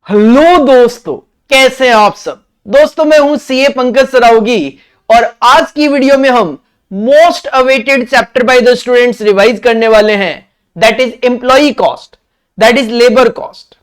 Hello दोस्तों, कैसे हैं आप सब। दोस्तों मैं हूं सीए पंकज सरावगी और आज की वीडियो में हम most awaited chapter by the students revise करने वाले हैं, that is employee cost, that is labour cost.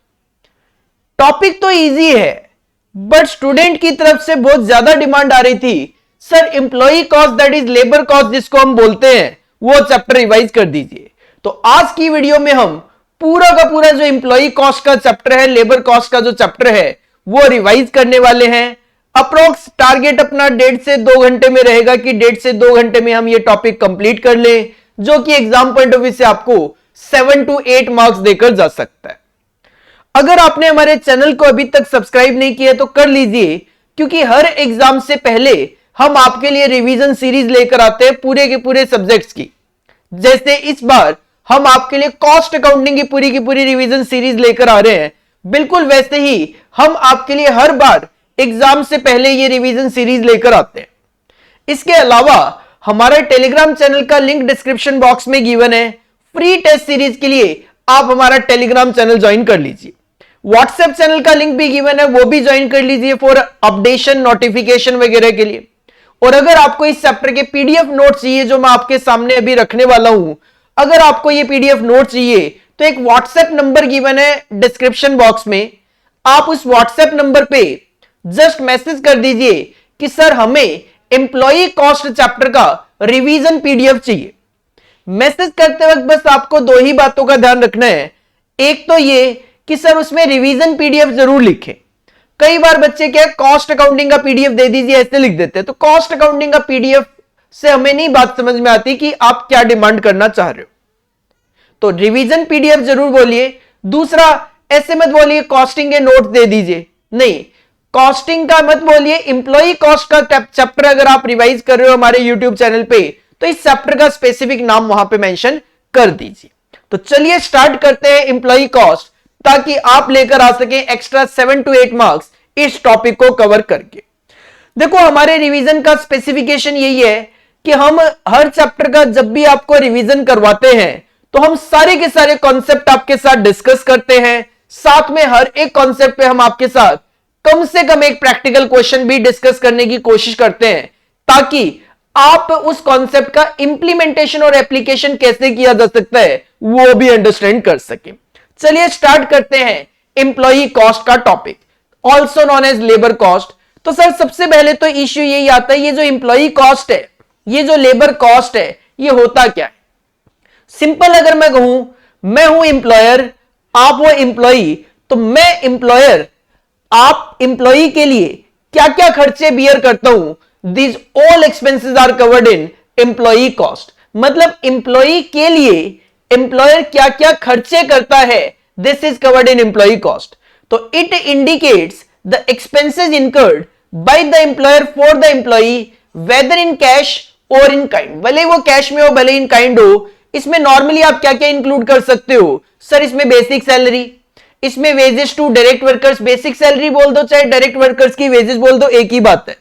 Topic तो इजी है बट स्टूडेंट की तरफ से बहुत ज्यादा डिमांड आ रही थी, sir employee cost that is labour cost जिसको हम बोलते हैं वो चैप्टर रिवाइज कर दीजिए। तो आज की वीडियो में हम पूरा का पूरा जो एम्प्लॉई कॉस्ट का चैप्टर है, लेबर कॉस्ट का जो चैप्टर है वो रिवाइज करने वाले हैं। अप्रोक्स टारगेट अपना 1.5 से 2 घंटे में रहेगा कि 1.5 से 2 घंटे में हम ये टॉपिक कंप्लीट कर लें, जो कि एग्जाम पॉइंट ऑफ व्यू से आपको 7 to 8 मार्क्स देकर जा सकता है। अगर आपने हमारे चैनल को अभी तक सब्सक्राइब नहीं किया तो कर लीजिए, क्योंकि हर एग्जाम से पहले हम आपके लिए रिवीजन सीरीज लेकर आते हैं पूरे के पूरे सब्जेक्ट्स की। जैसे इस बार हम आपके लिए कॉस्ट अकाउंटिंग की पूरी रिवीजन सीरीज लेकर आ रहे हैं, बिल्कुल वैसे ही हम आपके लिए हर बार एग्जाम से पहले ये रिवीजन सीरीज लेकर आते हैं। इसके अलावा हमारे टेलीग्राम चैनल का लिंक डिस्क्रिप्शन बॉक्स में गिवन है। फ्री टेस्ट सीरीज के लिए आप हमारा टेलीग्राम चैनल ज्वाइन कर लीजिए। व्हाट्सएप चैनल का लिंक भी गिवन है, वो भी ज्वाइन कर लीजिए फॉर अपडेशन, नोटिफिकेशन वगैरह के लिए। और अगर आपको इस चैप्टर के पीडीएफ नोट चाहिए जो मैं आपके सामने अभी रखने वाला हूं, अगर आपको ये पीडीएफ नोट चाहिए तो एक व्हाट्सएप नंबर गिवन है डिस्क्रिप्शन बॉक्स में, आप उस व्हाट्सएप नंबर पे जस्ट मैसेज कर दीजिए कि सर हमें एम्प्लॉई कॉस्ट चैप्टर का रिवीजन पीडीएफ चाहिए। मैसेज करते वक्त बस आपको 2 ही बातों का ध्यान रखना है। एक तो ये कि सर उसमें रिवीजन पीडीएफ जरूर लिखें। कई बार बच्चे क्या कॉस्ट अकाउंटिंग का पीडीएफ दे दीजिए ऐसे लिख देते हैं, तो कॉस्ट अकाउंटिंग का पीडीएफ से हमें नहीं बात समझ में आती कि आप क्या डिमांड करना चाह रहे हो। तो रिवीजन पीडीएफ जरूर बोलिए। दूसरा, ऐसे मत बोलिए कॉस्टिंग के नोट दे दीजिए, नहीं, कॉस्टिंग का मत बोलिए। एम्प्लॉई कॉस्ट का चैप्टर अगर आप रिवाइज कर रहे हो हमारे यूट्यूब चैनल पे, तो इस चैप्टर का स्पेसिफिक नाम वहां पे मेंशन कर दीजिए। तो चलिए स्टार्ट करते हैं एम्प्लॉई कॉस्ट, ताकि आप लेकर आ सके एक्स्ट्रा 7 to 8 मार्क्स इस टॉपिक को कवर करके। देखो हमारे रिवीजन का स्पेसिफिकेशन यही है कि हम हर चैप्टर का जब भी आपको रिवीजन करवाते हैं तो हम सारे के सारे कॉन्सेप्ट आपके साथ डिस्कस करते हैं। साथ में हर एक कॉन्सेप्ट पे हम आपके साथ कम से कम एक प्रैक्टिकल क्वेश्चन भी डिस्कस करने की कोशिश करते हैं, ताकि आप उस कॉन्सेप्ट का इंप्लीमेंटेशन और एप्लीकेशन कैसे किया जा सकता है वो भी अंडरस्टैंड कर सके। चलिए स्टार्ट करते हैं एम्प्लॉई कॉस्ट का topic, also known as labour cost. तो सर सबसे पहले तो इश्यू यही आता है, ये जो एम्प्लॉई कॉस्ट है, ये जो लेबर कॉस्ट है, ये होता क्या है। सिंपल अगर मैं कहूं, मैं हूं एम्प्लॉयर, आप वो एम्प्लॉई, तो मैं एम्प्लॉयर आप एम्प्लॉई के लिए क्या क्या खर्चे बियर करता हूं, this all expenses are covered in employee cost. मतलब एम्प्लॉई के लिए एम्प्लॉयर क्या क्या खर्चे करता है, this is covered in employee cost. तो it indicates the expenses incurred by the employer for the employee whether in cash और इन काइंड। भले वो कैश में हो भले इन काइंड हो। इसमें नॉर्मली आप क्या क्या इंक्लूड कर सकते हो, सर इसमें बेसिक सैलरी, इसमें wages to direct workers, basic salary बोल दो चाहे डायरेक्ट वर्कर्स की वेजेस बोल दो, एक ही बात है।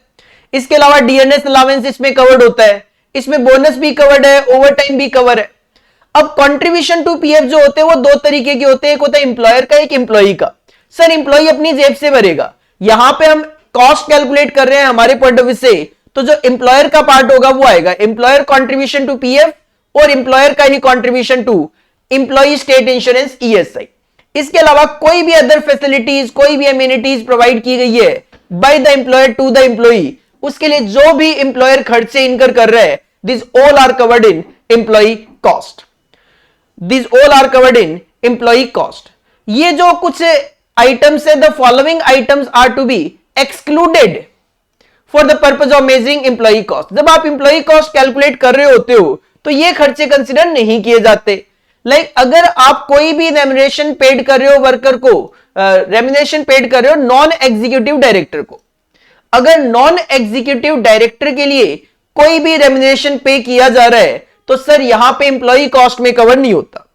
इसके अलावा डीएनएस अलावेंस इसमें कवर्ड होता है, इसमें बोनस भी कवर्ड है, ओवर टाइम भी कवर है। अब कंट्रीब्यूशन टू पीएफ जो होते हैं वो 2 तरीके के होते हैं, एक होता है एम्प्लॉयर का, एक एम्प्लॉई का। सर एम्प्लॉई अपनी जेब से भरेगा, यहां पे हम कॉस्ट कैलकुलेट कर रहे हैं हमारे पॉइंट ऑफ व्यू से, तो जो एम्प्लॉयर का पार्ट होगा वो आएगा एम्प्लॉयर कंट्रीब्यूशन टू पीएफ और एम्प्लॉयर का ही contribution to employee state insurance ESI. इसके अलावा कोई भी अदर फैसिलिटीज, कोई भी एमिनिटीज प्रोवाइड की गई है by the employer to the employee, उसके लिए जो भी एम्प्लॉयर खर्चे इनकर कर रहा है, this all are covered in employee cost. This all are covered in employee cost. ये जो कुछ आइटम्स है, the following items are to be excluded for the purpose of measuring employee cost. जब आप एम्प्लॉई कॉस्ट कैलकुलेट कर रहे होते हो तो ये खर्चे कंसिडर नहीं किए जाते। लाइक अगर आप कोई भी रेम्युनरेशन पेड कर रहे हो वर्कर को, रेम्युनरेशन पेड कर रहे हो नॉन एग्जीक्यूटिव डायरेक्टर को, अगर नॉन एग्जीक्यूटिव डायरेक्टर के लिए कोई भी रेम्युनरेशन पे किया जा रहा है तो सर यहां पे एम्प्लॉई कॉस्ट में कवर नहीं होता।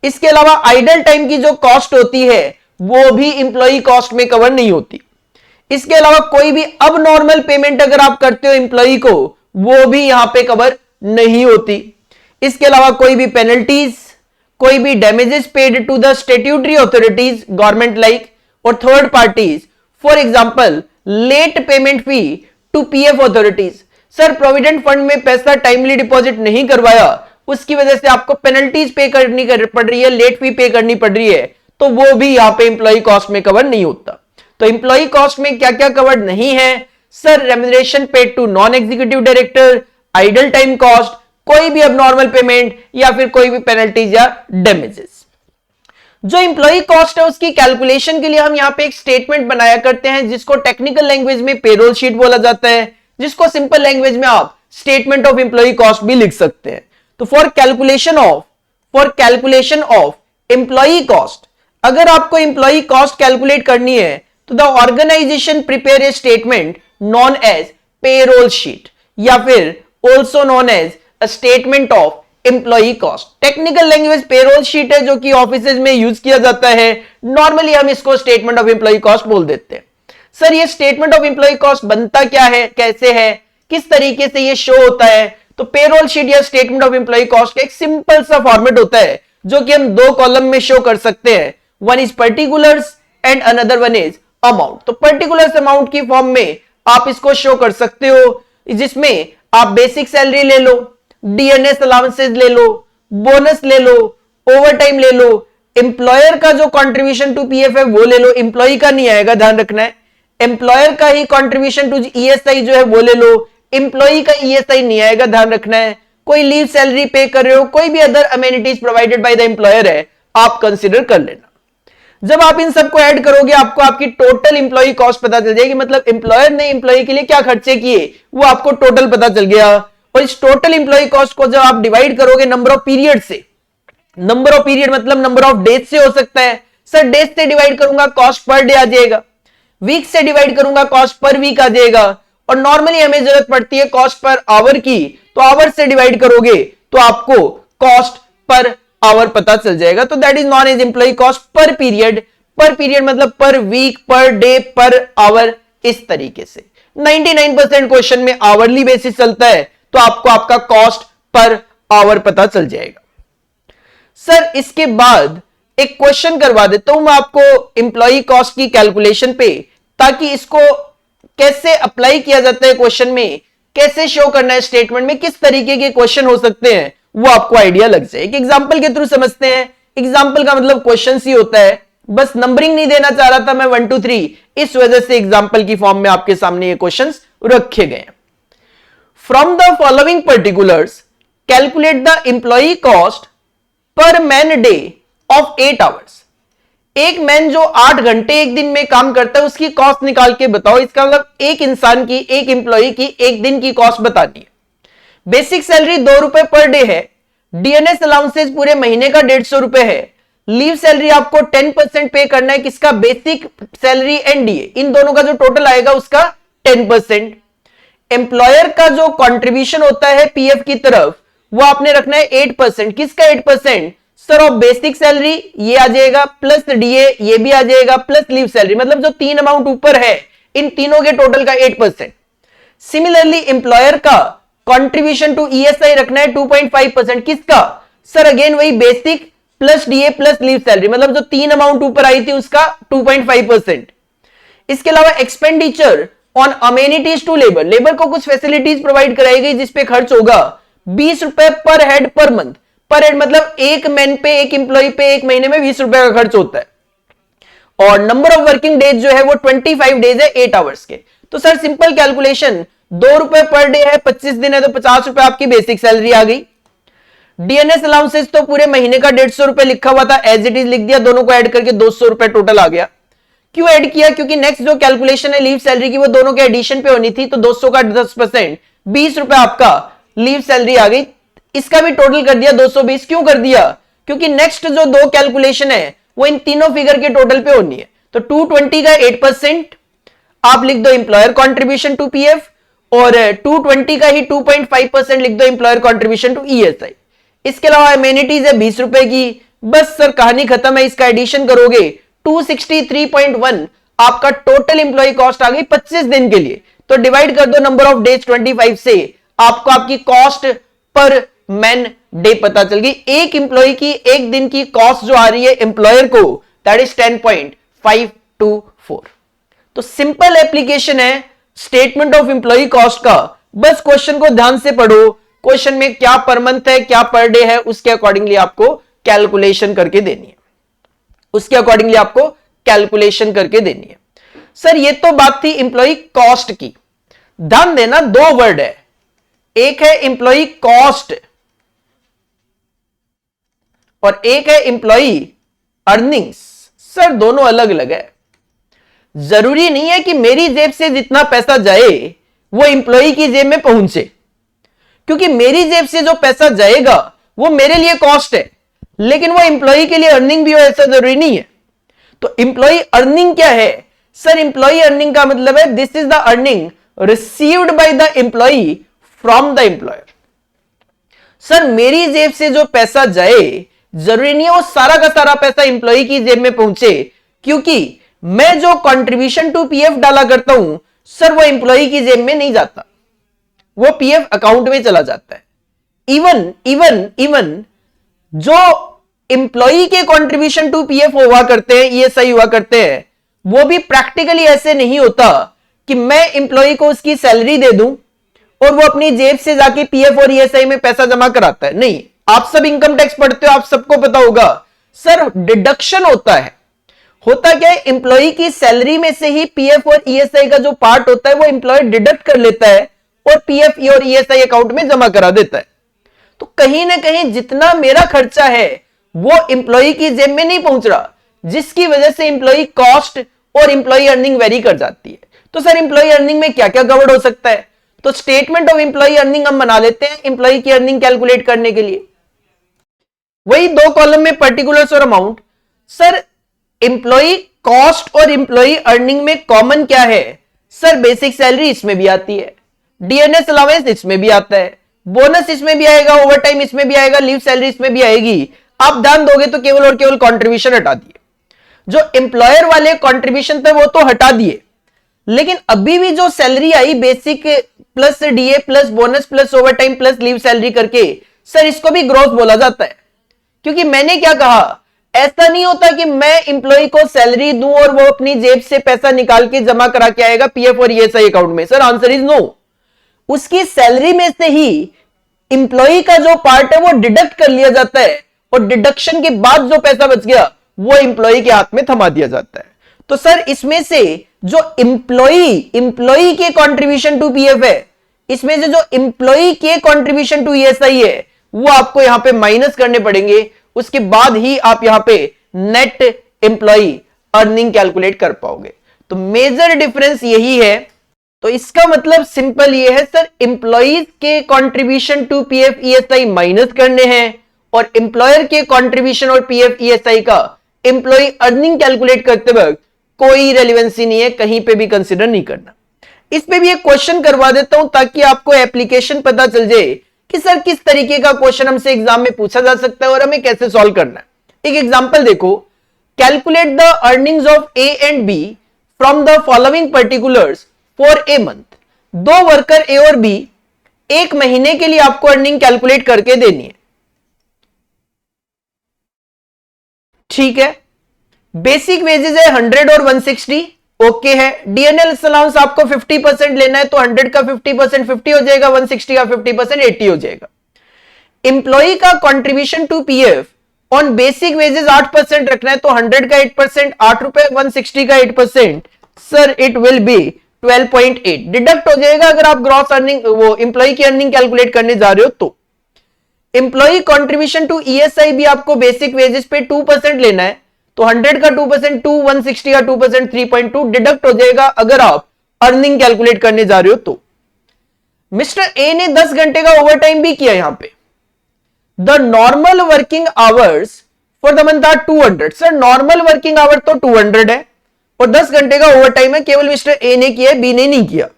इसके अलावा आइडल टाइम की जो कॉस्ट होती है वो भी एम्प्लॉई कॉस्ट में कवर नहीं होती। इसके अलावा कोई भी अब नॉर्मल पेमेंट अगर आप करते हो एम्प्लॉई को, वो भी यहां पे कवर नहीं होती। इसके अलावा कोई भी पेनल्टीज, कोई भी damages paid to the statutory authorities government like, और third parties, for example late payment fee to PF authorities. Sir provident fund में पैसा टाइमली डिपॉजिट नहीं करवाया, उसकी वजह से आपको पेनल्टीज पे करनी पड़ रही है, लेट फी पे करनी पड़ रही है, तो वो भी यहां पे इंप्लॉय कॉस्ट में कवर नहीं होता। तो इंप्लॉय कॉस्ट में क्या क्या कवर्ड नहीं है? Sir remuneration paid to non executive director, idle time cost, कोई भी अबनॉर्मल पेमेंट या फिर कोई भी पेनल्टीज या डैमेजेस। जो इंप्लॉय कॉस्ट है उसकी कैलकुलेशन के लिए हम यहां पे एक स्टेटमेंट बनाया करते हैं जिसको टेक्निकल लैंग्वेज में पेरोल शीट बोला जाता है, जिसको सिंपल लैंग्वेज में आप स्टेटमेंट ऑफ इंप्लॉय कॉस्ट भी लिख सकते हैं। तो for calculation of employee cost, अगर आपको इंप्लॉय कॉस्ट कैलकुलेट करनी है तो the organisation prepare a statement known as payroll sheet या फिर also known as a statement of employee cost. Technical language payroll sheet है जो कि ऑफिसेज में यूज किया जाता है, नॉर्मली हम इसको स्टेटमेंट ऑफ एम्प्लॉई कॉस्ट बोल देते हैं। सर ये स्टेटमेंट ऑफ एम्प्लॉई कॉस्ट बनता क्या है, कैसे है, किस तरीके से ये शो होता है? तो पेरोल शीट या स्टेटमेंट ऑफ एम्प्लॉई कॉस्ट का एक सिंपल सा फॉर्मेट होता है जो कि हम दो कॉलम में शो कर सकते हैं, one is particulars and another one is amount. तो पर्टिकुलर्स अमाउंट की फॉर्म में आप इसको शो कर सकते हो, जिसमें आप बेसिक सैलरी ले लो, डीएनएस अलाउंसेस ले लो, बोनस ले लो, ओवर टाइम ले लो, एम्प्लॉयर का जो कंट्रीब्यूशन टू पीएफ है वो ले लो, एम्प्लॉय का नहीं आएगा, ध्यान रखना है। एम्प्लॉयर का ही कंट्रीब्यूशन टू ईएसआई जो है वो ले लो, एम्प्लॉय का ईएसआई नहीं आएगा, ध्यान रखना है। कोई लीव सैलरी पे कर रहे हो, कोई भी other amenities provided by the employer है, आप कंसीडर कर लेना। जब आप इन सबको ऐड करोगे आपको आपकी टोटल इंप्लॉय कॉस्ट पता चल जाएगी, मतलब एम्प्लॉयर ने एम्प्लॉय के लिए क्या खर्चे किए वो आपको टोटल पता चल गया। और इस टोटल इंप्लॉय कॉस्ट को जब आप डिवाइड करोगे नंबर ऑफ पीरियड से, नंबर ऑफ पीरियड मतलब नंबर ऑफ डेज से हो सकता है। सर डेज से डिवाइड करूंगा कॉस्ट पर डे आ जाएगा, वीक से डिवाइड करूंगा कॉस्ट पर वीक आ जाएगा, और नॉर्मली हमें जरूरत पड़ती है कॉस्ट पर आवर की, तो आवर से डिवाइड करोगे तो आपको कॉस्ट पर आवर पता चल जाएगा। तो that is known as employee cost per period मतलब per week, per day, per hour, इस तरीके से। 99% क्वेश्चन में आवरली बेसिस चलता है तो आपको आपका कॉस्ट पर आवर पता चल जाएगा। सर इसके बाद एक क्वेश्चन करवा देता हूं मैं आपको एम्प्लॉय कॉस्ट की कैलकुलेशन पे, ताकि इसको कैसे अप्लाई किया जाता है क्वेश्चन में, कैसे शो करना है स्टेटमेंट में, किस तरीके के क्वेश्चन हो सकते हैं वो आपको आइडिया लग जाए। एक एग्जांपल के थ्रू समझते हैं। एग्जांपल का मतलब क्वेश्चन ही होता है, बस नंबरिंग नहीं देना चाह रहा था मैं 1 2 3, इस वजह से एग्जांपल की फॉर्म में आपके सामने ये क्वेश्चंस रखे गए हैं। From the following particulars calculate the employee cost per man day of 8 hours. एक मैन जो 8 घंटे एक दिन में काम करता है उसकी कॉस्ट निकाल के बताओ। इसका मतलब एक इंसान की, एक एम्प्लॉय की एक दिन की कॉस्ट बतानी है। बेसिक सैलरी 2 रुपए पर डे है, डीएनएस अलाउंसेस पूरे महीने का 150 रुपए है, लीव सैलरी आपको 10% पे करना है, किसका, बेसिक सैलरी एंड डीए, इन दोनों का जो टोटल आएगा उसका 10%। एम्प्लॉयर का जो कंट्रीब्यूशन होता है पीएफ की तरफ वो आपने रखना है 8%, किसका 8%? सर ऑफ बेसिक सैलरी ये आ जाएगा, प्लस डीए ये भी आ जाएगा, प्लस लीव सैलरी, मतलब जो 3 अमाउंट ऊपर है इन तीनों के टोटल का 8%। सिमिलरली एम्प्लॉयर का कंट्रीब्यूशन टू ईएसआई रखना है 2.5%, किसका? सर अगेन वही basic plus DA plus leave salary, मतलब जो 3 अमाउंट ऊपर आई थी उसका 2.5%। इसके अलावा expenditure on amenities to labour, labour को कुछ फैसिलिटीज प्रोवाइड कराई गई जिसपे खर्च होगा 20 रुपए पर हेड पर मंथ। पर हेड मतलब एक मैन पे, एक इंप्लॉय पे एक महीने में 20 रुपए का खर्च होता है। और नंबर ऑफ वर्किंग डेज जो है वो 25 डेज है 8 आवर्स के। तो सर सिंपल कैलकुलेशन, 2 रुपए पर डे है, 25 दिन है तो 50 रुपए आपकी बेसिक सैलरी आ गई। डीएनएस अलाउंसेस तो पूरे महीने का 150 रुपए लिखा हुआ था, एज इट इज लिख दिया, दोनों को ऐड करके 200 रुपए टोटल आ गया। क्यों ऐड किया? क्योंकि नेक्स्ट जो कैलकुलेशन है लीव सैलरी की वो दोनों के एडिशन पे होनी थी, तो 200 का 10% 20 रुपए आपका लीव सैलरी आ गई। इसका भी टोटल कर दिया 220। क्यों कर दिया? क्योंकि नेक्स्ट जो दो कैलकुलेशन है वो इन तीनों फिगर के टोटल पे होनी है। तो 220 का 8% आप लिख दो एम्प्लॉयर कॉन्ट्रीब्यूशन टू पीएफ, और 220 का ही 2.5% लिख दो एम्प्लॉयर कॉन्ट्रीब्यूशन टू ईएसआई। इसके अलावा एमेनिटीज है 20 रुपए की। बस सर कहानी खत्म है। इसका एडिशन करोगे 263.1 आपका टोटल एम्प्लॉय कॉस्ट आ गई 25 दिन के लिए। तो डिवाइड कर दो नंबर ऑफ डेज 25 से, आपको आपकी कॉस्ट पर मैन डे पता चल गई। एक एम्प्लॉय की एक दिन की कॉस्ट जो आ रही है एम्प्लॉयर को, दैट इज 10.5 4। तो सिंपल एप्लीकेशन है स्टेटमेंट ऑफ एम्प्लॉय कॉस्ट का। बस क्वेश्चन को ध्यान से पढ़ो, क्वेश्चन में क्या पर मंथ है क्या पर डे है उसके अकॉर्डिंगली आपको कैलकुलेशन करके देनी है, उसके अकॉर्डिंगली आपको कैलकुलेशन करके देनी है। सर ये तो बात थी एम्प्लॉय कॉस्ट की। ध्यान देना दो वर्ड है, एक है एम्प्लॉय कॉस्ट और एक है एम्प्लॉय अर्निंग्स। सर दोनों अलग अलग है। जरूरी नहीं है कि मेरी जेब से जितना पैसा जाए वो एम्प्लॉय की जेब में पहुंचे, क्योंकि मेरी जेब से जो पैसा जाएगा वो मेरे लिए कॉस्ट है, लेकिन वो एम्प्लॉय के लिए अर्निंग भी हो ऐसा जरूरी नहीं है। तो एम्प्लॉय अर्निंग क्या है? सर एम्प्लॉय अर्निंग का मतलब है this is the earning received by the employee from the employer. Sir मेरी जेब से जो पैसा जाए जरूरी नहीं है वो सारा का सारा पैसा एम्प्लॉय की जेब में पहुंचे, क्योंकि मैं जो कंट्रीब्यूशन टू पीएफ डाला करता हूं सर वो एम्प्लॉय की जेब में नहीं जाता, वो पीएफ अकाउंट में चला जाता है। इवन जो एम्प्लॉय के कंट्रीब्यूशन टू पीएफ हुआ करते हैं, ईएसआई हुआ करते हैं, वो भी प्रैक्टिकली ऐसे नहीं होता कि मैं एम्प्लॉय को उसकी सैलरी दे दूं और वो अपनी जेब से जाके पीएफ और ईएसआई में पैसा जमा कराता है। नहीं, आप सब इनकम टैक्स पढ़ते हो, आप सबको पता होगा सर डिडक्शन होता है। होता क्या है, एम्प्लॉय की सैलरी में से ही पीएफ और ईएसआई का जो पार्ट होता है वो एम्प्लॉय डिडक्ट कर लेता है और पीएफ और ईएसआई अकाउंट में जमा करा देता है। तो कहीं ना कहीं जितना मेरा खर्चा है वो एम्प्लॉय की जेब में नहीं पहुंच रहा, जिसकी वजह से एम्प्लॉय कॉस्ट और एम्प्लॉय अर्निंग वेरी कर जाती है। तो सर एम्प्लॉय अर्निंग में क्या क्या कवर्ड हो सकता है? तो स्टेटमेंट ऑफ एम्प्लॉय अर्निंग हम बना लेते हैं एम्प्लॉय की अर्निंग कैलकुलेट करने के लिए। वही दो कॉलम में पर्टिकुलर्स और अमाउंट। सर एम्प्लॉय कॉस्ट और एम्प्लॉय अर्निंग में कॉमन क्या है? सर बेसिक सैलरी इसमें भी आती है, डीएनएस अलाउंस इसमें भी आता है, बोनस इसमें भी आएगा, ओवरटाइम इसमें भी आएगा, लीव सैलरी इसमें भी आएगी। आप ध्यान दोगे तो केवल और केवल कंट्रीब्यूशन हटा दिए, जो एम्प्लॉयर वाले कंट्रीब्यूशन थे वो तो हटा दिए, लेकिन अभी भी जो सैलरी आई basic plus DA plus bonus plus overtime plus leave salary करके, सर इसको भी ग्रोथ बोला जाता है। क्योंकि मैंने क्या कहा, ऐसा नहीं होता कि मैं एम्प्लॉय को सैलरी दूं और वो अपनी जेब से पैसा निकाल के जमा करा के आएगा पीएफ और ईएसआई अकाउंट में। Sir answer is no. उसकी सैलरी में से ही एम्प्लॉय का जो पार्ट है वो डिडक्ट कर लिया जाता है और डिडक्शन के बाद जो पैसा बच गया वो एम्प्लॉय के हाथ में थमा दिया जाता है। तो सर इसमें से जो एम्प्लॉय के कंट्रीब्यूशन टू पीएफ है, इसमें से जो एम्प्लॉय के कंट्रीब्यूशन टू ईएसआई है वो आपको यहां पे माइनस करने पड़ेंगे, उसके बाद ही आप यहां पे नेट एम्प्लॉय अर्निंग कैलकुलेट कर पाओगे। तो मेजर डिफरेंस यही है। तो इसका मतलब सिंपल ये है सर, एम्प्लॉइज के contribution to PF ESI minus करने हैं और एम्प्लॉयर के कंट्रीब्यूशन और पीएफ ईएसआई का एम्प्लॉय अर्निंग कैलकुलेट करते वक्त कोई रेलेवेंसी नहीं है, कहीं पे भी कंसीडर नहीं करना। इस पे भी एक क्वेश्चन करवा देता हूं ताकि आपको एप्लीकेशन पता चल जाए कि सर किस तरीके का क्वेश्चन हमसे एग्जाम में पूछा जा सकता है और हमें कैसे सॉल्व करना है। एक एग्जांपल देखो, calculate the earnings of A and B from the following particulars for a month. दो वर्कर ए और बी एक महीने के लिए आपको अर्निंग कैलकुलेट करके देनी है। ठीक है, बेसिक वेजेस है 100 और 160, ओके है। डीएनएल अलाउंस आपको 50% लेना है तो 100 का 50% 50 हो जाएगा, 160 का 50% 80 हो जाएगा। एम्प्लॉय का contribution to PF on basic wages 8% रखना है तो 100 का 8% 8 रुपए, 160 का 8% sir it will be 12.8 deduct हो जाएगा अगर आप ग्रॉस अर्निंग वो एम्प्लॉय की अर्निंग कैलकुलेट करने जा रहे हो तो। एम्प्लॉय कंट्रीब्यूशन टू ईएसआई भी आपको बेसिक वेजेस पे 2% लेना है तो 100 का 2% 2, 160 का 2% 3.2 डिडक्ट हो जाएगा अगर आप अर्निंग कैलकुलेट करने जा रहे हो तो। मिस्टर ए ने 10 घंटे का ओवरटाइम भी किया यहां पे। The normal working hours for the month are 200। Sir normal working hour तो 200 है और 10 घंटे का ओवरटाइम है, केवल मिस्टर ए ने किया है, बी ने नहीं किया।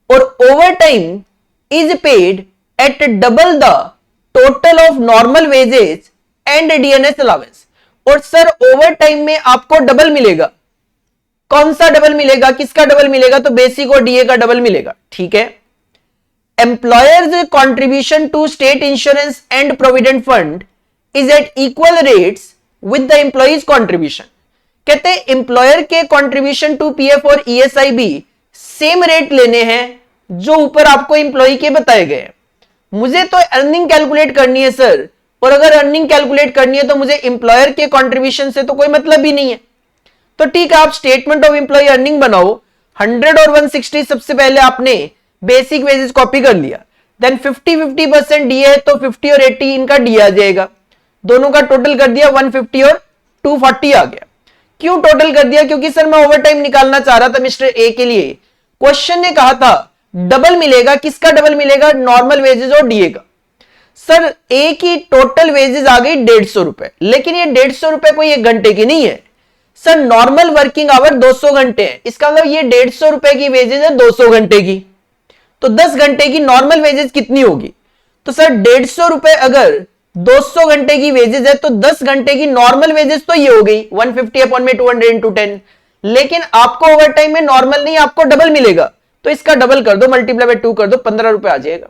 और overtime is paid at double the total of normal wages and DNS allowance. और सर ओवर टाइम में आपको डबल मिलेगा। कौन सा डबल मिलेगा, किसका डबल मिलेगा? तो बेसिक और डीए का डबल मिलेगा। ठीक है, employer's contribution to state insurance and provident fund is at equal rates with the employees contribution. कहते हैं एम्प्लॉयर के कंट्रीब्यूशन टू पीएफ और ईएसआई भी सेम रेट लेने हैं जो ऊपर आपको एम्प्लॉय के बताए गए। मुझे तो अर्निंग कैलकुलेट करनी है सर, और अगर अर्निंग कैलकुलेट करनी है तो मुझे एम्प्लॉयर के कंट्रीब्यूशन से तो कोई मतलब ही नहीं है। तो ठीक है, आप स्टेटमेंट ऑफ एम्प्लॉय अर्निंग बनाओ। 100 और 160 सबसे पहले आपने बेसिक वेजेस कॉपी कर लिया, देन 50-50% डीए है तो 50 और 80 इनका डी आ जाएगा, दोनों का टोटल कर दिया 150 और 240 आ गया। क्यों टोटल कर दिया? क्योंकि सर मैं ओवरटाइम निकालना चाह रहा था मिस्टर ए के लिए। क्वेश्चन ने कहा था डबल मिलेगा, किसका डबल मिलेगा? नॉर्मल वेजेस और डीए का। सर ए की टोटल वेजेस आ गई 150 रुपए, लेकिन ये 150 रुपए कोई एक घंटे की नहीं है सर, नॉर्मल वर्किंग आवर 200 घंटे है। इसका मतलब ये 150 रुपए की वेजेस है 200 घंटे की, तो 10 घंटे की नॉर्मल वेजेस कितनी होगी? तो सर 150 रुपए अगर 200 घंटे की वेजेस है तो 10 घंटे की नॉर्मल वेजेस तो ये हो गई 150 अपॉन में 200 इंटू 10। लेकिन आपको ओवर टाइम में नॉर्मल नहीं, आपको डबल मिलेगा, तो इसका डबल कर दो, मल्टीप्लाई बाय 2 कर दो, 15 रुपए आ जाएगा।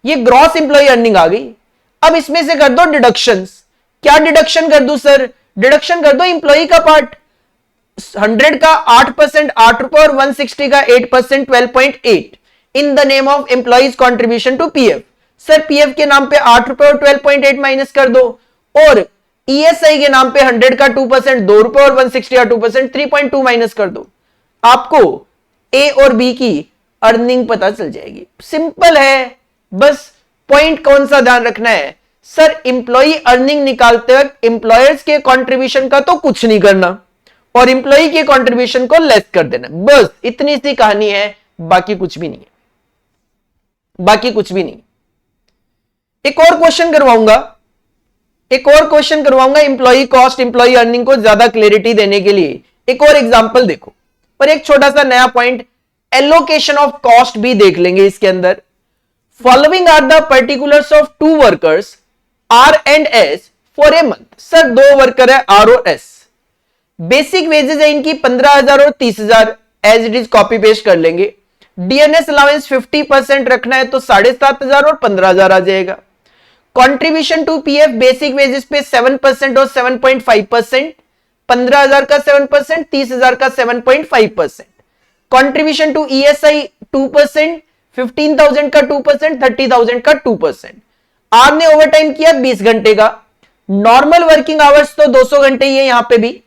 ये ग्रॉस इंप्लॉय अर्निंग आ गई। अब इसमें से कर दो डिडक्शंस। क्या डिडक्शन कर दू सर? डिडक्शन कर दो इंप्लॉय का पार्ट। 100 का 8% 8 रुपए और 160 का 8% 12.8 in the name of employees contribution to PF. Sir PF के नाम पे 8 रुपए और 12.8 माइनस कर दो, और ईएसआई के नाम पे 100 का 2% 2 रुपए और 160 का 2% 3.2 माइनस कर दो। आपको ए और बी की अर्निंग पता चल जाएगी। सिंपल है, बस पॉइंट कौन सा ध्यान रखना है सर, इंप्लॉई अर्निंग निकालते वक्त इंप्लॉयर्स के कंट्रीब्यूशन का तो कुछ नहीं करना और इंप्लॉई के कंट्रीब्यूशन को लेस कर देना, बस इतनी सी कहानी है, बाकी कुछ भी नहीं है, बाकी कुछ भी नहीं। एक और क्वेश्चन करवाऊंगा इंप्लॉई कॉस्ट इंप्लॉई अर्निंग को ज्यादा क्लैरिटी देने के लिए। एक और एग्जांपल देखो, और एक छोटा सा नया पॉइंट एलोकेशन ऑफ कॉस्ट भी देख लेंगे इसके अंदर। Following are the particulars of 2 workers R and S for a month. Sir 2 worker है आर और एस, बेसिक वेजेस है इनकी 15,000 और 30,000, as it is copy paste कर लेंगे। डीएनएस अलाउंस 50% रखना है तो 7,500 और 15,000 आ जाएगा। Contribution to PF basic wages पे 7% और 7.5%, 15,000 का 7%, 30,000 का 7.5%। कंट्रीब्यूशन टू ईएसआई 2%, 15,000 का 2%, 30,000 का 2%। आर ने ओवरटाइम किया 20 घंटे का। नॉर्मल वर्किंग आवर्स तो 200 घंटे ही है यहां पे भी,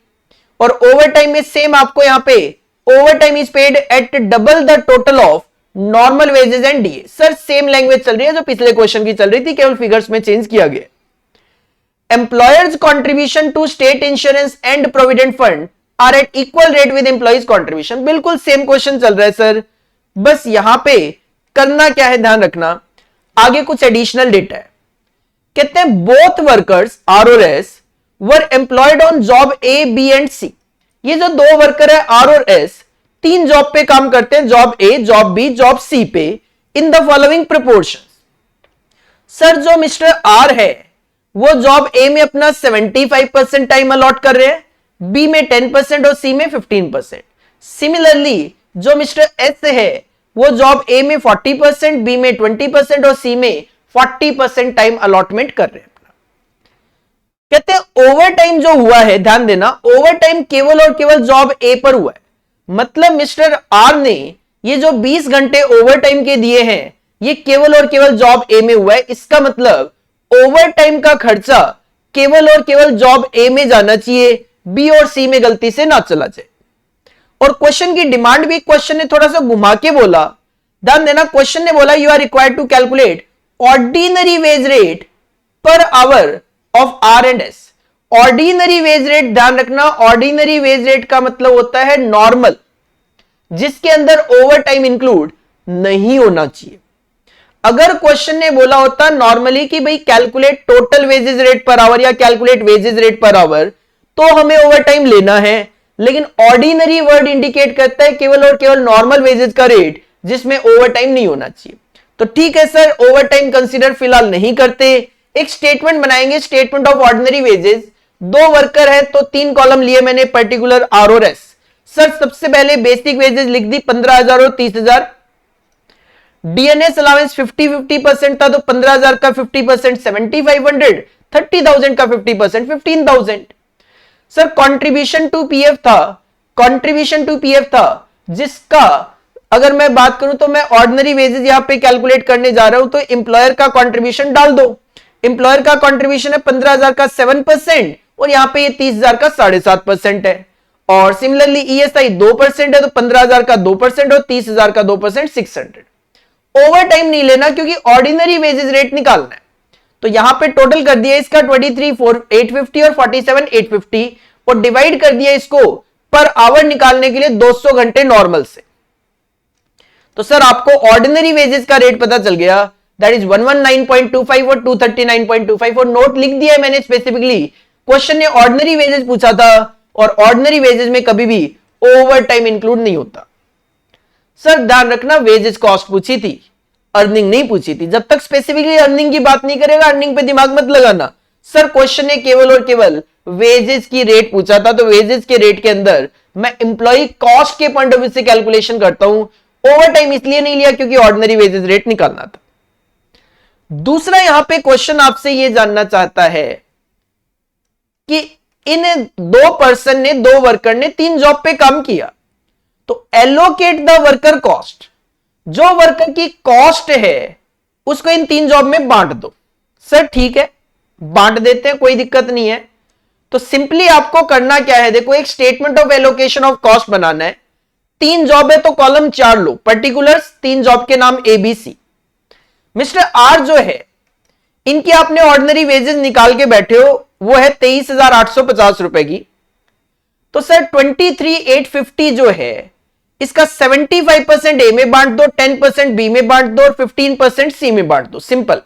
और ओवरटाइम में सेम आपको यहां पे overtime is paid at double the total of normal wages and DA. Sir same language चल रही है जो पिछले क्वेश्चन की चल रही थी, केवल फिगर्स में चेंज किया गया। Employer's contribution to state insurance and provident fund are at equal rate with employees contribution. बिल्कुल सेम क्वेश्चन चल रहा है सर, बस यहां पे करना क्या है ध्यान रखना, आगे कुछ एडिशनल डेटा है। कहते हैं बोथ वर्कर्स आर और S were employed on job A B and C. ये जो 2 वर्कर है आर और एस 3 जॉब पे काम करते हैं, job A, job B, job C पे, in the following proportion. Sir जो मिस्टर आर है वो जॉब ए में अपना 75% टाइम अलॉट कर रहे हैं, बी में 10% और सी में 15%। सिमिलरली जो मिस्टर एस है वो जॉब ए में 40%, बी में 20% और सी में 40% टाइम अलॉटमेंट कर रहे हैं। कहते हैं ओवर टाइम जो हुआ है, ध्यान देना, ओवर टाइम केवल और केवल जॉब ए पर हुआ है। मतलब मिस्टर आर ने ये जो 20 घंटे ओवर टाइम के दिए हैं ये केवल और केवल जॉब ए में हुआ है। इसका मतलब ओवर टाइम का खर्चा केवल और केवल जॉब ए में जाना चाहिए, बी और सी में गलती से ना चला जाए। और क्वेश्चन की डिमांड भी क्वेश्चन ने थोड़ा सा घुमा के बोला, ध्यान देना। क्वेश्चन ने बोला you are required to calculate ordinary wage rate per hour of R and S. Ordinary wage rate ध्यान रखना, ऑर्डिनरी वेज रेट का मतलब होता है नॉर्मल, जिसके अंदर ओवर टाइम इंक्लूड नहीं होना चाहिए। अगर क्वेश्चन ने बोला होता नॉर्मली कि भाई calculate total wages rate per hour या calculate wages rate per hour, तो हमें ओवर टाइम लेना है। लेकिन ऑर्डिनरी वर्ड इंडिकेट करता है केवल और केवल नॉर्मल वेजेस का रेट जिसमें ओवर टाइम नहीं होना चाहिए। तो ठीक है सर, ओवर टाइम कंसीडर फिलहाल नहीं करते। एक स्टेटमेंट बनाएंगे, statement of ordinary wages. 2 worker है तो 3 कॉलम लिए मैंने, पर्टिकुलर आर और एस। सर सबसे पहले बेसिक वेजेस लिख दी 15,000 और 30,000। डीएनएस अलाउंस 50-50% था तो 15,000 का 50% 7,500, 30,000 का 50% 15,000। सर कंट्रीब्यूशन टू पीएफ था, कंट्रीब्यूशन टू पीएफ था, जिसका अगर मैं बात करूं तो मैं ऑर्डिनरी वेजेस यहां पे कैलकुलेट करने जा रहा हूं, तो एम्प्लॉयर का कंट्रीब्यूशन डाल दो। एम्प्लॉयर का कंट्रीब्यूशन है 15,000 का 7% और यहां पे ये 30,000 का 7.5% है। और सिमिलरली ईएसआई 2% है, तो 15,000 का 2% और 30,000 का 2% 600। ओवर टाइम नहीं लेना क्योंकि ऑर्डिनरी वेजेस रेट निकालना है। तो यहां पे टोटल कर दिया इसका 23,850 और 47,850 और डिवाइड कर दिया इसको पर आवर निकालने के लिए 200 घंटे नॉर्मल से। तो सर आपको ऑर्डिनरी वेजेस का रेट पता चल गया, दैट इज 119.25 और 239.25 और नोट लिख दिया है मैंने स्पेसिफिकली। क्वेश्चन ने ऑर्डिनरी वेजेस पूछा था और ऑर्डिनरी वेजेस में कभी भी ओवर टाइम इंक्लूड नहीं होता। सर ध्यान रखना वेजेस कॉस्ट पूछी थी, अर्निंग नहीं पूछी थी। जब तक स्पेसिफिकली अर्निंग की बात नहीं करेगा अर्निंग पे दिमाग मत लगाना। सर क्वेश्चन ने केवल और केवल वेजेस की रेट पूछा था, तो वेजेस के रेट के अंदर मैं एम्प्लॉय कॉस्ट के पॉइंट ऑफ व्यू से कैलकुलेशन करता हूं। ओवर टाइम इसलिए नहीं लिया क्योंकि ऑर्डिनरी वेजेस रेट निकालना था। दूसरा यहां पे क्वेश्चन आपसे यह जानना चाहता है कि इन दो पर्सन ने, दो वर्कर ने 3 जॉब पे काम किया, तो एलोकेट द वर्कर कॉस्ट, जो वर्कर की कॉस्ट है उसको इन 3 जॉब में बांट दो। सर ठीक है बांट देते हैं, कोई दिक्कत नहीं है। तो सिंपली आपको करना क्या है, देखो एक statement of allocation of cost बनाना है। 3 जॉब है तो कॉलम 4 लो, पर्टिकुलर्स 3 जॉब के नाम एबीसी। मिस्टर आर जो है इनकी आपने ऑर्डिनरी वेजेस निकाल के बैठे हो, वो है 23,850 रुपए की। तो सर 23,850 जो है इसका 75% ए में बांट दो, 10% बी में बांट दो और 15% सी में बांट दो, सिंपल।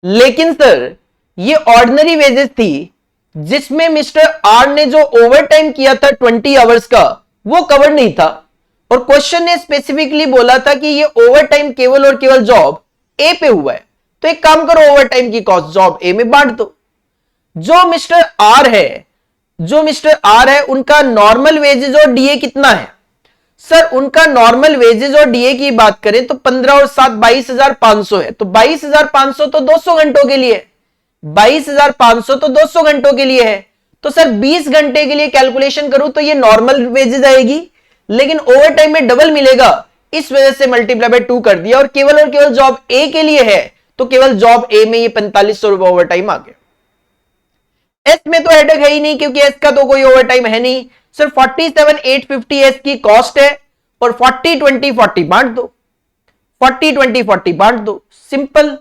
लेकिन सर ये ऑर्डिनरी वेजेस थी जिसमें मिस्टर आर ने जो ओवर टाइम किया था 20 आवर्स का, वो कवर नहीं था। और क्वेश्चन ने स्पेसिफिकली बोला था कि ये ओवर टाइम केवल और केवल जॉब ए पे हुआ है। तो एक काम करो, ओवर टाइम की कॉस्ट जॉब ए में बांट दो। जो मिस्टर आर है उनका नॉर्मल वेजेस और डीए कितना है? सर उनका नॉर्मल वेजेस और डीए की बात करें तो 15 और 7 22,500 है। तो 22,500 तो 200 घंटों के लिए, 22,500 तो 200 घंटों के लिए है। तो सर 20 घंटे के लिए कैलकुलेशन करूं तो ये नॉर्मल वेजेस आएगी, लेकिन ओवर टाइम में डबल मिलेगा, इस वजह से मल्टीप्लाई बाय 2 कर दिया। और केवल जॉब ए के लिए है तो केवल जॉब ए में ये 4500 रुपए ओवर टाइम आ गया। एस में तो हेडेक है ही नहीं क्योंकि एस का तो कोई ओवर टाइम है नहीं। सिर्फ 47,850 एस की कॉस्ट है और 40-20-40 बांट दो, 40-20-40 बांट दो, सिंपल।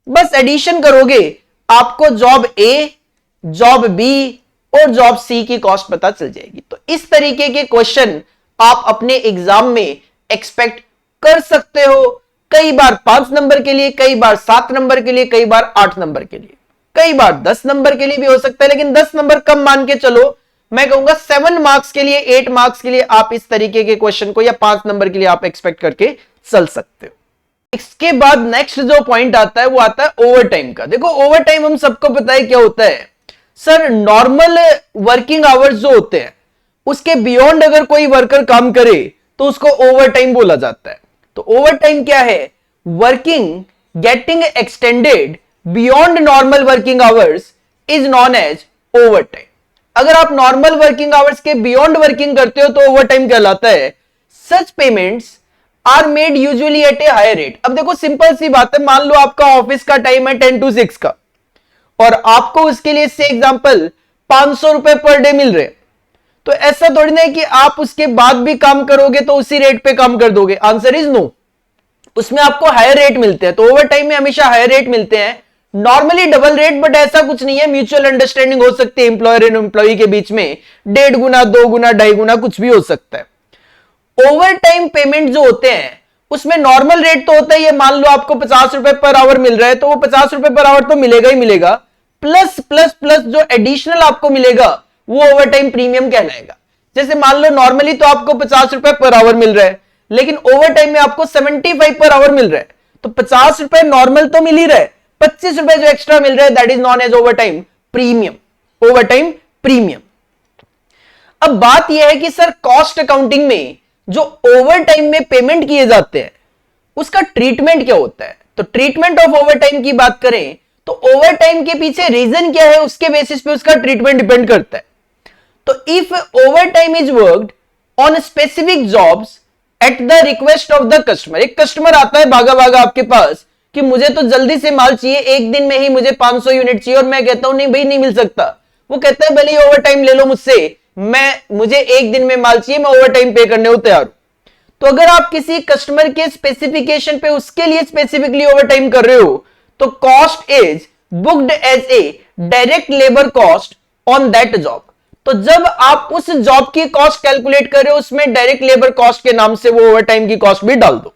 बस एडिशन करोगे आपको जॉब ए, जॉब बी और जॉब सी की कॉस्ट पता चल जाएगी। तो इस तरीके के क्वेश्चन आप अपने एग्जाम में एक्सपेक्ट कर सकते हो, कई बार 5 नंबर के लिए, कई बार 7 नंबर के लिए, कई बार 8 नंबर के लिए, कई बार 10 नंबर के लिए भी हो सकता है। लेकिन 10 नंबर कम मान के चलो, मैं कहूंगा 7 मार्क्स के लिए, 8 मार्क्स के लिए आप इस तरीके के क्वेश्चन को, या 5 नंबर के लिए आप एक्सपेक्ट करके चल सकते हो। इसके बाद नेक्स्ट जो पॉइंट आता है वो आता है ओवर टाइम का। देखो ओवर टाइम हम सबको पता है क्या होता है। सर नॉर्मल वर्किंग आवर्स जो होते हैं उसके बियॉन्ड अगर कोई वर्कर काम करे तो उसको ओवर टाइम बोला जाता है। तो ओवर टाइम क्या है? Working getting extended beyond normal working hours is known as overtime. अगर आप नॉर्मल वर्किंग आवर्स के बियॉन्ड वर्किंग करते हो तो ओवर टाइम कहलाता है। Such payments are made usually at a higher rate. अब देखो सिंपल सी बात है, मान लो आपका ऑफिस का टाइम है 10 to 6 का और आपको उसके लिए से एग्जांपल 500 रुपए पर डे मिल रहे, तो ऐसा थोड़ी ना है कि आप उसके बाद भी काम करोगे तो उसी रेट पे काम कर दोगे। आंसर इज नो, उसमें आपको हायर रेट मिलते हैं। तो ओवर टाइम में हमेशा हायर रेट मिलते हैं, नॉर्मली डबल रेट, बट ऐसा कुछ नहीं है, म्यूचुअल अंडरस्टैंडिंग हो सकती है एम्प्लॉयर एंड एम्प्लॉई के बीच में, 1.5 गुना 2 गुना 2.5 गुना कुछ भी हो सकता है। ओवर टाइम पेमेंट जो होते हैं उसमें नॉर्मल रेट तो होता है, ये मान लो आपको 50 रुपए पर आवर मिल रहा है तो वो 50 रुपए पर आवर तो मिलेगा ही मिलेगा, प्लस प्लस प्लस जो एडिशनल आपको मिलेगा वो ओवर टाइम प्रीमियम कहलाएगा। जैसे मान लो नॉर्मली तो आपको 50 रुपए पर आवर मिल रहा है, लेकिन ओवर टाइम में आपको 75 पर आवर मिल रहा है, तो 50 रुपए नॉर्मल तो मिल ही रहा है, 25 रुपए जो एक्स्ट्रा मिल रहा है that is known as overtime premium, overtime premium. अब बात यह है कि सर कॉस्ट अकाउंटिंग में जो ओवर टाइम में पेमेंट किए जाते हैं उसका ट्रीटमेंट क्या होता है। तो ट्रीटमेंट ऑफ ओवर टाइम की बात करें तो ओवर टाइम के पीछे रीजन क्या है उसके बेसिस पे उसका ट्रीटमेंट डिपेंड करता है। तो if over time is worked on specific jobs at the request of the customer, एक कस्टमर आता है भागा भागा आपके पास कि मुझे तो जल्दी से माल चाहिए, एक दिन में ही मुझे 500 यूनिट चाहिए, और मैं कहता हूं नहीं भाई नहीं मिल सकता। वो कहता है भले ओवर टाइम ले लो मुझसे, मुझे एक दिन में माल चाहिए, मैं ओवर टाइम पे करने को तैयार हूं। तो अगर आप किसी कस्टमर के स्पेसिफिकेशन पे उसके लिए स्पेसिफिकली ओवर टाइम कर रहे हो तो cost is booked as a direct labour cost on that job. तो जब आप उस जॉब की कॉस्ट कैलकुलेट कर रहे हो उसमें डायरेक्ट लेबर कॉस्ट के नाम से वो ओवर टाइम की कॉस्ट भी डाल दो।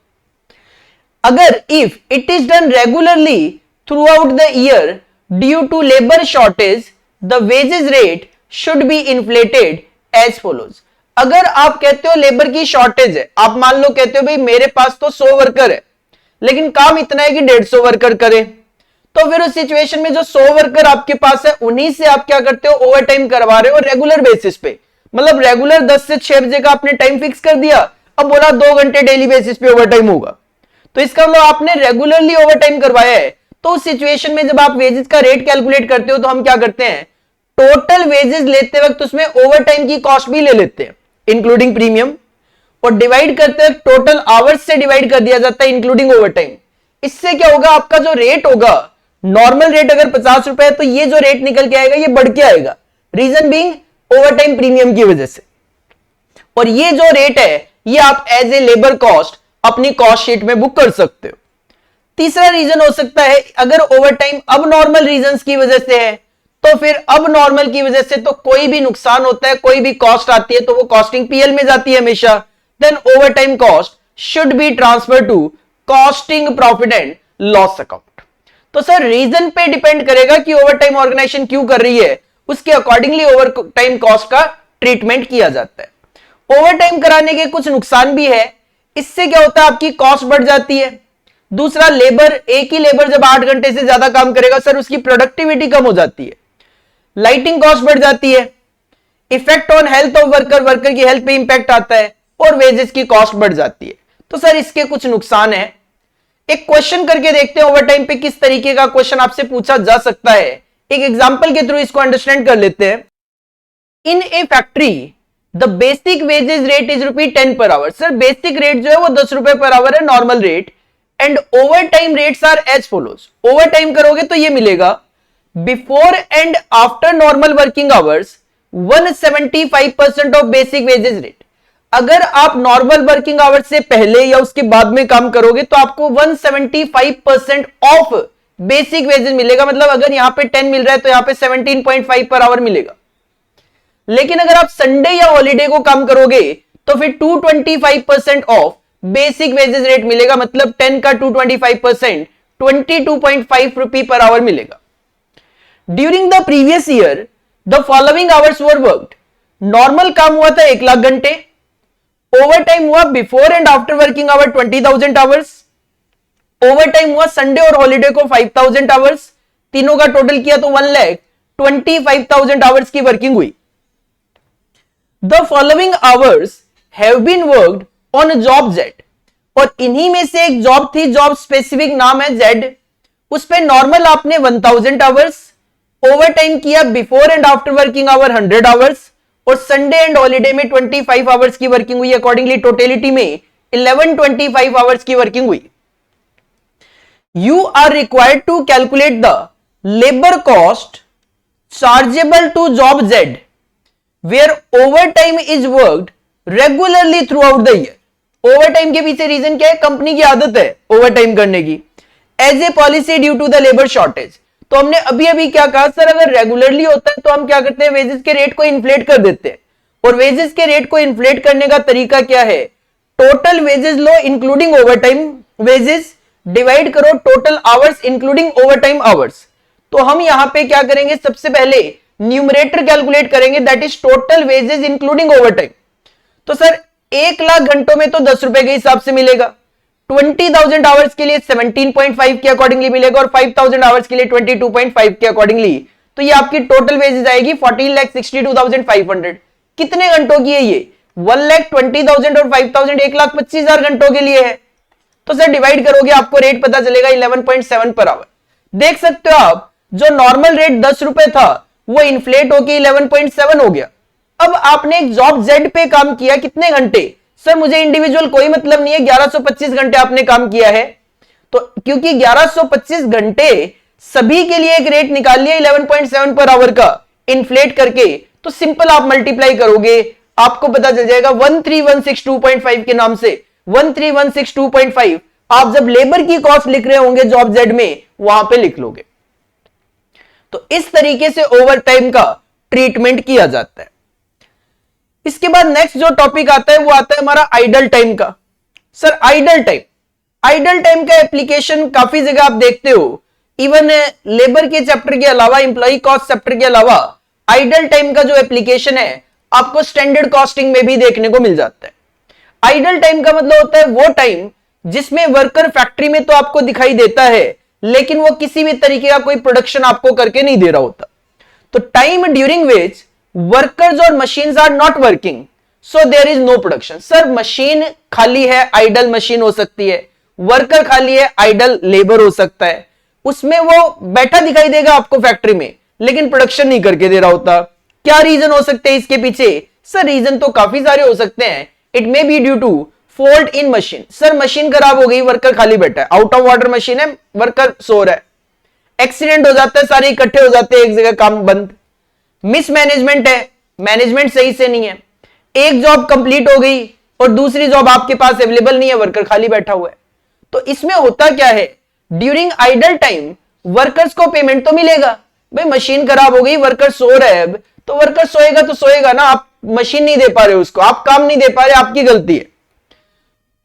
अगर if it is done regularly throughout the year due to labour shortage the wages rate should be inflated as follows. अगर आप कहते हो लेबर की शॉर्टेज है, आप मान लो कहते हो भाई मेरे पास तो 100 वर्कर है लेकिन काम इतना है कि 150 वर्कर करे, तो फिर उस सिचुएशन में जो 100 वर्कर आपके पास है उन्हीं से आप क्या करते हो ओवर टाइम करवा रहे हो रेगुलर बेसिस पे। मतलब रेगुलर 10 से 6 बजे का आपने टाइम फिक्स कर दिया, अब बोला 2 घंटे डेली बेसिस पे ओवर टाइम होगा, तो इसका मतलब आपने रेगुलरली ओवर टाइम करवाया है। तो उस सिचुएशन में जब आप वेजेस का रेट कैलकुलेट करते हो तो हम क्या करते हैं, टोटल वेजेस लेते वक्त उसमें ओवर टाइम की कॉस्ट भी ले लेते हैं इंक्लूडिंग प्रीमियम, और डिवाइड करते वक्त टोटल आवर्स से डिवाइड कर दिया जाता है इंक्लूडिंग ओवर टाइम। इससे क्या होगा, आपका जो रेट होगा, नॉर्मल रेट अगर 50 रुपए है तो ये जो रेट निकल के आएगा ये बढ़ के आएगा, reason being overtime premium की वजह से। और ये जो रेट है ये आप एज ए लेबर कॉस्ट अपनी कॉस्ट शीट में बुक कर सकते हो। तीसरा रीजन हो सकता है अगर ओवर टाइम अब नॉर्मल रीजंस की वजह से है तो फिर अब नॉर्मल की वजह से तो कोई भी नुकसान होता है, कोई भी कॉस्ट आती है तो वो कॉस्टिंग पीएल में जाती है हमेशा, then overtime cost should be transfer to costing profit and loss account. तो सर रीजन पे डिपेंड करेगा कि ओवर टाइम ऑर्गेनाइजेशन क्यों कर रही है, उसके अकॉर्डिंगली ओवर टाइम कॉस्ट का ट्रीटमेंट किया जाता है। ओवर टाइम कराने के कुछ नुकसान भी है, इससे क्या होता है आपकी कॉस्ट बढ़ जाती है। दूसरा, लेबर, एक ही लेबर जब 8 घंटे से ज्यादा काम करेगा सर उसकी प्रोडक्टिविटी कम हो जाती है, लाइटिंग कॉस्ट बढ़ जाती है, effect on health of worker, worker की हेल्थ पे इंपैक्ट आता है, और वेजेस की कॉस्ट बढ़ जाती है। तो सर इसके कुछ नुकसान है। एक क्वेश्चन करके देखते हैं ओवर टाइम पे किस तरीके का क्वेश्चन आपसे पूछा जा सकता है, एक एग्जांपल के थ्रू इसको अंडरस्टैंड कर लेते हैं। In a factory the basic wages rate is ₹10 per hour. Sir basic rate जो है वो 10 रुपए पर आवर है, normal rate, and overtime rates are as follows. Overtime करोगे तो ये मिलेगा, before and after normal working hours 175% of basic wages rate. अगर आप नॉर्मल वर्किंग आवर्स से पहले या उसके बाद में काम करोगे तो आपको 175% ऑफ बेसिक वेजेस मिलेगा। मतलब अगर यहां पे 10 मिल रहा है तो यहां पे 17.5 पर आवर मिलेगा। लेकिन अगर आप संडे या हॉलीडे को काम करोगे तो फिर 225% ऑफ बेसिक वेजेस रेट मिलेगा। मतलब 10 का 225% 22.5 रुपी पर आवर मिलेगा। During the previous year the following hours were worked. Normal काम हुआ था 1 लाख घंटे, ओवर टाइम हुआ before and after working hour 20,000 hours, over time हुआ संडे और हॉलीडे को 5,000 आवर्स, तीनों का टोटल किया तो 1,25,000 आवर्स की वर्किंग हुई। The following hours have been worked on job Z. और इन्हीं में से एक जॉब थी, जॉब स्पेसिफिक नाम है जेड, उस पे नॉर्मल आपने 1,000 आवर्स, ओवर टाइम किया before and after working hour 100 hours, और संडे एंड हॉलीडे में 25 आवर्स की वर्किंग हुई। अकॉर्डिंगली टोटलिटी में 1125 आवर्स की वर्किंग हुई। You are required to calculate the labour cost chargeable to jobs where overtime is worked regularly throughout the year. Overtime के पीछे reason क्या है, company की आदत है ओवर टाइम करने की, as a policy due to the labour shortage. तो हमने अभी अभी क्या कहा सर, अगर रेगुलरली होता है तो हम क्या करते हैं, वेजेस के रेट को इन्फ्लेट कर देते हैं। और वेजेस के रेट को इन्फ्लेट करने का तरीका क्या है, टोटल वेजेस लो including overtime wages, divide करो total hours including overtime hours. तो हम यहां पे क्या करेंगे, सबसे पहले न्यूमरेटर कैलकुलेट करेंगे, that is total wages including overtime. तो सर 1 लाख घंटों में तो 10 रुपए के हिसाब से मिलेगा, 20,000 आवर्स के लिए 17.5 के अकॉर्डिंगली मिलेगा, और 5,000 आवर्स के लिए 22.5 के अकॉर्डिंगली। तो ये आपकी टोटल वेजेस आएगी 14,62,500। कितने घंटों की है ये, 1,20,000 और 5,000 1,25,000 घंटों के लिए है। तो सर डिवाइड करोगे आपको रेट पता चलेगा 11.7 पर आवर। देख सकते हो आप, जो नॉर्मल रेट 10 रुपए था वो इन्फ्लेट होके 11.7 हो गया। अब आपने एक जॉब जेड पे काम किया कितने घंटे? सर मुझे इंडिविजुअल कोई मतलब नहीं है, 1125 घंटे आपने काम किया है। तो क्योंकि 1125 घंटे सभी के लिए एक रेट निकाल लिया 11.7 पर आवर का इन्फ्लेट करके, तो सिंपल आप मल्टीप्लाई करोगे, आपको पता चल जाएगा 13162.5 के नाम से 13162.5 आप जब लेबर की कॉस्ट लिख रहे होंगे जॉब जेड में वहां पे लिख लोगे। तो इस तरीके से ओवर टाइम का ट्रीटमेंट किया जाता है। इसके बाद नेक्स्ट जो टॉपिक आता है वो आता है हमारा आइडल टाइम का। सर आइडल टाइम का एप्लीकेशन काफी जगह आप देखते हो, इवन लेबर के चैप्टर के अलावा, इंप्लॉय कॉस्ट चैप्टर के अलावा आइडल टाइम का जो एप्लीकेशन है आपको स्टैंडर्ड कॉस्टिंग में भी देखने को मिल जाता है। आइडल टाइम का मतलब होता है वो टाइम जिसमें वर्कर फैक्ट्री में तो आपको दिखाई देता है लेकिन वो किसी भी तरीके का कोई प्रोडक्शन आपको करके नहीं दे रहा होता। तो टाइम ड्यूरिंग विच वर्कर्स और machines are not working so there is no production. Sir machine खाली है, आइडल मशीन हो सकती है, वर्कर खाली है, आइडल लेबर हो सकता है, उसमें वो बैठा दिखाई देगा आपको फैक्ट्री में लेकिन प्रोडक्शन नहीं करके दे रहा होता। क्या रीजन हो सकते हैं इसके पीछे? सर रीजन तो काफी सारे हो सकते हैं। It may be due to fault in machine. Sir machine खराब हो गई, वर्कर खाली बैठा है, आउट ऑफ ऑर्डर मशीन है, वर्कर सो रहा है, एक्सीडेंट हो जाता है, सारे इकट्ठे हो जाते हैं एक जगह, काम बंद। मिसमैनेजमेंट है, मैनेजमेंट सही से नहीं है, एक जॉब कंप्लीट हो गई और दूसरी जॉब आपके पास अवेलेबल नहीं है, वर्कर खाली बैठा हुआ है। तो इसमें होता क्या है, ड्यूरिंग आइडल टाइम वर्कर्स को पेमेंट तो मिलेगा। भाई मशीन खराब हो गई, वर्कर सो रहा है, अब तो वर्कर सोएगा तो सोएगा ना, आप मशीन नहीं दे पा रहे हो उसको, आप काम नहीं दे पा रहे, आपकी गलती है,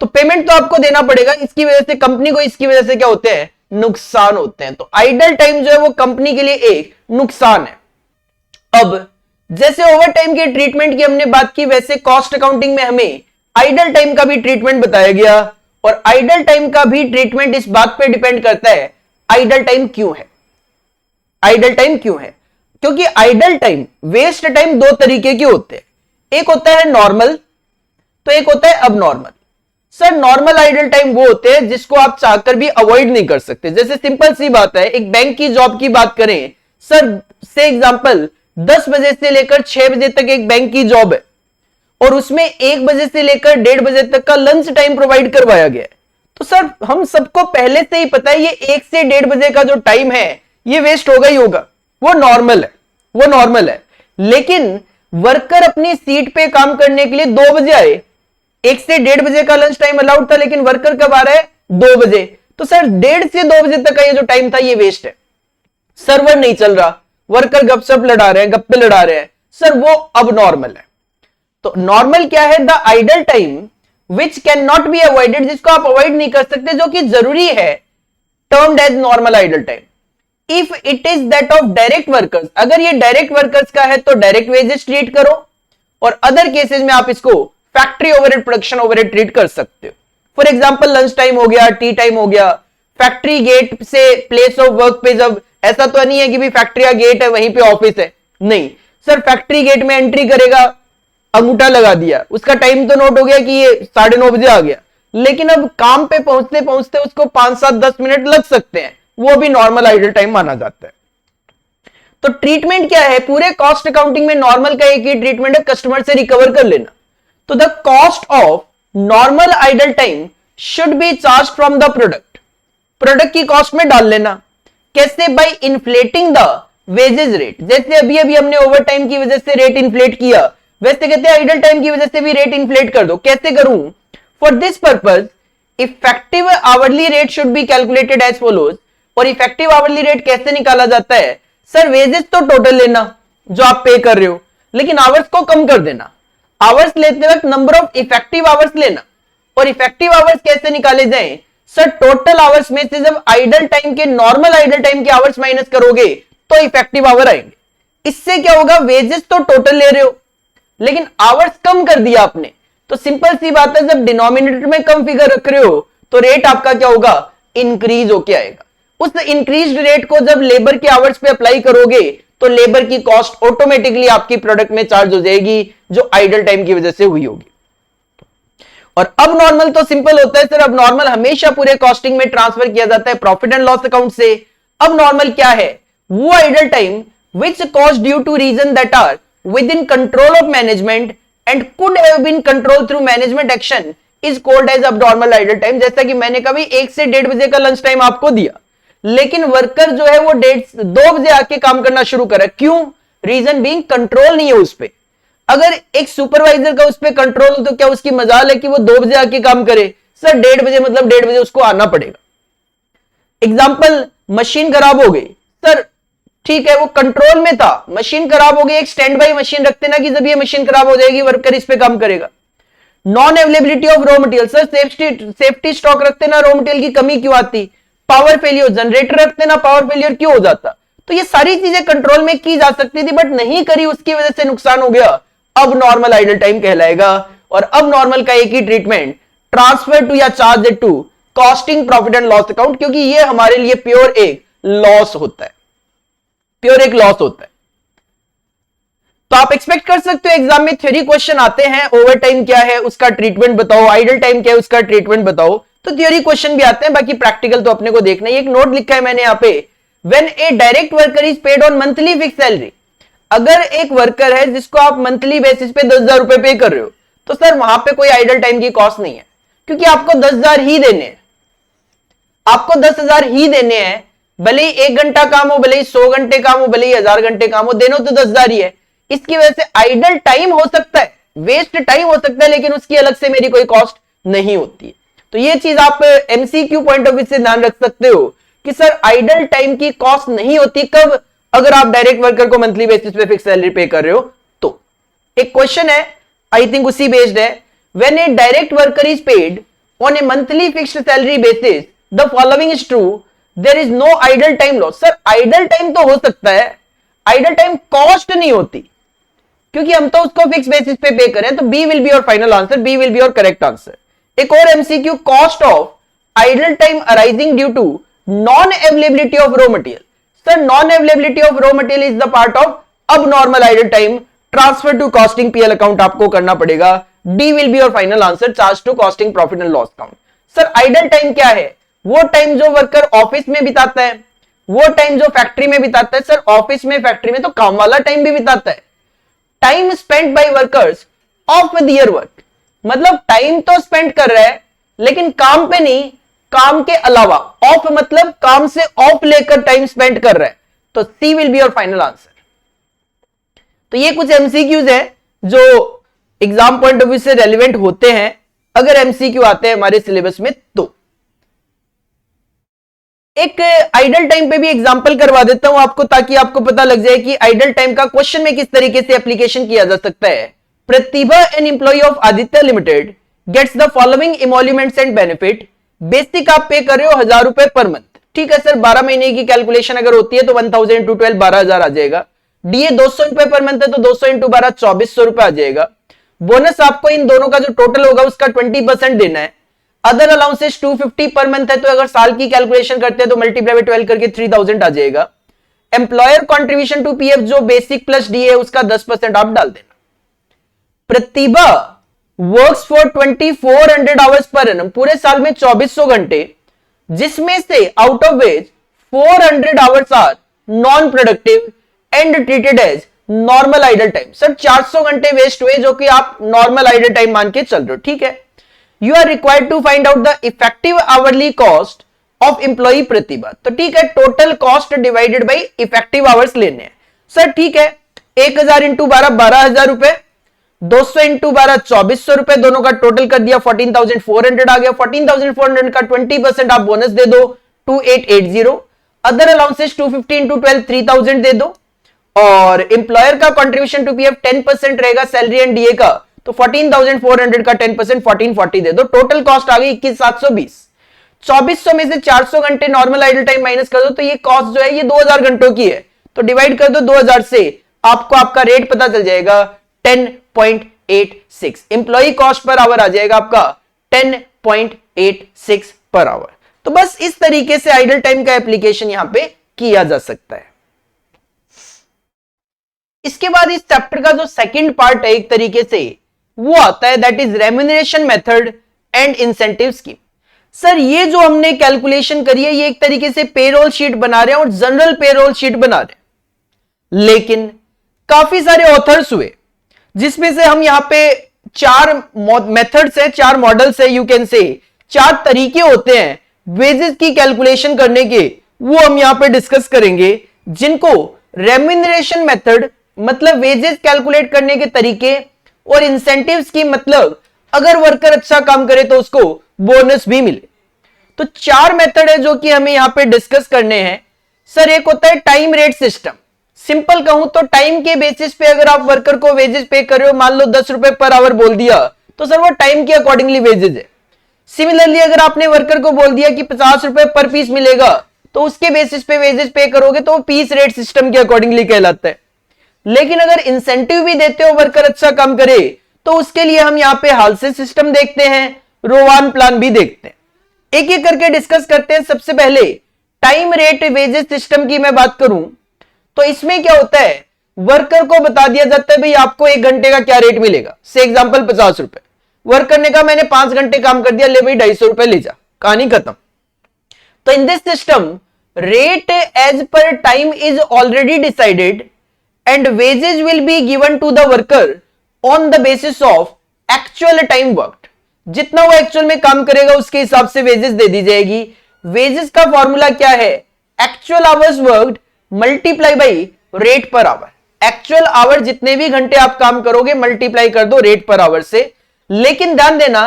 तो पेमेंट तो आपको देना पड़ेगा। इसकी वजह से कंपनी को, इसकी वजह से क्या होते हैं, नुकसान होते हैं। तो आइडल टाइम जो है वो कंपनी के लिए एक नुकसान है। अब जैसे ओवर टाइम के ट्रीटमेंट की हमने बात की, वैसे कॉस्ट अकाउंटिंग में हमें आइडल टाइम का भी ट्रीटमेंट बताया गया। और आइडल टाइम का भी ट्रीटमेंट इस बात पे डिपेंड करता है आइडल टाइम क्यों है। आइडल टाइम क्यों है? क्योंकि आइडल टाइम, वेस्ट टाइम दो तरीके के होते हैं, एक होता है नॉर्मल तो एक होता है abnormal. Sir normal idle time वो होते हैं जिसको आप चाहकर भी अवॉइड नहीं कर सकते। जैसे सिंपल सी बात है, एक बैंक की जॉब की बात करें, सर से एग्जांपल 10 बजे से लेकर 6 बजे तक एक बैंक की जॉब है और उसमें 1 बजे से लेकर 1:30 बजे तक का लंच टाइम प्रोवाइड करवाया गया है। तो सर हम सबको पहले से ही पता है ये 1 से 1:30 बजे का जो टाइम है ये वेस्ट होगा ही होगा, वो नॉर्मल है, वो नॉर्मल है। लेकिन वर्कर अपनी सीट पे काम करने के लिए 2 बजे आए, 1 से 1:30 बजे का लंच टाइम अलाउड था लेकिन वर्कर कब आ रहा है, 2 बजे। तो सर 1:30 से 2 बजे तक का ये जो टाइम था ये वेस्ट है। सर्वर नहीं चल रहा, वर्कर गपशप लड़ा रहे हैं, गप्पे लड़ा रहे हैं, सर वो अब नॉर्मल है। तो नॉर्मल क्या है, the idle time which can not be avoided, जिसको आप अवॉइड नहीं कर सकते, जो कि जरूरी है, termed as normal idle time. If it is that of direct workers, अगर ये डायरेक्ट वर्कर्स का है तो डायरेक्ट वेजेस ट्रीट करो, और अदर केसेस में आप इसको factory overhead, production overhead treat कर सकते हो। फॉर एग्जांपल लंच टाइम हो गया, टी टाइम हो गया, फैक्ट्री गेट से प्लेस ऑफ वर्क पे, जब ऐसा तो नहीं है कि भी फैक्ट्री का गेट है वहीं पे ऑफिस है, नहीं सर, फैक्ट्री गेट में एंट्री करेगा, अंगूठा लगा दिया, उसका टाइम तो नोट हो गया कि ये 9:30 बजे आ गया, लेकिन अब काम पे पहुंचते पहुंचते उसको 5, 7, 10 मिनट लग सकते हैं, वो भी नॉर्मल आइडल टाइम माना जाता है। तो ट्रीटमेंट क्या है, पूरे कॉस्ट अकाउंटिंग में नॉर्मल का एक ही ट्रीटमेंट है, कस्टमर से रिकवर कर लेना। तो the cost of normal idle time should be charge from the product, product की कॉस्ट में डाल लेना। कैसे? By inflating the wages rate. जैसे अभी अभी हमने ओवर टाइम की वजह से रेट इन्फ्लेट किया, वैसे कहते हैं आइडल टाइम की वजह से भी रेट इन्फ्लेट कर दो। कैसे करूं? For this purpose effective hourly rate should be calculated as follows. और इफेक्टिव आवरली रेट कैसे निकाला जाता है? सर वेजेस तो टोटल लेना जो आप पे कर रहे हो, लेकिन आवर्स को कम कर देना। आवर्स लेते वक्त नंबर ऑफ इफेक्टिव आवर्स लेना। और इफेक्टिव आवर्स कैसे निकाले जाएं? सर टोटल आवर्स में से जब आइडल टाइम के, नॉर्मल आइडल टाइम के आवर्स माइनस करोगे तो इफेक्टिव आवर आएंगे। इससे क्या होगा, वेजेस तो टोटल ले रहे हो लेकिन आवर्स कम कर दिया आपने, तो सिंपल सी बात है, जब डिनोमिनेटर में कम फिगर रख रहे हो तो रेट आपका क्या होगा, इंक्रीज होके आएगा। उस इंक्रीज रेट को जब लेबर के आवर्स पे अप्लाई करोगे तो लेबर की कॉस्ट ऑटोमेटिकली आपकी प्रोडक्ट में चार्ज हो जाएगी जो आइडल टाइम की वजह से हुई होगी। और अब नॉर्मल तो सिंपल होता है सर, अब नॉर्मल हमेशा पूरे कॉस्टिंग में ट्रांसफर किया जाता है प्रॉफिट एंड लॉस अकाउंट से। अब नॉर्मल क्या है? वो idle time which caused due to reason that are within control of management and could have been controlled through management action is called as abnormal idle time। जैसा कि मैंने कभी 1 से 1:30 बजे का लंच टाइम आपको दिया, लेकिन वर्कर जो है वो 2 बजे आके काम करना शुरू करा। क्यों? रीजन बीइंग कंट्रोल नहीं है उस पे। अगर एक सुपरवाइजर का उस पे कंट्रोल हो तो क्या उसकी मजाल है कि वो 2 बजे आके काम करे? सर 1:30 बजे मतलब 1:30 बजे उसको आना पड़ेगा। एग्जाम्पल, मशीन खराब हो गई, सर ठीक है वो कंट्रोल में था, मशीन खराब हो गई, एक स्टैंड बाई मशीन रखते ना कि जब ये मशीन खराब हो जाएगी वर्कर इस पे काम करेगा। Non availability of raw material, sir safety stock रखते ना, रॉ मटेरियल की कमी क्यों आती? पावर फेलियर, जनरेटर रखते ना, पावर फेलियर क्यों हो जाता? तो ये सारी चीजें कंट्रोल में की जा सकती थी बट नहीं करी, उसकी वजह से नुकसान हो गया। अब नॉर्मल आइडल टाइम कहलाएगा। और अब नॉर्मल का एक ही ट्रीटमेंट, ट्रांसफर टू या charge it to costing profit and loss account, क्योंकि ये हमारे लिए प्योर एक लॉस होता है, प्योर एक लॉस होता है। तो आप एक्सपेक्ट कर सकते हो एग्जाम में थ्योरी क्वेश्चन आते हैं, ओवर टाइम क्या है उसका ट्रीटमेंट बताओ, आइडल टाइम क्या है उसका ट्रीटमेंट बताओ। तो थ्योरी क्वेश्चन भी आते हैं, बाकी प्रैक्टिकल तो अपने को देखना है। एक नोट लिखा है मैंने यहाँ पे, when a direct worker is paid on monthly fix salary, अगर एक वर्कर है जिसको आप मंथली बेसिस पे 10,000 रुपए पे कर रहे हो, तो सर वहां पे कोई आइडल टाइम की कॉस्ट नहीं है, क्योंकि आपको 10,000 ही देने हैं, आपको 10,000 ही देने हैं। भले ही 1 घंटा काम हो, भले ही 100 घंटे काम हो, भले ही 1000 घंटे काम हो, देनो तो 10,000 ही है। इसकी वजह से आइडल टाइम हो सकता है, वेस्ट टाइम हो सकता है, लेकिन उसकी अलग से मेरी कोई कॉस्ट नहीं होती है। तो ये चीज आप एमसीक्यू पॉइंट ऑफ व्यू से ध्यान रख सकते हो कि सर आइडल टाइम की कॉस्ट नहीं होती। कब? अगर आप डायरेक्ट वर्कर को मंथली बेसिस पे फिक्स सैलरी पे कर रहे हो तो। एक क्वेश्चन है, आई थिंक उसी बेस्ड है, when a direct worker is paid on a monthly fixed salary basis the following is true, there is no idle time loss. Sir idle time तो हो सकता है, आइडल टाइम कॉस्ट नहीं होती, क्योंकि हम तो उसको फिक्स बेसिस पे करें। तो B will be your final answer, B will be your correct answer. एक और MCQ, cost of idle time arising due to non availability of raw material. Sir non availability of raw material is the part of abnormal idle time, transfer to costing PL account आपको करना पड़ेगा। D will be your final answer, charge to costing profit and loss account. Sir idle time क्या है? वो time जो worker office में बिताता है, वो टाइम जो फैक्ट्री में बिताता है। सर ऑफिस में फैक्ट्री में तो काम वाला टाइम भी बिताता है। Time spend by workers of their work, मतलब टाइम तो स्पेंड कर रहा है लेकिन काम पे नहीं, काम के अलावा। ऑफ मतलब काम से ऑफ लेकर टाइम स्पेंड कर रहा है। तो C will be your final answer. तो ये कुछ एमसीक्यूज है जो एग्जाम पॉइंट ऑफ व्यू से रेलिवेंट होते हैं अगर एमसीक्यू आते हैं हमारे सिलेबस में। तो एक आइडल टाइम पे भी एग्जांपल करवा देता हूं आपको, ताकि आपको पता लग जाए कि आइडल टाइम का क्वेश्चन में किस तरीके से एप्लीकेशन किया जा सकता है। Pratibha, an employee of Aditya limited, gets the following emoluments and benefit. Basic आप पे कर रहे हो 1000 रुपए पर मंथ, ठीक है सर। 12 महीने की कैलकुलेशन अगर होती है तो 1000 इंटू 12 12,000 आ जाएगा। डीए 200 रुपए पर मंथ है तो 200 इंटू 12 2400 रुपए आ जाएगा। बोनस आपको इन दोनों का जो टोटल होगा उसका 20% देना है। अदर अलाउंसेस 250 पर मंथ है तो अगर साल की कैलकुलेशन करते हैं तो मल्टीप्लाई बाय 12 करके 3000 आ जाएगा। एम्प्लॉयर कंट्रीब्यूशन टू पीएफ जो बेसिक प्लस डीए उसका 10% आप डाल देना। Pratibha works for 2400 hours per annum, पूरे साल में 2400 घंटे, जिसमें से out of which 400 hours are non productive and treated as normal idle time. Sir 400 घंटे वेस्ट हुए जो कि आप नॉर्मल आइडल टाइम मान के चल रहे हो, ठीक है। You are required to find out the effective hourly cost of employee प्रतिभा। तो ठीक है, total cost divided by effective hours लेने हैं। सर ठीक है, 1000 इंटू 12 12,000 रुपए, 200 इंटू 12 2400 रुपए, दोनों का टोटल कर दिया 14,400 आ गया। 14,400 का 20% आप बोनस दे दो 2880। अदर अलाउंसेस 250 इंटू 12 3000 दे दो, और एम्प्लॉयर का कंट्रीब्यूशन टू पीएफ 10% रहेगा सैलरी एंड डीए का, तो 14,400 का 10% 1440 दे दो। टोटल कॉस्ट आ गई 21,720। 2400 में से 400 घंटे नॉर्मल आइडल टाइम माइनस कर दो तो ये कॉस्ट जो है ये 2000 घंटों की है, तो डिवाइड कर दो 2000 से, आपको आपका रेट पता चल जाएगा 10.86। एम्प्लॉय कॉस्ट पर आवर आ जाएगा आपका 10.86 पर आवर। तो बस इस तरीके से आइडल टाइम का एप्लीकेशन यहां पे किया जा सकता है। इसके बाद इस चैप्टर का जो सेकंड पार्ट है एक तरीके से वो आता है, that is remuneration method and incentive scheme. Sir ये जो हमने कैलकुलेशन करी है ये एक तरीके से पेरोल शीट बना रहे हैं और जनरल पेरोल शीट बना रहे हैं, लेकिन काफी सारे ऑथर्स हुए जिसमें से हम यहां पे 4 मेथड्स है, 4 मॉडल्स है, यू कैन से 4 तरीके होते हैं वेजेस की कैलकुलेशन करने के, वो हम यहां पे डिस्कस करेंगे, जिनको रेम्यूनरेशन मेथड मतलब वेजेस कैलकुलेट करने के तरीके और इंसेंटिव्स की मतलब अगर वर्कर अच्छा काम करे तो उसको बोनस भी मिले। तो 4 मेथड है जो कि हमें यहां पे डिस्कस करने हैं। सर एक होता है टाइम रेट सिस्टम। सिंपल कहूं तो टाइम के बेसिस पे अगर आप वर्कर को वेजेस पे कर रहे हो, मान लो 10 रुपए पर आवर बोल दिया तो सर वो टाइम के अकॉर्डिंगली वेजेस है। सिमिलरली अगर आपने वर्कर को बोल दिया कि 50 रुपए पर पीस मिलेगा तो उसके बेसिस पे वेजेस पे करोगे तो पीस रेट सिस्टम के अकॉर्डिंगली कहलाता है। लेकिन अगर इंसेंटिव भी देते हो वर्कर अच्छा काम करे तो उसके लिए हम यहां पे हालसे सिस्टम देखते हैं, रोवान प्लान भी देखते हैं। एक एक करके डिस्कस करते हैं। सबसे पहले टाइम रेट वेजेस सिस्टम की मैं बात करूं तो इसमें क्या होता है, वर्कर को बता दिया जाता है भाई आपको 1 घंटे का क्या रेट मिलेगा। से एग्जांपल 50 रुपए। वर्कर ने कहा मैंने 5 घंटे काम कर दिया, ले भाई 250 रुपए ले जा, कहानी खत्म। तो in this system rate as per time is already decided and wages will be given to the worker on the basis of actual time worked. जितना वो एक्चुअल में काम करेगा उसके हिसाब से वेजेस दे दी जाएगी। वेजेस का फॉर्मूला क्या है, actual hours worked multiply by rate per our. Actual our जितने भी घंटे आप काम करोगे मल्टीप्लाई कर दो रेट पर आवर से। लेकिन ध्यान देना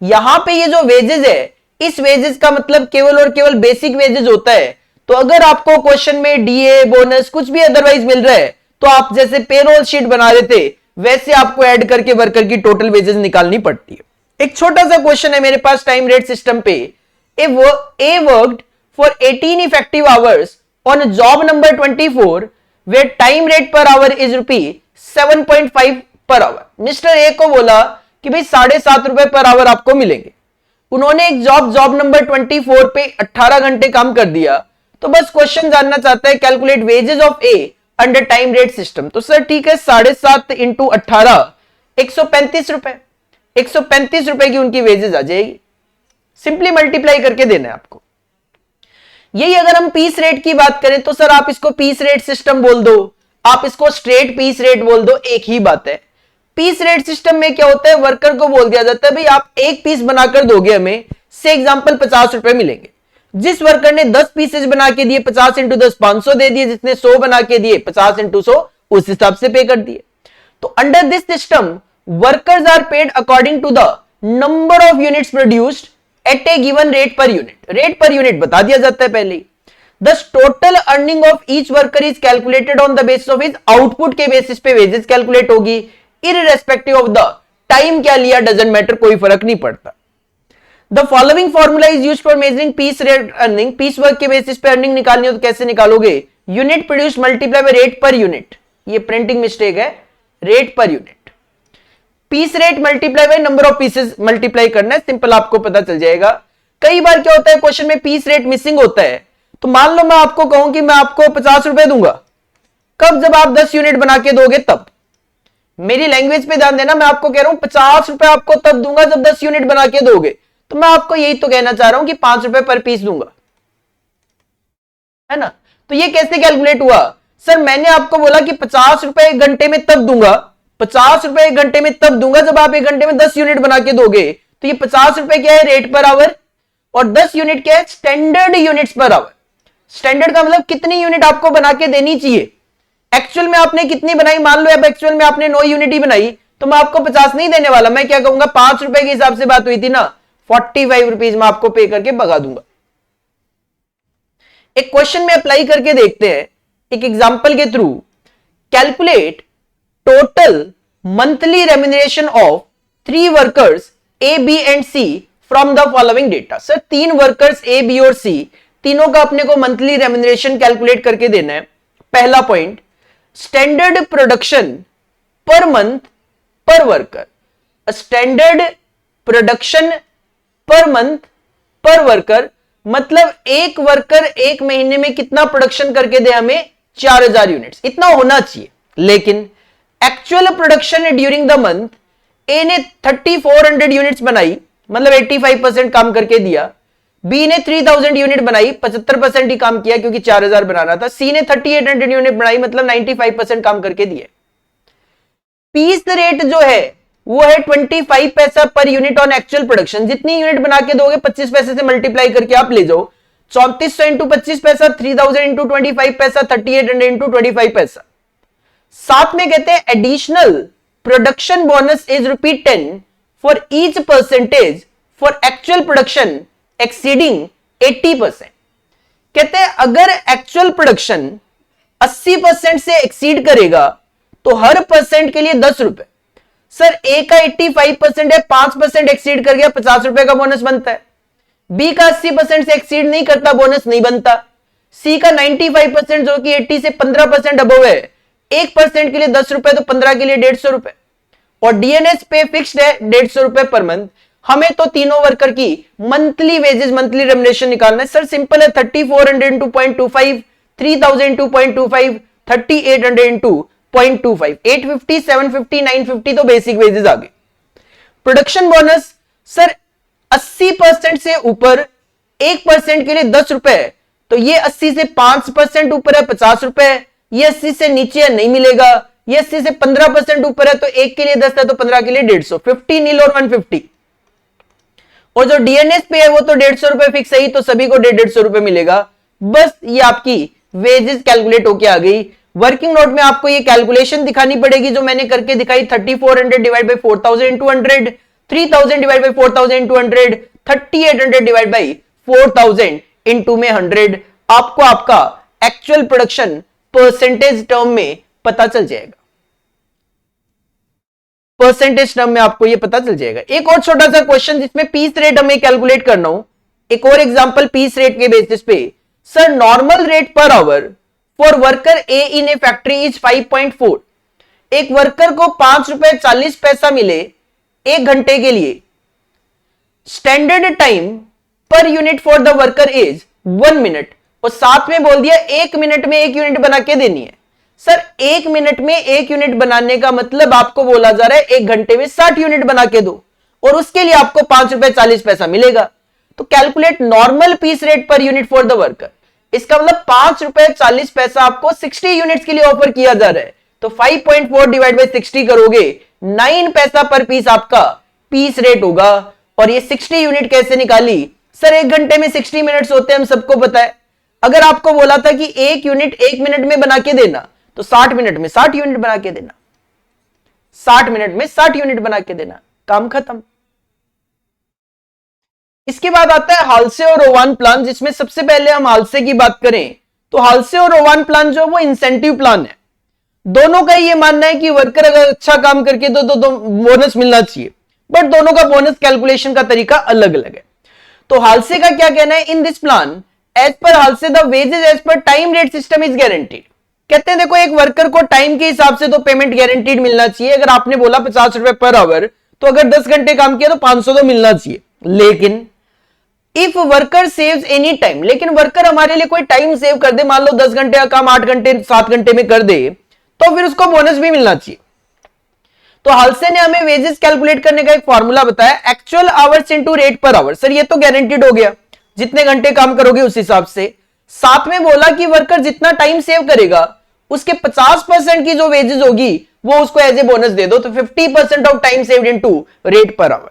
यहां पे ये जो वेजेस है, इस वेजेस का मतलब केवल और केवल बेसिक वेजेस होता है। तो अगर आपको क्वेश्चन में डीए बोनस कुछ भी अदरवाइज मिल रहा है तो आप जैसे पेरोल शीट बना रहे थे वैसे आपको ऐड करके वर्कर की टोटल वेजेस निकालनी पड़ती है। एक छोटा सा क्वेश्चन है मेरे पास टाइम रेट सिस्टम पे। A worked for 18 effective hours on job number 24 where time rate per hour is ₹7.5 per our. Mister A को बोला कि भाई 7.5 रुपए पर आवर आपको मिलेंगे। उन्होंने एक जॉब नंबर 24 पे 18 घंटे काम कर दिया। तो बस क्वेश्चन जानना चाहता है calculate wages of A under time rate system. तो सर ठीक है 7.5 इंटू 18 135 रुपए। 135 रुपए की उनकी वेजेस आ जाएगी। सिंपली मल्टीप्लाई करके देना है आपको। यही अगर हम पीस रेट की बात करें तो सर आप इसको पीस रेट सिस्टम बोल दो, आप इसको स्ट्रेट पीस रेट बोल दो, एक ही बात है। पीस रेट सिस्टम में क्या होता है, वर्कर को बोल दिया जाता है भाई आप एक पीस बनाकर दोगे हमें, से एग्जांपल 50 रुपए मिलेंगे। जिस वर्कर ने 10 पीसेस बना के दिए 50 इंटू 10 500 दे दिए, जिसने 100 बना के दिए 50 इंटू 100 उस हिसाब से पे कर दिए। तो under this system workers are paid according to the number of units produced at a given rate per unit. Rate per unit बता दिया जाता है पहले ही। Thus total earning of each worker is calculated on the basis of his output के basis पे wages calculate होगी, irrespective of the time क्या लिया डजंट मैटर, कोई फर्क नहीं पड़ता। The following formula is used for measuring piece rate earning। Piece work के बेसिस पे अर्निंग निकालनी हो तो कैसे निकालोगे, unit produce multiply by rate per unit. ये प्रिंटिंग मिस्टेक है, rate per unit. Piece rate multiply by number of pieces multiply करना है, सिंपल आपको पता चल जाएगा। कई बार क्या होता है क्वेश्चन में पीस रेट मिसिंग होता है। तो मान लो मैं आपको कहूं कि मैं आपको 50 रुपए दूंगा, कब, जब आप 10 यूनिट बना के दोगे तब। मेरी लैंग्वेज पे ध्यान देना, मैं आपको कह रहा हूं 50 रुपए आपको तब दूंगा जब 10 यूनिट बना के दोगे। तो मैं आपको यही तो कहना चाह रहा हूं कि 5 रुपए पर पीस दूंगा, है ना। तो ये कैसे कैलकुलेट हुआ, सर मैंने आपको बोला कि 50 रुपए 1 घंटे में तब दूंगा, 50 रुपए 1 घंटे में तब दूंगा जब आप 1 घंटे में 10 यूनिट बना के दोगे। तो ये 50 रुपए क्या है, रेट पर आवर, और 10 यूनिट क्या है, standard units per hour. Standard का मतलब कितनी यूनिट आपको बना के देनी चाहिए। एक्चुअल में आपने कितनी बनाई, मान लो अब एक्चुअल में आपने 9 यूनिट ही बनाई तो मैं आपको 50 नहीं देने वाला, मैं क्या कहूंगा 5 रुपए के हिसाब से बात हुई थी ना, 45 रुपीज में आपको पे करके भगा दूंगा। एक क्वेश्चन में अप्लाई करके देखते हैं एक एग्जांपल के through. Calculate total monthly remuneration of 3 workers A B and C from the following data. Sir 3 workers A B और सी तीनों का अपने को मंथली रेम्यूनरेशन कैलकुलेट करके देना है। पहला point, standard production per month per worker. Standard production per month per worker मतलब एक वर्कर एक महीने में कितना प्रोडक्शन करके दे हमें, 4000 यूनिट्स, इतना होना चाहिए। लेकिन actual production during the month A ने 3400 यूनिट्स बनाई, मतलब 85% काम करके दिया। बी ने 3000 यूनिट बनाई, 75% ही काम किया क्योंकि 4000 बनाना था। सी ने 3800 यूनिट बनाई, मतलब 95% काम करके दिए। पीस रेट जो है वो है 25 पैसा per unit on actual production. जितनी यूनिट बना के दोगे 25 पैसे से मल्टीप्लाई करके आप ले जाओ। 3400 इंटू 25 पैसा, 3000 इंटू 25 पैसा, 3800 इंटू 25 पैसा। साथ में कहते हैं additional production bonus is ₹10 for each percentage for actual production exceeding 80%। कहते हैं अगर एक्चुअल प्रोडक्शन 80% से एक्सीड करेगा तो हर परसेंट के लिए 10 रुपए। सर ए का 85% है, 5% एक्सीड कर गया, 50 रुपए का बोनस बनता है। बी का 80% से एक्सीड नहीं करता, बोनस नहीं बनता। सी का 95% जो कि 80 से 15% अबव है, 1% के लिए 10 रुपए, तो 15 के लिए 150 रुपए। और डीएनएस पे फिक्स्ड है 150 रुपए पर मंथ। हमें तो तीनों वर्कर की मंथली वेजेस, मंथली रेम्युनरेशन निकालना है। सर सिंपल है, 3400 इंटू 0.25, 3000 इंटू 0.25, 3800 इंटू 0.25, 850, 750, 950 तो बेसिक वेजेस आ गए। प्रोडक्शन बोनस सर 80% से ऊपर 1% के लिए 10 रुपए, तो ये 80 से 5% ऊपर है 50 रुपए। ये 80 से नीचे है नहीं मिलेगा। ये 80 से 15% ऊपर है तो 1 के लिए 10 है तो 15 के लिए 150, 50 नील और 150। और जो डीएनएस पे है वो तो 150 रुपए फिक्स है ही, तो सभी को 150 रुपए मिलेगा। बस ये आपकी वेजेस कैलकुलेट होके आ गई। वर्किंग नोट में आपको ये कैलकुलेशन दिखानी पड़ेगी जो मैंने करके दिखाई। 3400 divide by 4000 into 100, 3000 divide by 4000 into 100, 3800 divide by 4000 into में 100। आपको आपका एक्चुअल प्रोडक्शन परसेंटेज टर्म में पता चल जाएगा। परसेंटेज टर्म में आपको ये पता चल जाएगा। एक और छोटा सा क्वेश्चन जिसमें पीस रेट हमें कैलकुलेट करना हो। एक और एग्जांपल पीस रेट के बेसिस पे। Sir normal rate per hour for worker A in a factory is 5.4। एक वर्कर को 5 रुपए 40 पैसा मिले 1 घंटे के लिए। स्टैंडर्ड टाइम पर unit for the worker is 1 minute. और साथ में बोल दिया 1 मिनट में 1 यूनिट बना के देनी है। सर 1 मिनट में 1 यूनिट बनाने का मतलब आपको बोला जा रहा है 1 घंटे में 60 यूनिट बना के दो, और उसके लिए आपको 5 रुपए 40 पैसा मिलेगा। तो calculate normal piece rate per unit for the worker. इसका मतलब 5 रुपए 40 पैसा आपको 60 यूनिट्स के लिए ऑफर किया जा रहा है। तो 5.4 डिवाइड बाई 60 करोगे, 9 पैसा पर पीस आपका पीस रेट होगा। और ये 60 यूनिट कैसे निकाली? सर 1 घंटे में 60 मिनट्स होते हैं, हम सबको पता है। अगर आपको बोला था कि 1 यूनिट 1 मिनट में बना के देना, तो 60 मिनट में 60 यूनिट बना के देना। 60 मिनट में 60 यूनिट बना के देना, काम खत्म। इसके बाद आता है हालसे और रोवान प्लान, जिसमें सबसे पहले हम हालसे की बात करें तो हालसे और रोवान प्लान जो है वो इंसेंटिव प्लान है। दोनों का ये मानना है कि वर्कर अगर अच्छा काम करके तो बोनस मिलना चाहिए, बट दोनों का बोनस कैलकुलेशन का तरीका अलग अलग है। तो हालसे का क्या कहना है? इन this plan as per Halsey the wages as per time rate system is guaranteed. कहते हैं देखो एक वर्कर को टाइम के हिसाब से तो पेमेंट गारंटीड मिलना चाहिए। अगर आपने बोला 50 रुपए पर आवर, तो अगर 10 घंटे काम किया तो 500 तो मिलना चाहिए। लेकिन if worker saves any time, लेकिन वर्कर हमारे लिए कोई टाइम सेव कर दे, मान लो 10 घंटे का काम 8 घंटे 7 घंटे में कर दे, तो फिर उसको बोनस भी मिलना चाहिए। तो हालसे ने हमें वेजेस कैलकुलेट करने का एक फॉर्मूला बताया, actual hours into rate per hour. Sir ये तो गारंटीड हो गया, जितने घंटे काम करोगे उस हिसाब से। साथ में बोला कि वर्कर जितना टाइम सेव करेगा उसके 50% की जो वेजेस होगी वो उसको एज ए बोनस दे दो। तो 50% of time saved into rate per our.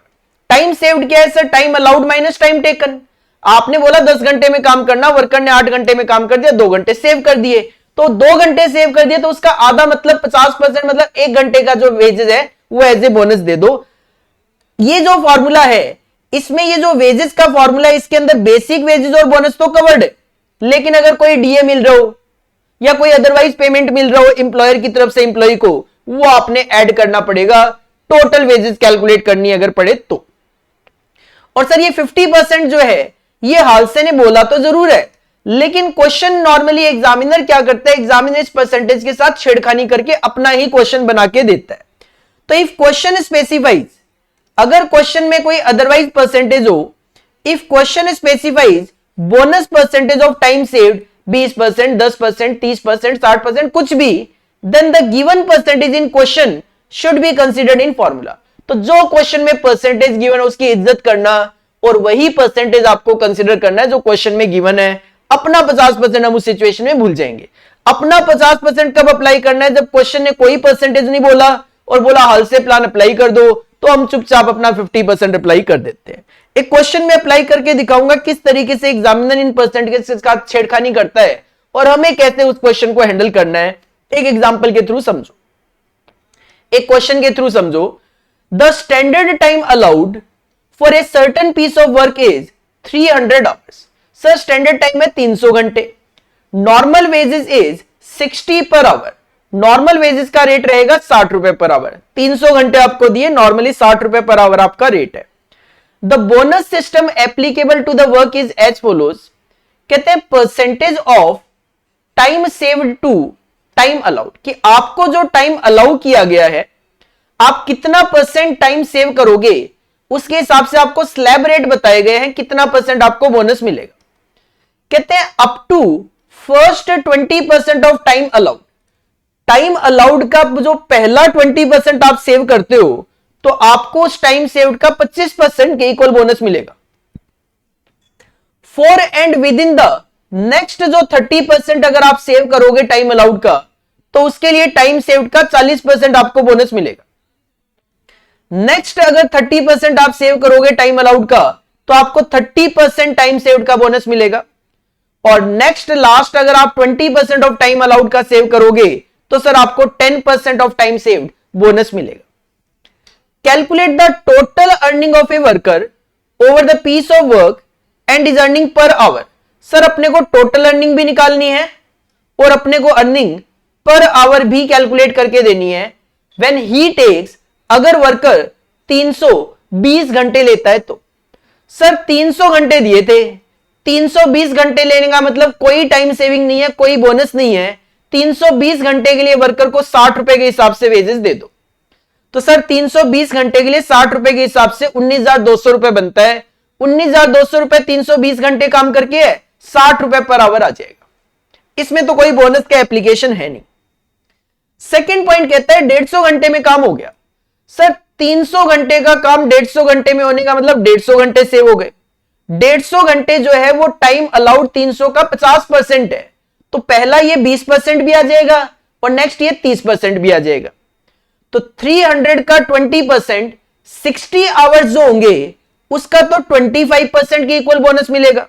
Time saved क्या है sir? Time allowed minus time taken. आपने बोला 10 घंटे में काम करना, वर्कर ने 8 घंटे में काम कर दिया, 2 घंटे सेव कर दिए। तो 2 घंटे सेव कर दिए तो उसका आधा मतलब 50%, मतलब 1 घंटे का जो वेजेस है वो एज ए बोनस दे दो। ये जो फॉर्मूला है, इसमें ये जो वेजेस का फॉर्मूला है, इसके अंदर बेसिक वेजेस और बोनस तो कवर्ड है, लेकिन अगर कोई डीए मिल रहा हो या कोई अदरवाइज पेमेंट मिल रहा हो एम्प्लॉयर की तरफ से एम्प्लॉय को, वो आपने ऐड करना पड़ेगा, टोटल वेजेस कैलकुलेट करनी अगर पड़े तो। और सर ये 50% जो है ये हालसे ने बोला तो जरूर है, लेकिन क्वेश्चन नॉर्मली एग्जामिनर क्या करता है, एग्जामिनर इस परसेंटेज के साथ छेड़खानी करके अपना ही क्वेश्चन बना के देता है। तो इफ क्वेश्चन स्पेसिफाइज, अगर क्वेश्चन में कोई अदरवाइज परसेंटेज हो, if question specifies bonus percentage of time saved 20%, 10%, 30%, 60%, कुछ भी, then the given percentage in question should be considered in formula. तो जो क्वेश्चन में परसेंटेज गिवन है उसकी इज्जत करना, और वही परसेंटेज आपको कंसिडर करना है जो क्वेश्चन में गिवन है। अपना 50% हम उस सिचुएशन में भूल जाएंगे। अपना 50% कब अप्लाई करना है? जब क्वेश्चन ने कोई परसेंटेज नहीं बोला और बोला हाल से प्लान अप्लाई कर दो, तो हम चुपचाप अपना 50% अप्लाई कर देते हैं। एक क्वेश्चन में अप्लाई करके दिखाऊंगा किस तरीके से एग्जामिनर इन परसेंटेज के साथ छेड़खानी करता है और हमें कैसे उस क्वेश्चन को हैंडल करना है। एक एग्जांपल के थ्रू समझो, एक क्वेश्चन के थ्रू समझो। The standard time allowed for a certain piece of work is 300 hours. Sir standard time है 300 घंटे। Normal wages is 60 per hour. Normal wages का रेट रहेगा 60 रुपए पर आवर। 300 घंटे आपको दिए, नॉर्मली 60 रुपए पर आवर आपका रेट है। The bonus system applicable to the work is as follows. कहते हैं percentage of time saved to time allowed, कि आपको जो टाइम अलाउ किया गया है आप कितना परसेंट टाइम सेव करोगे, उसके हिसाब से आपको स्लैब रेट बताए गए हैं, कितना परसेंट आपको बोनस मिलेगा। कहते हैं up to first 20% of time allowed. Time allowed का जो पहला 20% आप सेव करते हो तो आपको उस टाइम सेव्ड का 25% के इक्वल बोनस मिलेगा। For and with in the next जो 30% अगर आप सेव करोगे टाइम अलाउड का, तो उसके लिए टाइम सेव्ड का 40% आपको बोनस मिलेगा। नेक्स्ट अगर 30% आप सेव करोगे टाइम अलाउड का, तो आपको 30% टाइम सेव्ड का बोनस मिलेगा। और नेक्स्ट लास्ट अगर आप 20% ऑफ टाइम अलाउड का सेव करोगे, तो सर आपको 10% ऑफ टाइम सेव्ड बोनस मिलेगा। Calculate the total earning of a worker over the piece of work and his earning per hour. Sir अपने को टोटल अर्निंग भी निकालनी है और अपने को अर्निंग पर आवर भी कैलकुलेट करके देनी है। व्हेन ही टेक्स, अगर वर्कर 320 घंटे लेता है तो सर 300 घंटे दिए थे, 320 घंटे लेने का मतलब कोई टाइम सेविंग नहीं है, कोई बोनस नहीं है। 320 घंटे के लिए वर्कर को 60 रुपए के हिसाब से वेजेस दे दो। तो सर 320 घंटे के लिए 60 रुपए के हिसाब से 19,200 रुपए बनता है। 19,200 रुपए 320 घंटे काम करके है, 60 रुपए पर आवर आ जाएगा। इसमें तो कोई बोनस का एप्लीकेशन है नहीं। सेकेंड पॉइंट कहता है 150 घंटे में काम हो गया। सर 300 घंटे का काम 150 घंटे में होने का मतलब 150 घंटे सेव हो गए। 150 घंटे जो है वो टाइम अलाउड 300 का 50% है, तो पहला ये 20% भी आ जाएगा और नेक्स्ट ये 30% भी आ जाएगा। तो 300 का 20% 60 आवर्स जो होंगे उसका तो 25% के इक्वल बोनस मिलेगा।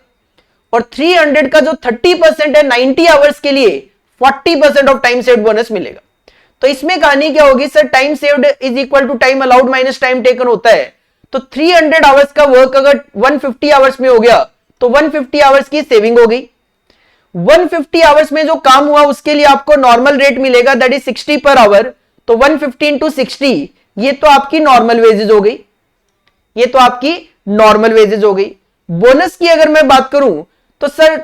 और 300 का जो 30% है 90 आवर्स के लिए 40% ऑफ टाइम सेव्ड बोनस मिलेगा। तो इसमें कहानी क्या होगी sir, time saved is equal to time allowed minus time taken होता है। तो 300 आवर्स का वर्क अगर 150 आवर्स में हो गया तो 150 आवर्स की सेविंग हो गई। 150 आवर्स में जो काम हुआ उसके लिए आपको नॉर्मल रेट मिलेगा, दैट इज 60 पर आवर। तो 150 इंटू 60 ये तो आपकी नॉर्मल वेजेज हो गई, ये तो आपकी नॉर्मल वेजेज हो गई। बोनस की अगर मैं बात करूं तो सर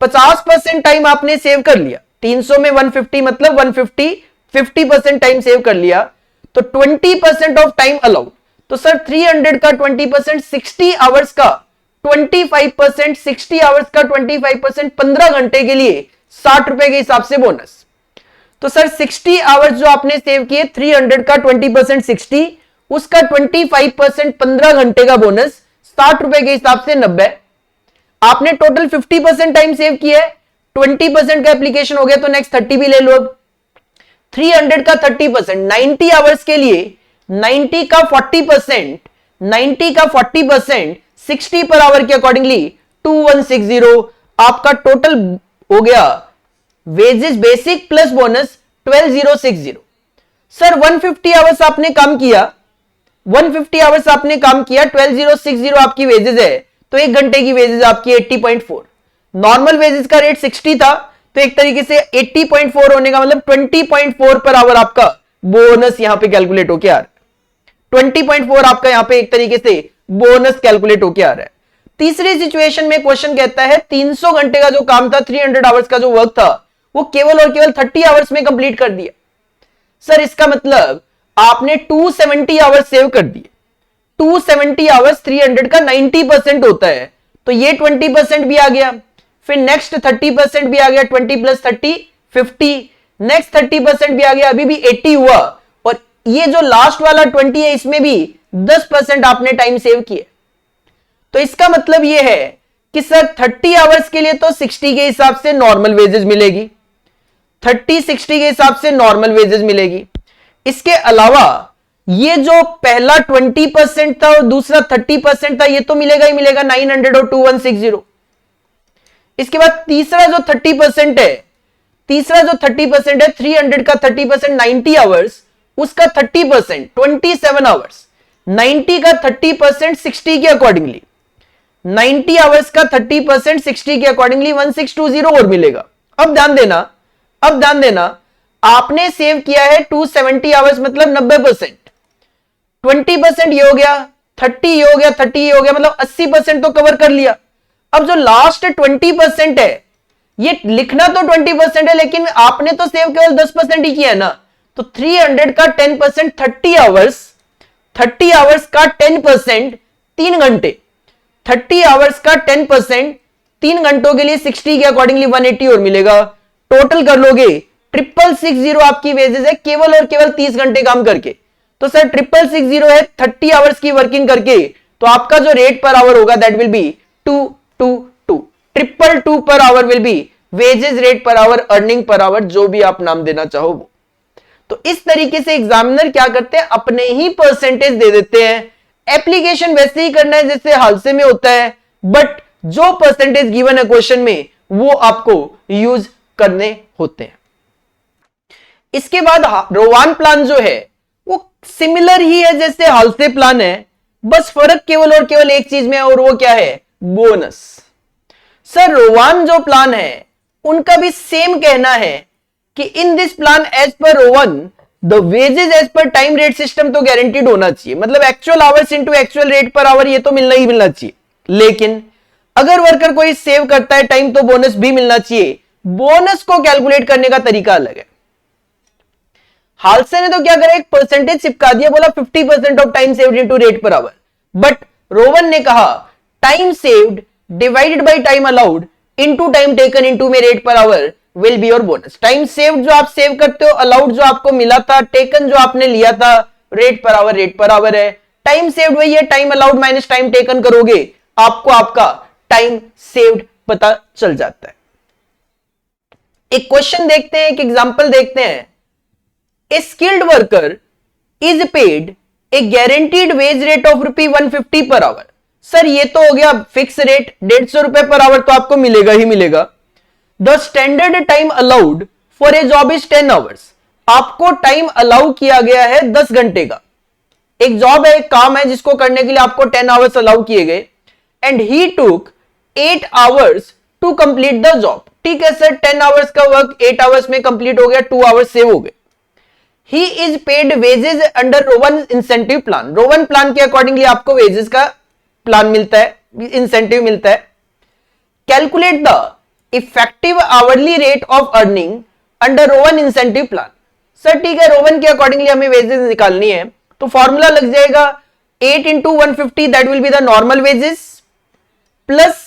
50% टाइम आपने सेव कर लिया। 300 में 150 मतलब 150 50% टाइम सेव कर लिया, तो 20% ऑफ टाइम अलाउड। तो सर 300 का 20% 60 आवर्स का 25%, 60 आवर्स का 25% 15 घंटे के लिए 60 रुपए के हिसाब से बोनस। तो सर 60 आवर्स जो आपने सेव किए, 300 का 20% 60, उसका 25% 15 घंटे का बोनस 60 रुपए के हिसाब से 90। आपने टोटल 50% टाइम सेव किया है, 20% का एप्लीकेशन हो गया, तो नेक्स्ट 30 भी ले लो। अब 300 का 30%, 90 आवर्स के लिए 90 का 40%, 90 का 40% 60 पर आवर के अकॉर्डिंगली 2160 आपका टोटल हो गया। Wages basic plus bonus 12060। Sir 150 hours आपने काम किया, 150 आवर्स आपने काम किया, 12060 आपकी वेजेस है, तो एक घंटे की वेजेस आपकी 80.4। नॉर्मल वेजेस का रेट 60 था, तो एक तरीके से 80.4 होने का मतलब 20.4 पर आवर आपका बोनस यहां पे कैलकुलेट होके आ रहा है। 20.4 आपका यहां पे एक तरीके से बोनस कैलकुलेट होके आ रहा है। तीसरी सिचुएशन में क्वेश्चन कहता है 300 घंटे का जो काम था, 300 आवर्स का जो वर्क था, वो केवल और केवल 30 आवर्स में कंप्लीट कर दिया। सर इसका मतलब आपने 270 आवर्स सेव कर दिए। 270 आवर्स 300 का 90% होता है, तो ये 20% भी आ गया। फिर नेक्स्ट 30% भी आ गया, 20 प्लस 30 50। नेक्स्ट 30% भी आ गया, अभी भी 80 हुआ। और ये जो लास्ट वाला 20 है, इसमें भी 10% आपने टाइम सेव किए। तो इसका मतलब यह है कि सर 30 आवर्स के लिए तो 60 के हिसाब से नॉर्मल वेजेस मिलेगी, 30-60 के हिसाब से नॉर्मल वेजेस मिलेगी। इसके अलावा ये जो पहला 20% था और दूसरा 30% था, ये तो मिलेगा ही मिलेगा 900 और 2160। इसके बाद तीसरा जो 30% है, 300 का 30% 90 आवर्स, उसका 30% 27 आवर्स, 90 का 30% 60 के अकॉर्डिंगली, 90 आवर्स का 30% 60 के अकॉर्डिंगली 1620 और मिलेगा। अब ध्यान देना, आपने सेव किया है 270 आवर्स मतलब 90%, 20% ये हो गया, 30 ये हो गया, 30 ये हो गया, मतलब 80% तो कवर कर लिया। अब जो लास्ट 20% है, ये लिखना तो 20% है लेकिन आपने तो सेव केवल 10% ही किया है ना, तो 300 का 10% 30 आवर्स, 30 आवर्स का 10% 3 घंटे, 30 आवर्स का 10% 3 घंटों के लिए 60 के अकॉर्डिंगली 180 और मिलेगा। टोटल कर लोगे 6660 आपकी वेजेस है केवल और केवल 30 घंटे काम करके। तो सर 6660 है 30 आवर्स की वर्किंग करके, तो आपका जो रेट पर आवर होगा that will be 222, 222 per hour will be wages rate per hour, earning per hour, जो भी आप नाम देना चाहो वो। तो इस तरीके से एग्जामिनर क्या करते हैं, अपने ही परसेंटेज दे देते हैं। एप्लीकेशन वैसे ही करना है जैसे हालसे में होता है, बट जो परसेंटेज गिवन है क्वेश्चन में वो आपको यूज करने होते हैं। इसके बाद रोवान प्लान जो है वो सिमिलर ही है जैसे हालसे प्लान है, बस फर्क केवल और केवल एक चीज में है और वो क्या है, बोनस। सर रोवान जो प्लान है उनका भी सेम कहना है कि in this plan as per Rowan the wages as per time rate system तो गारंटीड होना चाहिए, मतलब actual hours into actual rate per hour ये तो मिलना ही मिलना चाहिए। लेकिन अगर वर्कर कोई सेव करता है टाइम तो बोनस भी मिलना चाहिए। बोनस को कैलकुलेट करने का तरीका अलग है। हालसे ने तो क्या करा, एक परसेंटेज चिपका दिया, बोला 50% of time saved into rate per hour, but Rowan ने कहा time saved divided by time allowed into time taken into में rate per hour will be your bonus. Time saved जो आप सेव करते हो, अलाउड जो आपको मिला था, टेकन जो आपने लिया था, रेट पर आवर है। टाइम सेव्ड वही है, time allowed minus time taken करोगे आपको आपका टाइम सेव्ड पता चल जाता है। एक क्वेश्चन देखते हैं, एक एग्जांपल देखते हैं। A skilled worker is paid a guaranteed wage rate of ₹150 per hour. Sir ये तो हो गया फिक्स रेट, 150 रुपए पर आवर तो आपको मिलेगा ही मिलेगा। The standard time allowed for a job is 10 hours. आपको टाइम अलाउ किया गया है 10 घंटे का। एक जॉब है, एक काम है जिसको करने के लिए आपको 10 आवर्स अलाउ किए गए, and he took 8 hours to complete the job. ठीक है सर, 10 आवर्स का वर्क 8 आवर्स में कंप्लीट हो गया, 2 आवर्स सेव हो गए। He is paid wages under Rowan incentive plan. Rowan plan के अकॉर्डिंगली आपको वेजेस का प्लान मिलता है, इंसेंटिव मिलता है। Calculate the effective hourly rate of earning under Rowan incentive plan. Sir ठीक है, रोवन के अकॉर्डिंगली हमें वेजेस निकालनी है, तो फॉर्मूला लग जाएगा 8 into 150 that will be the normal wages plus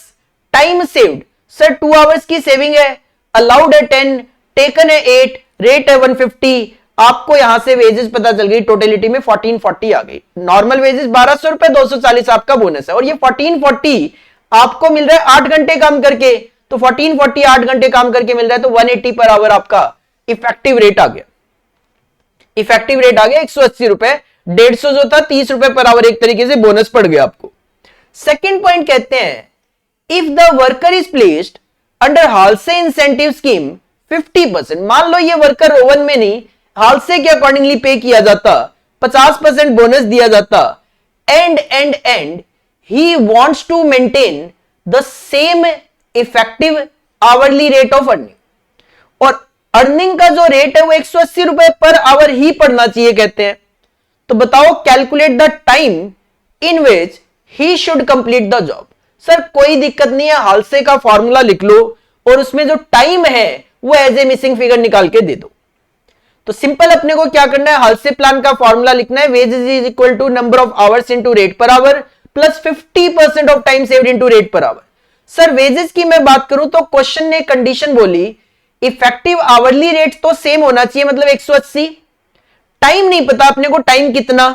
time saved. Sir 2 hours की सेविंग है, अलाउड है 10, टेकन है 8, रेट है 150। आपको यहां से वेजेस पता चल गई, टोटलिटी में 1440 आ गई। नॉर्मल वेजेस 1200 रुपए, 240 आपका बोनस है, और ये 1440 आपको मिल रहा है 8 घंटे काम करके। तो 1440 8 घंटे काम करके मिल रहा है, तो 180 पर आवर आपका इफेक्टिव रेट आ गया। इफेक्टिव रेट आ गया 180 रुपए, 150 जो था 30 रुपए पर आवर एक तरीके से बोनस पड़ गया आपको। सेकेंड पॉइंट कहते हैं, if the worker is placed under Halsey incentive scheme 50%। मान लो ये वर्कर रोवन में नहीं, हालसे के अकॉर्डिंगली पे किया जाता, 50% बोनस दिया जाता, and he wants to maintain the same effective hourly rate of earning, और अर्निंग का जो रेट है वो 180 रुपए पर आवर ही पड़ना चाहिए कहते हैं। तो बताओ calculate the time in which he should complete the job. Sir कोई दिक्कत नहीं है, हालसे का फॉर्मूला लिख लो और उसमें जो टाइम है वो एज ए मिसिंग फिगर निकाल के दे दो। तो सिंपल अपने को क्या करना है, हालसे प्लान का फॉर्मूला लिखना है, wages is equal to number of hours into rate per hour plus 50% of time saved into rate per hour. Sir wages की मैं बात करूं तो क्वेश्चन ने कंडीशन बोली, इफेक्टिव आवरली रेट तो सेम होना चाहिए, मतलब 180। टाइम नहीं पता अपने को टाइम कितना,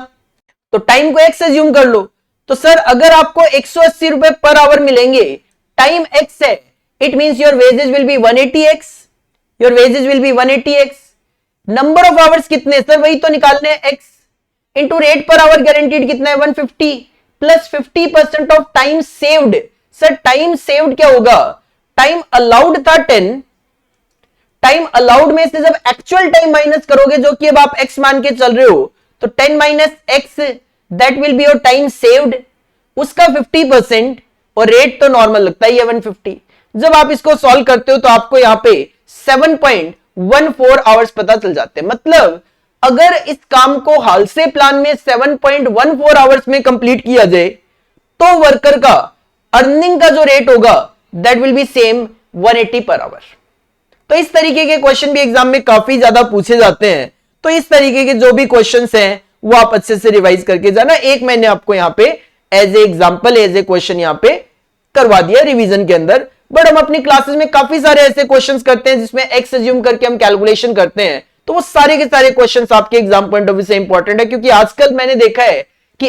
तो टाइम को एक्स एज्यूम कर लो, तो सर अगर आपको 180 रुपए पर आवर मिलेंगे, टाइम एक्स है, it means your wages will B 180x, your wages will B 180x। Number of hours कितने, सर वही तो निकालने हैं, x into rate per our guaranteed कितना है 150 plus 50% of time saved. Sir time saved क्या होगा, टाइम अलाउड था 10, टाइम अलाउड में से जब एक्चुअल टाइम माइनस करोगे जो कि अब आप x मान के चल रहे हो, तो 10 minus x that will be your time saved, उसका 50%, और रेट तो नॉर्मल लगता ही है 150। जब आप इसको सॉल्व करते हो तो आपको यहां पे 7.14 आवर्स पता चल जाते हैं। मतलब अगर इस काम को हाल से प्लान में 7.14 आवर्स में कंप्लीट किया जाए तो वर्कर का अर्निंग का जो रेट होगा दैट विल बी सेम 180 पर आवर। तो इस तरीके के क्वेश्चन भी एग्जाम में काफी ज्यादा पूछे जाते हैं। तो इस तरीके के जो भी क्वेश्चंस हैं वो आप अच्छे से रिवाइज करके जाना। एक मैंने आपको यहां पे as a example, as a question यहां पे करवा दिया रिवीजन के अंदर। बट हम अपनी क्लासेस में काफी सारे ऐसे क्वेश्चंस करते हैं जिसमें एक्स अज्यूम करके हम कैलकुलेशन करते हैं, तो वो सारे के सारे क्वेश्चंस आपके एग्जाम पॉइंट ऑफ व्यू से इंपॉर्टेंट है। क्योंकि आजकल मैंने देखा है कि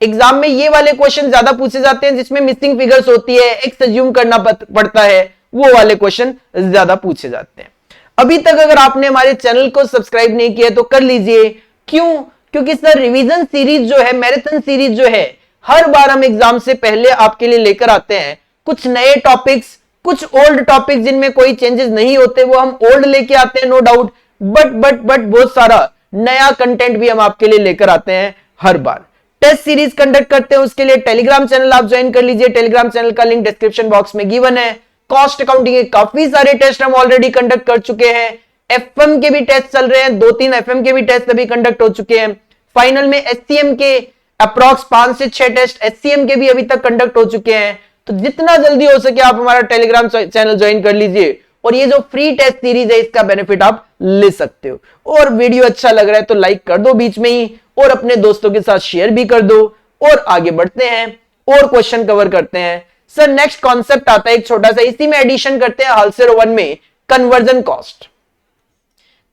एग्जाम में ये वाले क्वेश्चन ज्यादा पूछे जाते हैं जिसमें मिसिंग फिगर्स होती है, एक्स अज्यूम करना पड़ता है, वो वाले क्वेश्चन ज्यादा पूछे जाते हैं। अभी तक अगर आपने हमारे चैनल को सब्सक्राइब नहीं किया तो कर लीजिए। क्यों? क्योंकि सर रिवीजन सीरीज जो है, मैराथन सीरीज जो है, हर बार हम एग्जाम से पहले आपके लिए लेकर आते हैं कुछ नए टॉपिक्स, कुछ ओल्ड टॉपिक्स जिनमें कोई चेंजेस नहीं होते वो हम ओल्ड लेके आते हैं, नो डाउट, बट बहुत सारा नया कंटेंट भी हम आपके लिए लेकर आते हैं हर बार। टेस्ट सीरीज कंडक्ट करते हैं, उसके लिए टेलीग्राम चैनल आप ज्वाइन कर लीजिए। टेलीग्राम चैनल का लिंक डिस्क्रिप्शन बॉक्स में गिवन है। कॉस्ट अकाउंटिंग के काफी सारे टेस्ट हम ऑलरेडी कंडक्ट कर चुके हैं। एफएम के भी टेस्ट चल रहे हैं, 2-3 एफएम के भी टेस्ट अभी कंडक्ट हो चुके हैं। फाइनल में एचसीएम के अप्रॉक्स 5 से 6 टेस्ट एचसीएम के भी अभी तक कंडक्ट हो चुके हैं। तो जितना जल्दी हो सके आप हमारा टेलीग्राम चैनल ज्वाइन कर लीजिए और ये जो फ्री टेस्ट सीरीज है इसका बेनिफिट आप ले सकते हो। और वीडियो अच्छा लग रहा है तो लाइक कर दो बीच में ही, और अपने दोस्तों के साथ शेयर भी कर दो। और आगे बढ़ते हैं और क्वेश्चन कवर करते हैं। सर नेक्स्ट कॉन्सेप्ट आता है एक छोटा सा, इसी में एडिशन करते हैं हालसेर 1 में, conversion cost.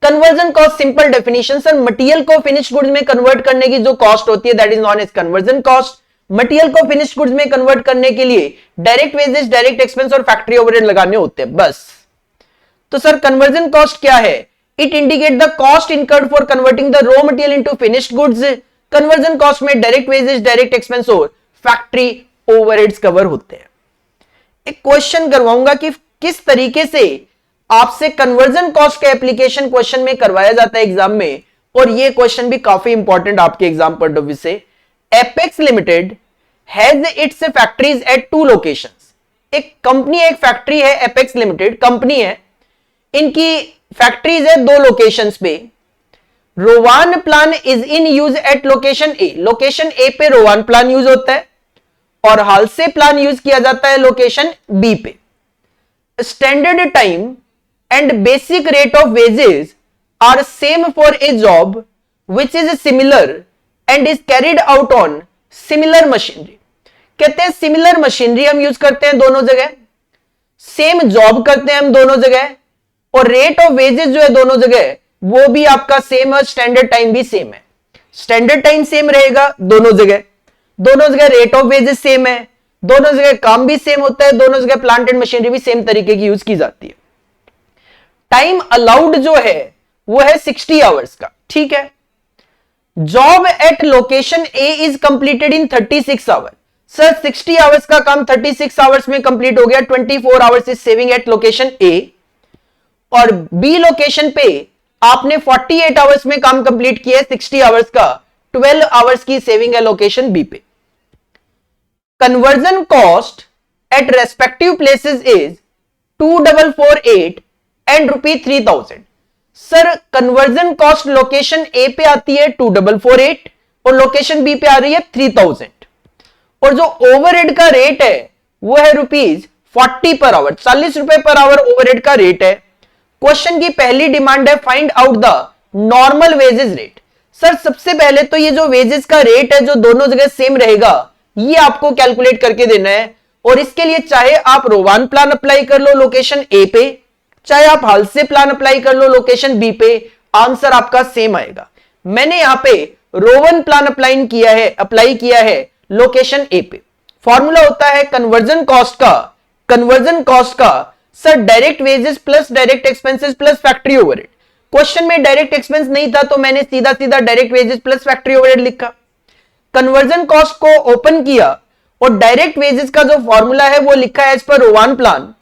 Conversion cost simple definition, sir material को फिनिश्ड गुड्स में कन्वर्ट करने की जो कॉस्ट होती है that is known as conversion cost. Material को फिनिश्ड गुड्स में कन्वर्ट करने के लिए डायरेक्ट वेजेस, डायरेक्ट एक्सपेंस और फैक्ट्री ओवरहेड लगाने होते हैं बस। तो सर कन्वर्जन कॉस्ट क्या है? It indicate the cost incurred for converting the raw material into finished goods. Conversion cost में डायरेक्ट वेजेस, डायरेक्ट एक्सपेंस और फैक्ट्री ओवरहेड्स कवर होते हैं। एक क्वेश्चन करवाऊंगा कि किस तरीके से आपसे कन्वर्जन कॉस्ट का एप्लीकेशन क्वेश्चन में करवाया जाता है एग्जाम में, और ये क्वेश्चन भी काफी इंपॉर्टेंट आपके एग्जाम पॉइंट ऑफ व्यू से। Apex Limited has its factories at 2 locations. एक कंपनी है, एक फैक्ट्री है, एपेक्स लिमिटेड कंपनी है, इनकी फैक्ट्रीज है 2 लोकेशंस पे। Rowan plan is in use at location A. Location A पे रोवान प्लान यूज होता है और हालसे प्लान यूज किया जाता है लोकेशन बी पे। Standard time and basic rate of wages are same for a job which is similar and is carried out on similar machinery. कहते हैं सिमिलर मशीनरी हम यूज करते हैं दोनों जगह, सेम जॉब करते हैं हम दोनों जगह, और रेट ऑफ वेजेस जो है दोनों जगह वो भी आपका सेम है, स्टैंडर्ड टाइम भी सेम है। स्टैंडर्ड टाइम सेम रहेगा दोनों जगह रेट ऑफ वेजेस सेम है, दोनों जगह काम भी सेम होता है, दोनों जगह प्लांट एंड मशीनरी भी सेम तरीके की यूज की जाती है। टाइम अलाउड जो है वो है 60 आवर्स का, ठीक है। Job at location A is completed in 36 hour. Sir 60 hours का काम 36 आवर्स में कंप्लीट हो गया, 24 hours is saving at location A. और बी लोकेशन पे आपने 48 आवर्स में काम कंप्लीट किया है, 60 आवर्स का 12 आवर्स की सेविंग है लोकेशन बी पे। Conversion cost at respective places is 2448 and ₹3000। Sir conversion cost location A पे आती है 2448 और लोकेशन बी पे आ रही है 3000, और जो ओवरहेड का रेट है वो है ₹40 पर आवर, 40 रुपए पर आवर ओवरहेड का रेट है। क्वेश्चन की पहली डिमांड है find out the normal wages rate. Sir सबसे पहले तो ये जो वेजेस का रेट है जो दोनों जगह सेम रहेगा ये आपको कैलकुलेट करके देना है, और इसके लिए चाहे आप रोवान प्लान अप्लाई कर लो लोकेशन ए पे, चाहे आप हालसे प्लान अप्लाई कर लो लोकेशन बी पे, आंसर आपका सेम आएगा। मैंने यहां पे रोवन प्लान अप्लाई किया है लोकेशन ए पे। फॉर्मूला होता है कन्वर्जन कॉस्ट का sir direct wages plus direct expenses plus factory overhead. Question में डायरेक्ट एक्सपेंस नहीं था तो मैंने सीधा सीधा direct wages plus factory overhead लिखा। कन्वर्जन कॉस्ट को ओपन किया और डायरेक्ट वेजेस का जो फॉर्मूला है वो लिखा है as per Rowan plan.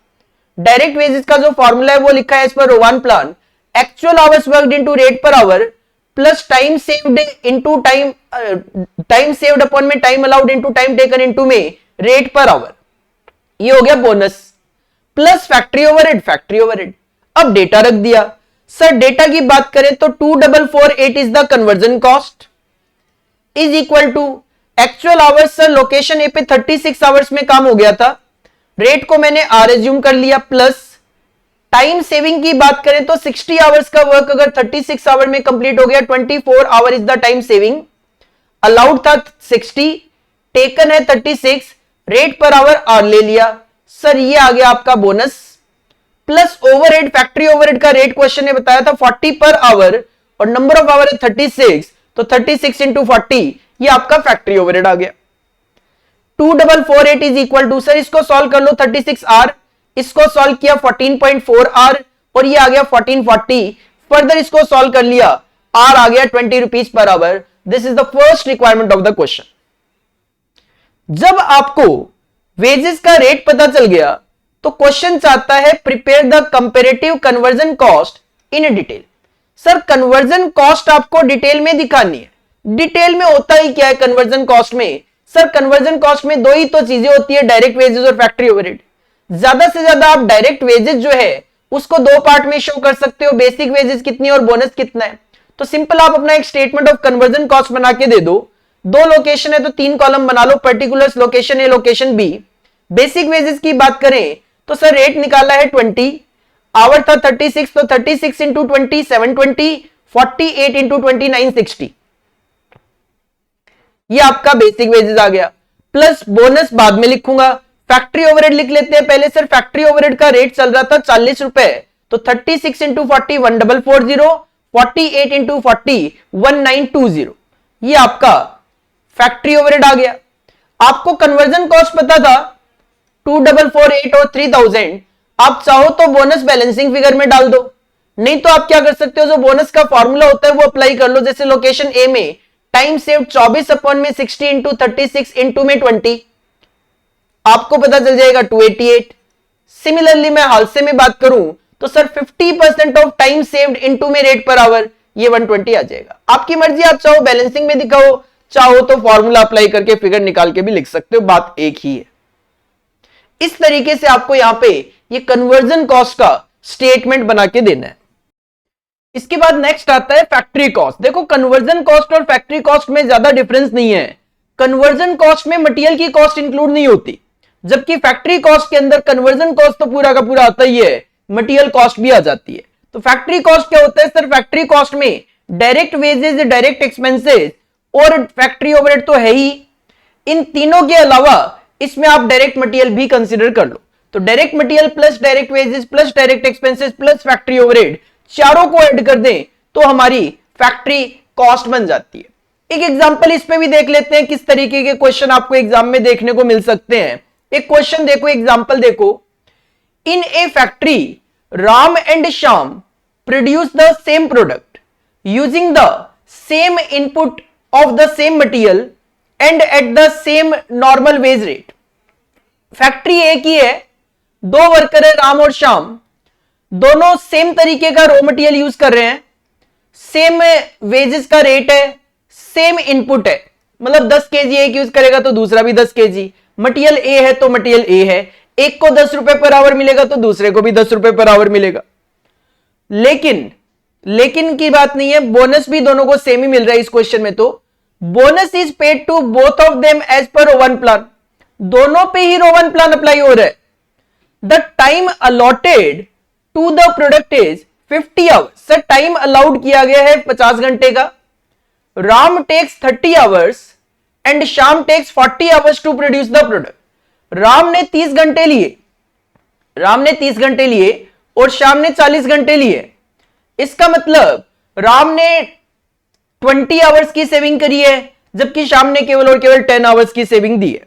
Direct wages का जो फॉर्मूला है वो लिखा है as per Rowan plan, actual hours worked into rate per hour plus time saved into time saved upon में time allowed into time taken into में rate per hour. ये हो गया बोनस प्लस फैक्ट्री ओवरहेड। अब data रख दिया। Sir data की बात करें तो 2448 is the conversion cost is equal to actual hours. Sir location A पे 36 आवर्स में काम हो गया था, रेट को मैंने आर एज्यूम कर लिया, प्लस टाइम सेविंग की बात करें तो 60 आवर्स का वर्क अगर 36 आवर में कंप्लीट हो गया, 24 our is the time saving. Allowed था 60, टेकन है 36, रेट पर आवर आर ले लिया। सर ये आ गया आपका bonus plus overhead. Factory overhead का रेट क्वेश्चन ने बताया था 40 पर आवर और नंबर ऑफ आवर है 36, तो 36 इंटू 40 ये आपका फैक्ट्री ओवरहेड आ गया। 2448 इज इक्वल टू, सर इसको सॉल्व कर लो 36 आर, इसको सॉल्व किया 14.4 आर और ये आ गया 1440। फर्दर इसको सॉल्व कर लिया, आर आ गया 20 rupees per hour. This is the first requirement of the question. जब आपको वेजेस का रेट पता चल गया तो क्वेश्चन चाहता है prepare the comparative conversion cost in detail. Sir conversion cost आपको डिटेल में दिखानी है। डिटेल में होता ही क्या है कन्वर्जन कॉस्ट में? सर कन्वर्जन कॉस्ट में दो ही तो चीजें होती है, डायरेक्ट वेजेस और फैक्ट्री ओवरहेड। ज्यादा से ज्यादा आप डायरेक्ट वेजेस जो है उसको दो पार्ट में शो कर सकते हो, बेसिक वेजेस कितनी और बोनस कितना है। तो सिंपल आप अपना एक स्टेटमेंट ऑफ कन्वर्जन कॉस्ट बना के दे दो। दो लोकेशन है तो 3 कॉलम बना लो, particulars location A location B. Basic wages की बात करें तो सर रेट निकाला है 20, आवर था 36, तो 36 इंटू 20 720, 48 इंटू 20 960। ये आपका बेसिक वेजेस आ गया, प्लस बोनस बाद में लिखूंगा। फैक्ट्री ओवरहेड लिख लेते हैं पहले। सर फैक्ट्री ओवरहेड का रेट चल रहा था 40 रुपए, तो 36 इंटू 40 1440, 48 इंटू 40 1920। ये आपका फैक्ट्री ओवरहेड आ गया। आपको कन्वर्जन कॉस्ट पता था 2448 और 3000, आप चाहो तो बोनस बैलेंसिंग फिगर में डाल दो, नहीं तो आप क्या कर सकते हो, जो बोनस का फॉर्मूला होता है वो अप्लाई कर लो। जैसे लोकेशन ए में टाइम सेव 24 अपॉन में 60 इंटू 36 इंटू में 20, आपको पता चल जाएगा 288। सिमिलरली मैं हादसे में बात करूं तो sir 50% of time saved into में रेट पर आवर, ये 120 आ जाएगा। आपकी मर्जी, आप चाहो बैलेंसिंग में दिखाओ, चाहो तो फॉर्मूला अप्लाई करके फिगर निकाल के भी लिख सकते हो, बात एक ही है। इस तरीके से आपको यहां पे ये कन्वर्जन कॉस्ट का स्टेटमेंट बना के देना है। इसके बाद नेक्स्ट आता है फैक्ट्री कॉस्ट। देखो कन्वर्जन कॉस्ट और फैक्ट्री कॉस्ट में ज्यादा डिफरेंस नहीं है। कन्वर्जन कॉस्ट में मटेरियल की कॉस्ट इंक्लूड नहीं होती, जबकि फैक्ट्री कॉस्ट के अंदर कन्वर्जन कॉस्ट तो पूरा का पूरा आता ही है, मटेरियल कॉस्ट भी आ जाती है। तो फैक्ट्री कॉस्ट क्या होता है? सर फैक्ट्री कॉस्ट में डायरेक्ट वेजेस, डायरेक्ट एक्सपेंसेस और फैक्ट्री ओवरहेड तो है ही, इन तीनों के अलावा इसमें आप डायरेक्ट मटेरियल भी कंसीडर कर लो। तो direct material plus direct wages plus direct expenses plus factory overhead, चारों को ऐड कर दें तो हमारी फैक्ट्री कॉस्ट बन जाती है। एक एग्जांपल इस पे भी देख लेते हैं, किस तरीके के क्वेश्चन आपको एग्जाम में देखने को मिल सकते हैं। एक क्वेश्चन देखो, एग्जांपल देखो। In a factory Ram and Shyam produce the same product using the same input of the same material and at the same normal wage rate. Factory एक ही है, दो वर्कर है राम और श्याम, दोनों सेम तरीके का रॉ मटेरियल यूज कर रहे हैं, सेम वेजेस का रेट है, सेम इनपुट है। मतलब 10 केजी एक यूज करेगा तो दूसरा भी 10 केजी। मटेरियल ए है तो मटेरियल ए है, एक को 10 रुपए पर आवर मिलेगा तो दूसरे को भी 10 रुपए पर आवर मिलेगा। लेकिन की बात नहीं है, बोनस भी दोनों को सेम ही मिल रहा है। इस क्वेश्चन में तो bonus is paid to both of them as per Rowan plan, दोनों पे ही रो वन प्लान अप्लाई हो रहा है। The time allotted to the product is 50 hours. Sir time allowed किया गया है 50 घंटे का। Ram takes 30 hours and Shyam takes 40 hours to produce the product. Ram ने 30 घंटे लिए और श्याम ने 40 घंटे लिए। इसका मतलब राम ने 20 आवर्स की सेविंग करी है, जबकि शाम ने केवल और केवल 10 आवर्स की सेविंग दी है।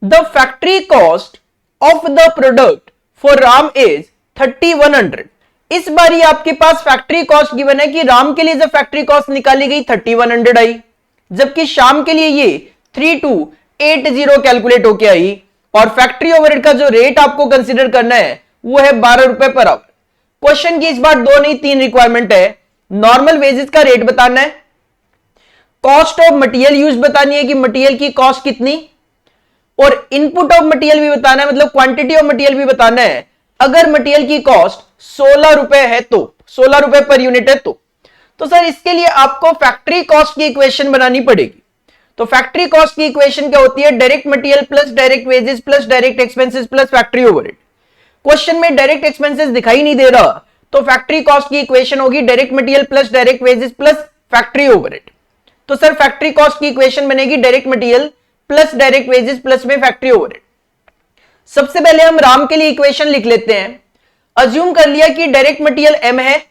The factory cost of the product for Ram is 3100। इस बार ये आपके पास फैक्ट्री कॉस्ट गिवन है कि राम के लिए जब फैक्ट्री कॉस्ट निकाली गई 3100 आई, जबकि शाम के लिए ये 3280 कैलकुलेट होके आई, और फैक्ट्री ओवरहेड का जो रेट आपको कंसीडर करना है वो है 12 रुपए पर आवर। क्वेश्चन की इस बार 2 नहीं 3 रिक्वायरमेंट है। नॉर्मल वेजेस का रेट बताना है, कॉस्ट ऑफ मटेरियल यूज बतानी है कि मटेरियल की कॉस्ट कितनी, और इनपुट ऑफ मटेरियल भी बताना है, मतलब क्वांटिटी ऑफ मटेरियल भी बताना है। अगर मटेरियल की कॉस्ट 16 रुपए है तो 16 रुपए पर यूनिट है तो सर इसके लिए आपको फैक्ट्री कॉस्ट की इक्वेशन बनानी पड़ेगी। तो फैक्ट्री कॉस्ट की इक्वेशन क्या होती है? Direct material plus direct wages plus direct expenses plus factory overhead. Question में डायरेक्ट एक्सपेंसेस दिखाई नहीं दे रहा, तो फैक्ट्री कॉस्ट की इक्वेशन होगी direct material plus direct wages plus factory overhead. तो सर फैक्ट्री कॉस्ट की इक्वेशन बनेगी direct material plus direct wages plus में फैक्ट्री ओवरहेड। सबसे पहले हम राम के लिए इक्वेशन लिख लेते हैं। अज्यूम कर लिया कि डायरेक्ट मटेरियल एम है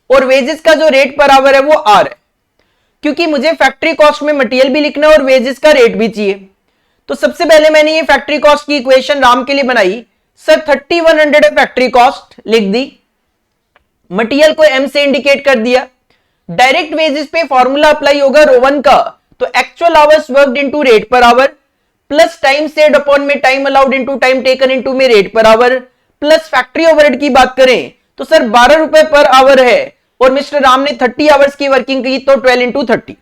और वेजेस का जो रेट पर आवर है वो आर है, क्योंकि मुझे फैक्ट्री कॉस्ट में मटेरियल भी लिखना है और वेजेस का रेट भी चाहिए। तो सबसे पहले मैंने ये फैक्ट्री कॉस्ट की इक्वेशन राम के लिए बनाई। सर 3100 है फैक्ट्री कॉस्ट, लिख दी। मटेरियल को एम से इंडिकेट कर दिया। डायरेक्ट वेजेस पे फॉर्मूला अप्लाई होगा रो1 का, तो actual hours worked into rate per hour plus time saved upon में time allowed into time taken into में rate per hour plus factory overhead की बात करें तो सर 12 रुपए पर आवर है और मिस्टर राम ने 30 आवर्स की वर्किंग की, तो 12 इंटू 30।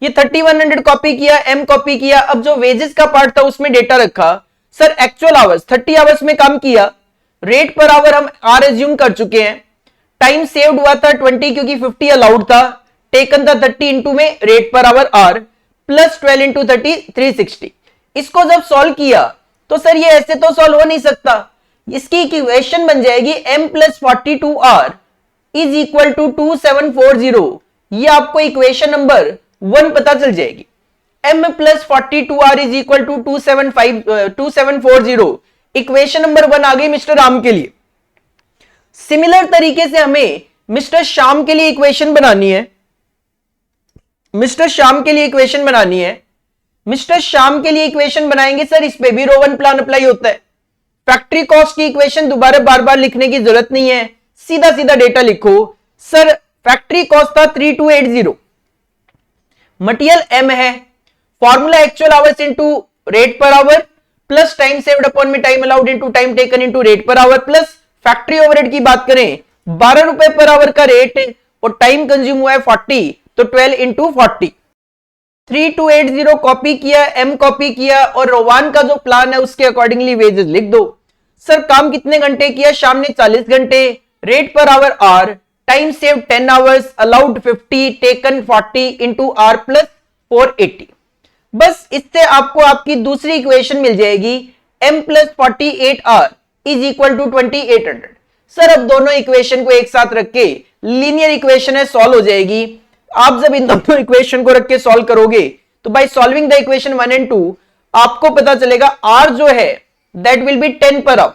ये 3100 कॉपी किया, एम कॉपी किया। अब जो वेजेस का पार्ट था उसमें डेटा रखा। सर एक्चुअल आवर्स 30 आवर्स में काम किया, रेट पर आवर हम आर एज्यूम कर चुके हैं। टाइम सेव्ड हुआ था 20 क्योंकि 50 अलाउड था, टेकन था 30 इंटू में rate per hour are plus 12 into 30 360। इसको जब सॉल्व किया तो सर ये ऐसे तो सॉल्व हो नहीं सकता, इसकी इक्वेशन बन जाएगी m plus 42r is equal to 2740। ये आपको इक्वेशन नंबर 1 पता चल जाएगी। m plus 42r is equal to 2740 equation number 1 आ गई मिस्टर राम के लिए। सिमिलर तरीके से हमें मिस्टर श्याम के लिए इक्वेशन बनानी है। मिस्टर श्याम के लिए इक्वेशन बनानी है। मिस्टर श्याम के लिए इक्वेशन बनाएंगे सर, इस पे भी रो1 प्लान अप्लाई होता है। फैक्ट्री कॉस्ट की इक्वेशन दोबारा बार बार लिखने की जरूरत नहीं है, सीधा सीधा डेटा लिखो। सर फैक्ट्री कॉस्ट था 3280, मटेरियल एम है, formula actual hours into rate per hour plus time saved upon में time allowed into time taken into rate per hour plus factory overhead की बात करें 12 रुपए पर आवर का rate और time consume हुआ है 40, तो 12 इंटू 40। 3280 कॉपी किया, एम कॉपी किया और रोवान का जो प्लान है उसके अकॉर्डिंगली वेजेस लिख दो। सर काम कितने घंटे किया? शाम ने 40 घंटे, rate per hour R, time save 10 hours, allowed 50, taken 40 into R plus 480। बस इससे आपको आपकी दूसरी इक्वेशन मिल जाएगी m plus 48r is equal to 2800। Sir अब दोनों इक्वेशन को एक साथ रख के लीनियर इक्वेशन है, सॉल्व हो जाएगी। आप जब इन दोनों इक्वेशन को रख के सॉल्व करोगे तो by solving the equation 1 and 2 आपको पता चलेगा r जो है that will be 10 per hour,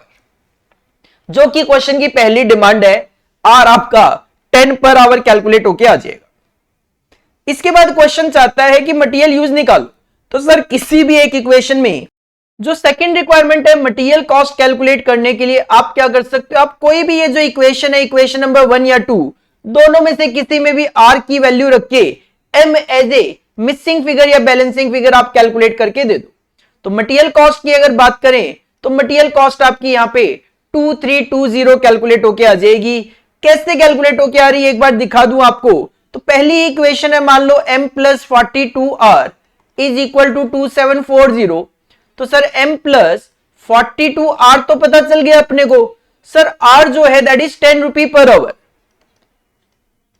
जो कि क्वेश्चन की पहली डिमांड है। r आपका 10 पर आवर कैलकुलेट होके आ जाएगा। इसके बाद क्वेश्चन चाहता है कि मटेरियल यूज निकालो। तो सर किसी भी एक इक्वेशन में जो सेकंड रिक्वायरमेंट है मटेरियल कॉस्ट कैलकुलेट करने के लिए आप क्या कर सकते हो? आप कोई भी ये जो इक्वेशन है, इक्वेशन नंबर 1 या 2, दोनों में से किसी में भी r की वैल्यू रख के m as a missing figure या बैलेंसिंग फिगर आप कैलकुलेट करके दे दो। तो मटेरियल कॉस्ट की अगर बात करें तो मटेरियल कॉस्ट आपकी यहां पे 2320 कैलकुलेट होके आ जाएगी। कैसे कैलकुलेट होके आ रही है एक बार दिखा दूं आपको। तो पहली इक्वेशन है, मान लो m plus 42r is equal to 2740। तो सर m प्लस 42r तो पता चल गया अपने को। सर r जो है दैट इज 10 रुपी पर आवर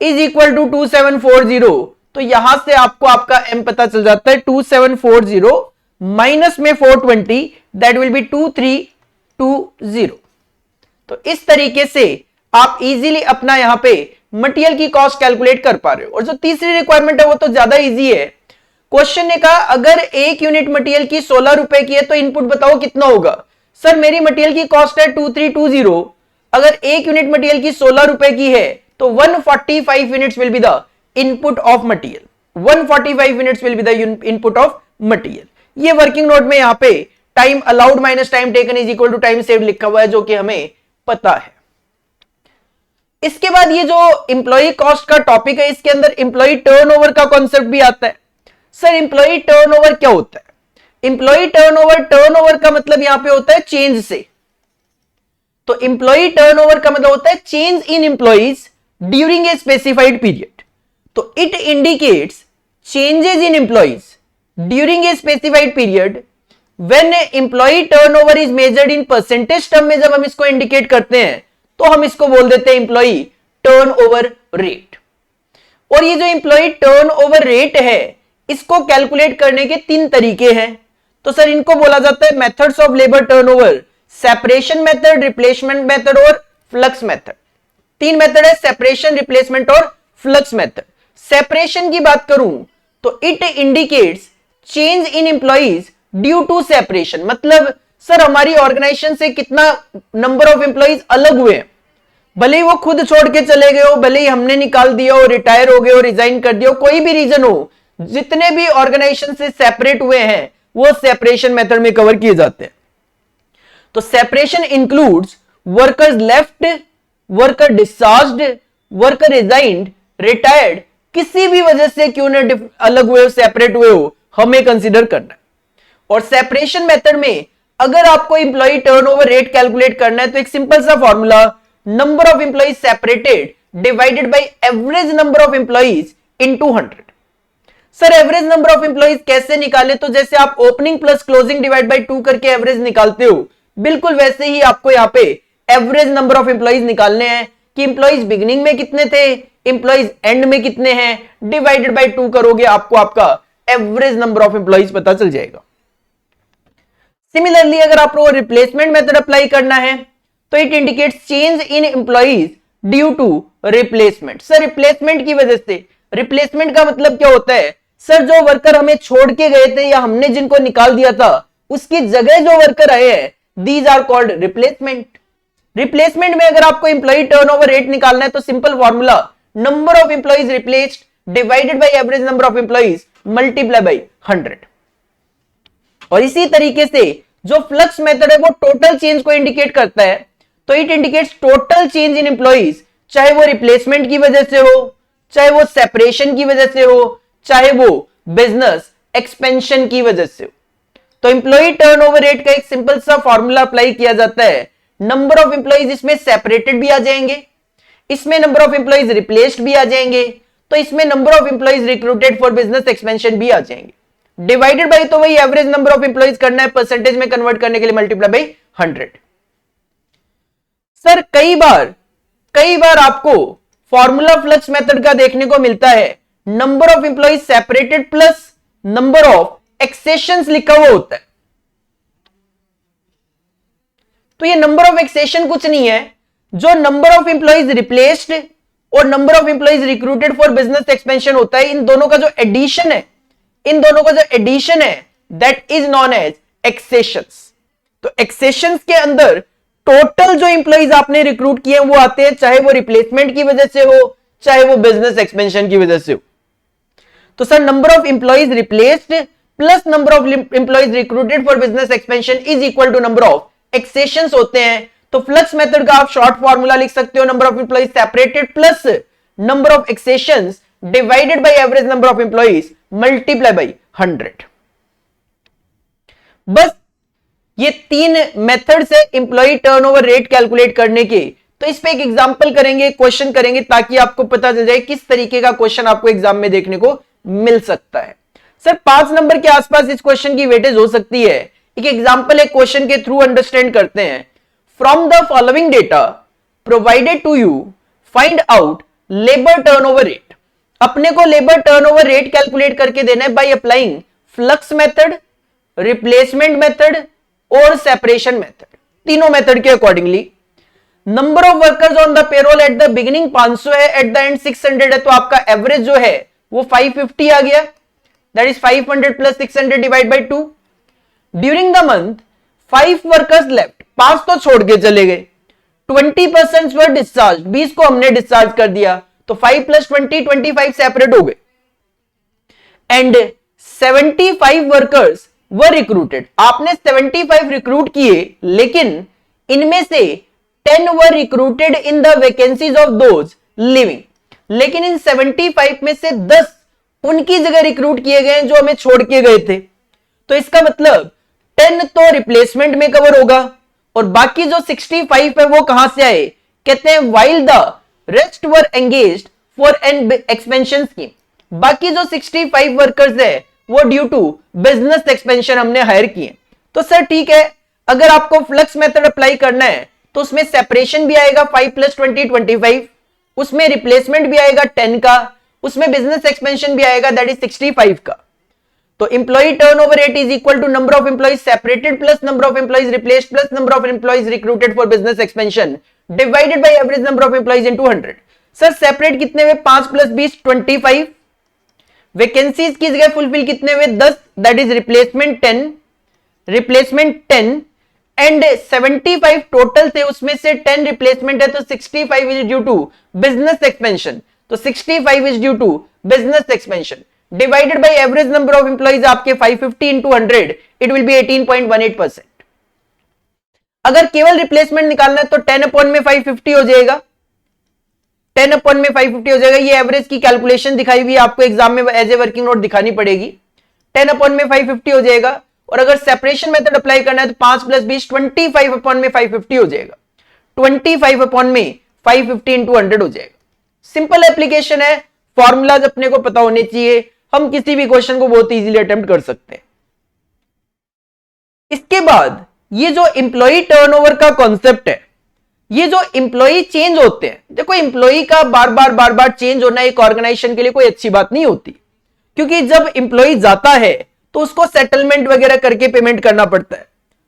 इज इक्वल टू 2740। तो यहां से आपको आपका m पता चल जाता है 2740 माइनस में 420 दैट विल बी 2320। तो इस तरीके से आप इजीली अपना यहां पे मटेरियल की कॉस्ट कैलकुलेट कर पा रहे हो। और जो तीसरी रिक्वायरमेंट है वो तो ज्यादा इजी है। क्वेश्चन ने कहा अगर एक यूनिट मटेरियल की 16 रुपए की है तो इनपुट बताओ कितना होगा। सर मेरी मटेरियल की कॉस्ट है 2320, अगर एक यूनिट मटेरियल की 16 रुपए की है तो 145 units will be the input of material. 145 minutes will be the input of material. ये वर्किंग नोट में यहां पे time allowed minus time taken is equal to time saved लिखा हुआ है, जो कि हमें पता है। इसके बाद ये जो इंप्लॉई कॉस्ट का टॉपिक है, इसके अंदर इंप्लॉई टर्नओवर का कॉन्सेप्ट भी आता है। सर इंप्लॉई टर्नओवर क्या होता है? इंप्लॉई टर्नओवर का मतलब यहां पे होता है चेंज से। तो इंप्लॉई टर्नओवर का मतलब होता है change in employees during a specified period. तो it indicates changes in employees during a specified period when employee turnover is measured in percentage term में जब हम इसको इंडिकेट करते हैं तो हम इसको बोल देते हैं इंप्लॉई टर्नओवर रेट। और ये जो इंप्लॉई टर्नओवर रेट है, इसको कैलकुलेट करने के 3 तरीके हैं। तो सर इनको बोला जाता है methods of labour turnover, separation method, replacement method और फ्लक्स मेथड। 3 मेथड है, सेपरेशन, रिप्लेसमेंट और फ्लक्स मेथड। सेपरेशन की बात करूं तो it indicates change in employees due to separation. मतलब सर हमारी ऑर्गेनाइजेशन से कितना नंबर ऑफ इंप्लॉइज अलग हुए हैं, भले ही वो खुद छोड़ के चले गए हो, भले ही हमने निकाल दिया हो, रिटायर हो गए हो, रिजाइन कर दिया हो, कोई भी रीजन हो, जितने भी ऑर्गेनाइजेशन से सेपरेट हुए हैं वो सेपरेशन मेथड में कवर किए जाते हैं। तो separation includes workers left, worker discharged, worker resigned, retired, किसी भी वजह से क्यों ना अलग हुए हो, सेपरेट हुए हो, हमें कंसीडर करना है। और सेपरेशन मेथड में अगर आपको इंप्लॉई टर्नओवर रेट कैलकुलेट करना है तो एक सिंपल सा formula, number of employees separated divided by average number of employees into 100। Sir average number of employees कैसे निकाले? तो जैसे आप opening plus closing divide by 2 करके एवरेज निकालते हो, बिल्कुल वैसे ही आपको यहां पे एवरेज नंबर ऑफ इंप्लॉइज निकालने हैं कि इंप्लॉइज बिगिनिंग में कितने थे, इंप्लॉइज एंड में कितने हैं, डिवाइडेड बाय 2 करोगे, आपको आपका एवरेज नंबर ऑफ इंप्लॉइज पता चल जाएगा। सिमिलरली अगर आपको रिप्लेसमेंट मेथड अप्लाई करना है तो it indicates change in employees due to replacement. Sir replacement की वजह से, रिप्लेसमेंट का मतलब क्या होता है? सर जो वर्कर हमें छोड़ के गए थे या हमने जिनको निकाल दिया था उसकी जगह जो वर्कर आए हैं, these are called replacement. Replacement में अगर आपको इंप्लॉई टर्नओवर रेट निकालना है तो simple formula, number of employees replaced divided by average number of employees multiply by 100। और इसी तरीके से जो फ्लक्स मेथड है वो टोटल चेंज को इंडिकेट करता है। तो it indicates total change in employees, चाहे वो रिप्लेसमेंट की वजह से हो, चाहे वो सेपरेशन की वजह से हो, चाहे वो बिजनेस एक्सपेंशन की वजह से हो। तो इंप्लॉई टर्नओवर रेट का एक सिंपल सा फॉर्मूला अप्लाई किया जाता है, नंबर ऑफ इंप्लॉइज इसमें सेपरेटेड भी आ जाएंगे, इसमें नंबर ऑफ इंप्लॉइज रिप्लेस्ड भी आ जाएंगे, तो इसमें number of employees recruited for business expansion भी आ जाएंगे। डिवाइडेड बाय तो वही एवरेज नंबर ऑफ इंप्लॉइज करना है, परसेंटेज में कन्वर्ट करने के लिए मल्टीप्लाई बाय 100। सर कई बार आपको फॉर्मूला फ्लक्स मेथड का देखने को मिलता है, number of employees separated plus number of accessions लिखा हुआ होता है। तो ये नंबर ऑफ एक्सेशन कुछ नहीं है, जो नंबर ऑफ इंप्लॉइज रिप्लेस्ड और number of employees recruited for business expansion होता है, इन दोनों का जो एडिशन है दैट इज नॉन एज एक्सेशंस। तो एक्सेशंस के अंदर टोटल जो इंप्लॉइज आपने रिक्रूट किए वो आते हैं, चाहे वो रिप्लेसमेंट की वजह से हो, चाहे वो बिजनेस एक्सपेंशन की वजह से हो। तो sir number of employees replaced plus number of employees recruited for business expansion is equal to number of accessions होते हैं। तो फ्लक्स मेथड का आप शॉर्ट फॉर्मूला लिख सकते हो, number of employees separated plus number of accessions divided by average number of employees multiply by 100। बस ये 3 मेथड्स है इंप्लॉई टर्नओवर रेट कैलकुलेट करने के। तो इस पे एक एग्जांपल करेंगे, क्वेश्चन करेंगे, ताकि आपको पता चल जाए किस तरीके का क्वेश्चन आपको एग्जाम में देखने को मिल सकता है। सर 5 नंबर के आसपास इस क्वेश्चन की वेटेज हो सकती है। एक एग्जांपल एक क्वेश्चन के थ्रू अंडरस्टैंड करते हैं। From the following data provided to you find out labour turnover rate. अपने को लेबर टर्नओवर रेट कैलकुलेट करके देना है by applying flux method, replacement method और सेपरेशन मेथड, तीनों मेथड के accordingly. Number of workers on the payroll at the beginning 500 है, at the end 600 है, तो आपका एवरेज जो है वो 550 आ गया, that is 500 plus 600 divide by 2। During the month 5 workers left, 5 तो छोड़ के चले गए, 20% वर डिस्चार्ज, 20 को हमने डिस्चार्ज कर दिया, तो 5 प्लस 20 25 सेपरेट हो गए। And 75 workers were recruited. आपने 75 रिक्रूट किए, लेकिन इनमें से 10 were recruited in the vacancies of those leaving. लेकिन इन 75 में से 10 उनकी जगह रिक्रूट किए गए जो हमें छोड़ के गए थे। तो इसका मतलब 10 तो रिप्लेसमेंट में कवर होगा, और बाकी जो 65 है वो कहां से आए? कहते हैं while the rest were engaged for an expansion scheme. बाकी जो 65 वर्कर्स है वो ड्यू टू बिजनेस एक्सपेंशन हमने हायर किए। तो सर ठीक है, अगर आपको फ्लक्स मेथड अप्लाई करना है तो उसमें सेपरेशन भी आएगा 5 + 20 25, उसमें रिप्लेसमेंट भी आएगा 10 का, उसमें बिजनेस एक्सपेंशन भी आएगा दैट इज 65 का। तो employee turnover rate is equal to number of employees separated plus number of employees replaced plus number of employees recruited for business expansion divided by average number of employees into 100। Sir separate कितने हुए? 5 + 20 25। Vacancies की जगह fulfil कितने हुए? 10 that is replacement 10 and 75 total थे, उसमें से 10 replacement है, तो 65 is due to business expansion. तो 65 is due to business expansion divided by average number of employees आपके 550 इंटू 100 इट विल बी 18.18%। अगर केवल रिप्लेसमेंट निकालना है तो 10 अपॉन में 550 हो जाएगा, 10 अपॉन में 550 हो जाएगा। ये एवरेज की कैलकुलेशन दिखाई हुई है, आपको एग्जाम में एज ए वर्किंग नोट दिखानी पड़ेगी। 10 अपॉन में 550 हो जाएगा, और अगर सेपरेशन मेथड अप्लाई करना है तो 5 + 20 25 अपॉन में 550 हो जाएगा, 25 अपॉन में 550 इंटू 100 हो जाएगा। सिंपल एप्लीकेशन है, फॉर्मूलाज अपने को पता होने चाहिए, हम किसी भी क्वेश्चन को बहुत इजीली अटेम्प्ट कर सकते हैं। इसके बाद ये जो एम्प्लॉय टर्नओवर का कॉन्सेप्ट है, ये जो एम्प्लॉय चेंज होते हैं, देखो एम्प्लॉय का बार बार चेंज होना एक ऑर्गेनाइजेशन के लिए कोई अच्छी बात नहीं होती, क्योंकि जब एम्प्लॉय जाता है तो उसको सेटलमेंट वगैरह करके पेमेंट करना पड़ता है।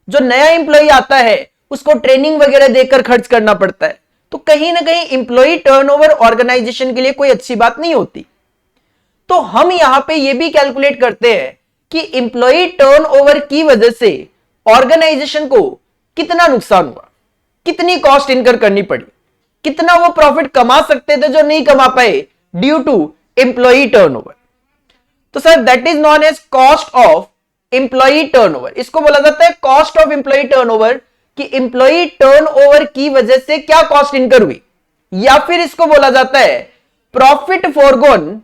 जो नया एम्प्लॉय आता है उसको ट्रेनिंग वगैरह देकर खर्च करना पड़ता है। तो कहीं ना कहीं एम्प्लॉय टर्नओवर ऑर्गेनाइजेशन के लिए कोई अच्छी बात नहीं होती। तो हम यहां पे ये भी कैलकुलेट करते हैं कि एम्प्लॉय टर्नओवर की वजह से ऑर्गेनाइजेशन को कितना नुकसान हुआ, कितनी कॉस्ट इनकर करनी पड़ी, कितना वो प्रॉफिट कमा सकते थे जो नहीं कमा पाए ड्यू टू एम्प्लॉय टर्नओवर। तो sir that is known as cost of employee turnover. इसको बोला जाता है कॉस्ट ऑफ एम्प्लॉय टर्नओवर, कि एम्प्लॉय टर्नओवर की वजह से क्या कॉस्ट इनकर हुई, या फिर इसको बोला जाता है प्रॉफिट फॉरगोन,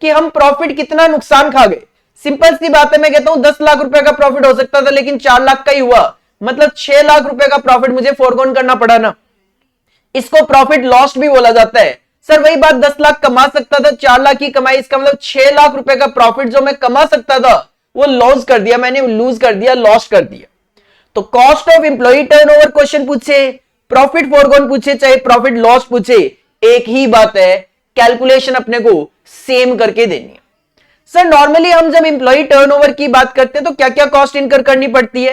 कि हम प्रॉफिट कितना नुकसान खा गए। सिंपल सी बात है, मैं कहता हूं 10 लाख रुपए का प्रॉफिट हो सकता था लेकिन 4 लाख का ही हुआ, मतलब 6 लाख रुपए का प्रॉफिट मुझे फॉरगोन करना पड़ा ना। इसको प्रॉफिट लॉस्ट भी बोला जाता है। सर वही बात, 10 लाख कमा सकता था, 4 लाख ही कमाई, इसका मतलब 6 लाख रुपए का प्रॉफिट जो मैं कमा सकता था वो लॉस कर दिया, मैंने लूज कर दिया, लॉस कर दिया। तो cost of employee turnover question पूछे, प्रॉफिट फॉरगोन पूछे, चाहे प्रॉफिट लॉस पूछे, एक ही बात है, कैलकुलेशन अपने को सेम करके देनी है। सर नॉर्मली हम जब एम्प्लॉय टर्नओवर की बात करते हैं तो क्या क्या कॉस्ट इनकर करनी पड़ती है?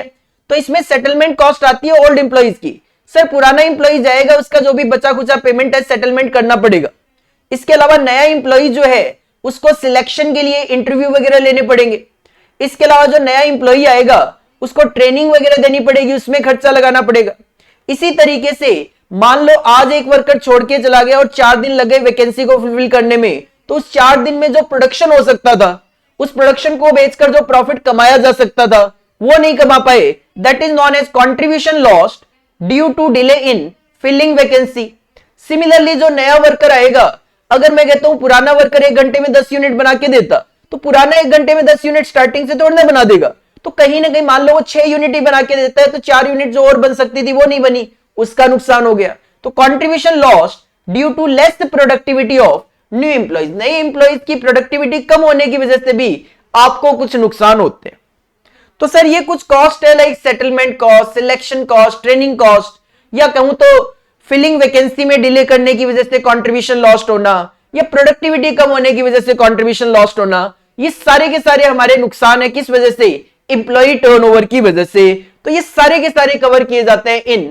तो इसमें सेटलमेंट कॉस्ट आती है ओल्ड एम्प्लॉइज की। सर पुराना एम्प्लॉय जाएगा, उसका जो भी बचा खुचा पेमेंट है सेटलमेंट करना पड़ेगा। इसके अलावा नया एम्प्लॉय जो है उसको सिलेक्शन के लिए इंटरव्यू वगैरह लेने पड़ेंगे। इसके अलावा जो नया एम्प्लॉय आएगा उसको ट्रेनिंग वगैरह देनी पड़ेगी, उसमें खर्चा लगाना पड़ेगा। इसी तरीके से मान लो आज एक वर्कर छोड़ के चला गया और 4 दिन लगे वैकेंसी को फुलफिल करने में, तो उस 4 दिन में जो प्रोडक्शन हो सकता था, उस प्रोडक्शन को बेचकर जो प्रॉफिट कमाया जा सकता था वो नहीं कमा पाए, that is known as contribution lost due to delay in filling vacancy. Similarly जो नया वर्कर आएगा, अगर मैं कहता हूं पुराना वर्कर 1 घंटे में 10 यूनिट बना के देता, तो पुराना 1 घंटे में 10 यूनिट स्टार्टिंग से थोड़ा ना बना देगा। तो कहीं ना कहीं मान लो वो 6 यूनिट ही बना के देता है, तो 4 यूनिट जो और बन सकती थी वो नहीं बनी, उसका नुकसान हो गया। तो contribution lost due to less productivity of new employees, नए एम्प्लॉइज की प्रोडक्टिविटी कम होने की वजह से भी आपको कुछ नुकसान होते हैं। तो सर ये कुछ कॉस्ट है, like settlement cost, selection cost, training cost, या कहूं तो फिलिंग वैकेंसी में डिले करने की वजह से कंट्रीब्यूशन लॉस्ट होना, या प्रोडक्टिविटी कम होने की वजह से कंट्रीब्यूशन लॉस्ट होना, ये सारे के सारे हमारे नुकसान है। किस वजह से? एम्प्लॉय टर्नओवर की वजह से। तो ये सारे के सारे कवर किए जाते हैं in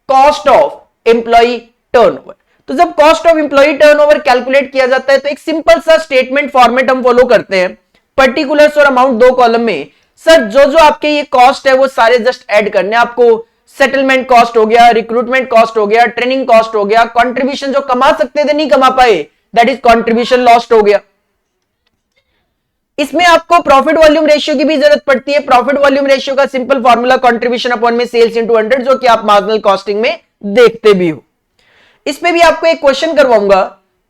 cost of employee turnover. तो जब cost of employee turnover calculate किया जाता है तो एक सिंपल सा स्टेटमेंट फॉर्मेट हम फॉलो करते हैं, पर्टिकुलर्स और अमाउंट 2 कॉलम में। सर जो जो आपके ये कॉस्ट है वो सारे जस्ट ऐड करने हैं आपको। सेटलमेंट कॉस्ट हो गया, रिक्रूटमेंट कॉस्ट हो गया, ट्रेनिंग कॉस्ट हो गया, कंट्रीब्यूशन जो कमा सकते थे नहीं कमा पाए दैट इज कंट्रीब्यूशन लॉस्ट हो गया। इसमें आपको प्रॉफिट वॉल्यूम रेशियो की भी जरूरत पड़ती है। प्रॉफिट वॉल्यूम रेशियो का सिंपल फॉर्मूला कंट्रीब्यूशन अपॉन में सेल्स इनटू 100, जो कि आप मार्जिनल कॉस्टिंग में देखते भी हो। इसमें भी आपको एक क्वेश्चन करवाऊंगा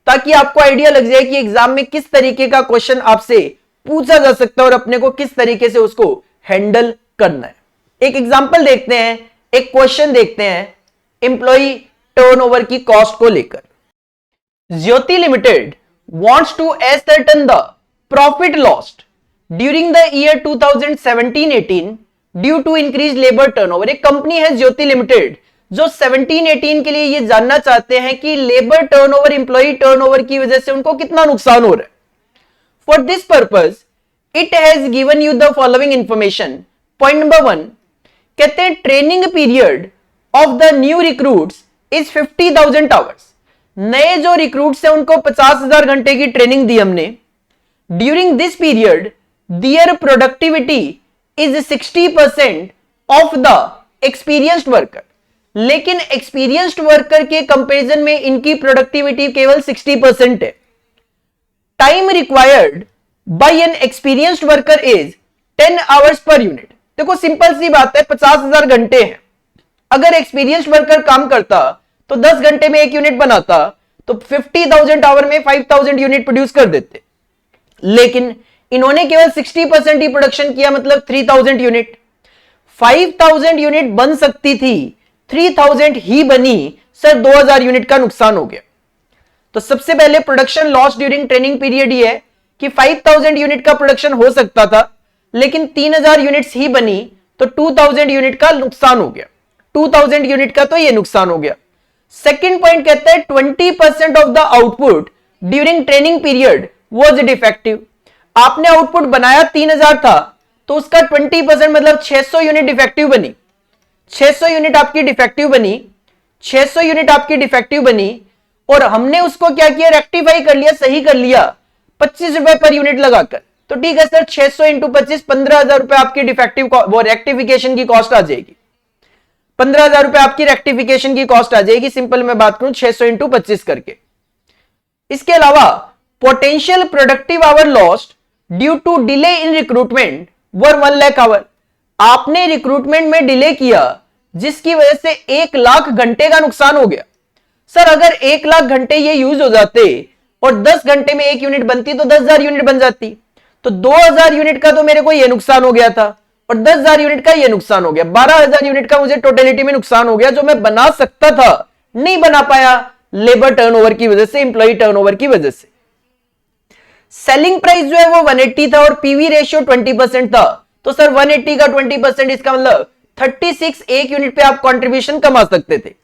ताकि आपको आइडिया लग जाए कि एग्जाम में किस तरीके का क्वेश्चन आपसे पूछा जा सकता है और अपने को किस तरीके से उसको हैंडल करना है। एक एग्जांपल देखते हैं, एक क्वेश्चन देखते हैं एम्प्लॉय टर्नओवर की कॉस्ट को लेकर। Jyoti limited wants to ascertain the profit lost during the year 2017-18 due to increase labour turnover. एक कंपनी है ज्योति लिमिटेड जो 17-18 के लिए ये जानना चाहते हैं कि लेबर टर्नओवर, एम्प्लॉय टर्नओवर की वजह से उनको कितना नुकसान हो रहा है। For this purpose it has given you the following information. Point number 1 कहते हैं training period of the new recruits is 50,000 hours. नए जो रिक्रूट्स हैं उनको 50,000 घंटे की ट्रेनिंग दी हमने। During this period there productivity is 60% of the experienced worker. लेकिन एक्सपीरियंस्ड वर्कर के कंपैरिजन में इनकी प्रोडक्टिविटी केवल 60% है। Time required by N experienced worker is 10 hours per unit. देखो सिंपल सी बात है, 50,000 घंटे हैं। अगर एक्सपीरियंस्ड वर्कर काम करता तो 10 घंटे में 1 यूनिट बनाता, तो 50,000 आवर में 5,000 यूनिट प्रोड्यूस कर देते। लेकिन इन्होंने केवल 60% ही प्रोडक्शन किया, मतलब 3,000 यूनिट। 5,000 यूनिट बन सकती थी, 3,000 ही बनी, सर 2,000 यूनिट का नुकसान हो गया। तो सबसे पहले production loss during training period ये है कि 5,000 यूनिट का प्रोडक्शन हो सकता था, लेकिन 3,000 यूनिट्स ही बनी, तो 2,000 यूनिट का नुकसान हो गया। 2,000 यूनिट का तो ये नुकसान हो गया। सेकेंड पॉइंट कहता है 20% of the output during training period was defective. आपने आउटपुट बनाया 3,000 था, तो उसका 20% मतलब 600 यूनिट डिफेक्टिव बनी। 600 यूनिट आपकी डिफेक्टिव बनी, 600 यूनिट आपकी डिफेक्टिव बनी, और हमने उसको क्या किया, रेक्टिफाई कर लिया, सही कर लिया 25 रुपए पर यूनिट लगाकर। तो ठीक है सर, 600 इंटू 25, 15,000 रुपए आपकी डिफेक्टिव वो रेक्टिफिकेशन की कॉस्ट आ जाएगी। 15,000 रुपए आपकी रेक्टिफिकेशन की कॉस्ट आ जाएगी। सिंपल मैं बात करूं 600 इंटू 25 करके। इसके अलावा potential productive hour lost due to delay in recruitment were 1 lakh hour. आपने रिक्रूटमेंट में डिले किया जिसकी वजह से 1 लाख घंटे का नुकसान हो गया। सर अगर 1 लाख घंटे ये यूज हो जाते और 10 घंटे में 1 यूनिट बनती तो 10,000 यूनिट बन जाती। तो 2,000 यूनिट का तो मेरे को ये नुकसान हो गया था, और 10,000 यूनिट का ये नुकसान हो गया। 12,000 यूनिट का मुझे टोटलिटी में नुकसान हो गया, जो मैं बना सकता था, नहीं बना पाया लेबर टर्नओवर की वजह से, एम्प्लॉय टर्नओवर की वजह से। सेलिंग प्राइस जो है वो 180 था और पीवी रेशियो 20% था। तो सर 180 का 20%, इसका मतलब 36 एक यूनिट पे आप कंट्रीब्यूशन कमा सकते थे।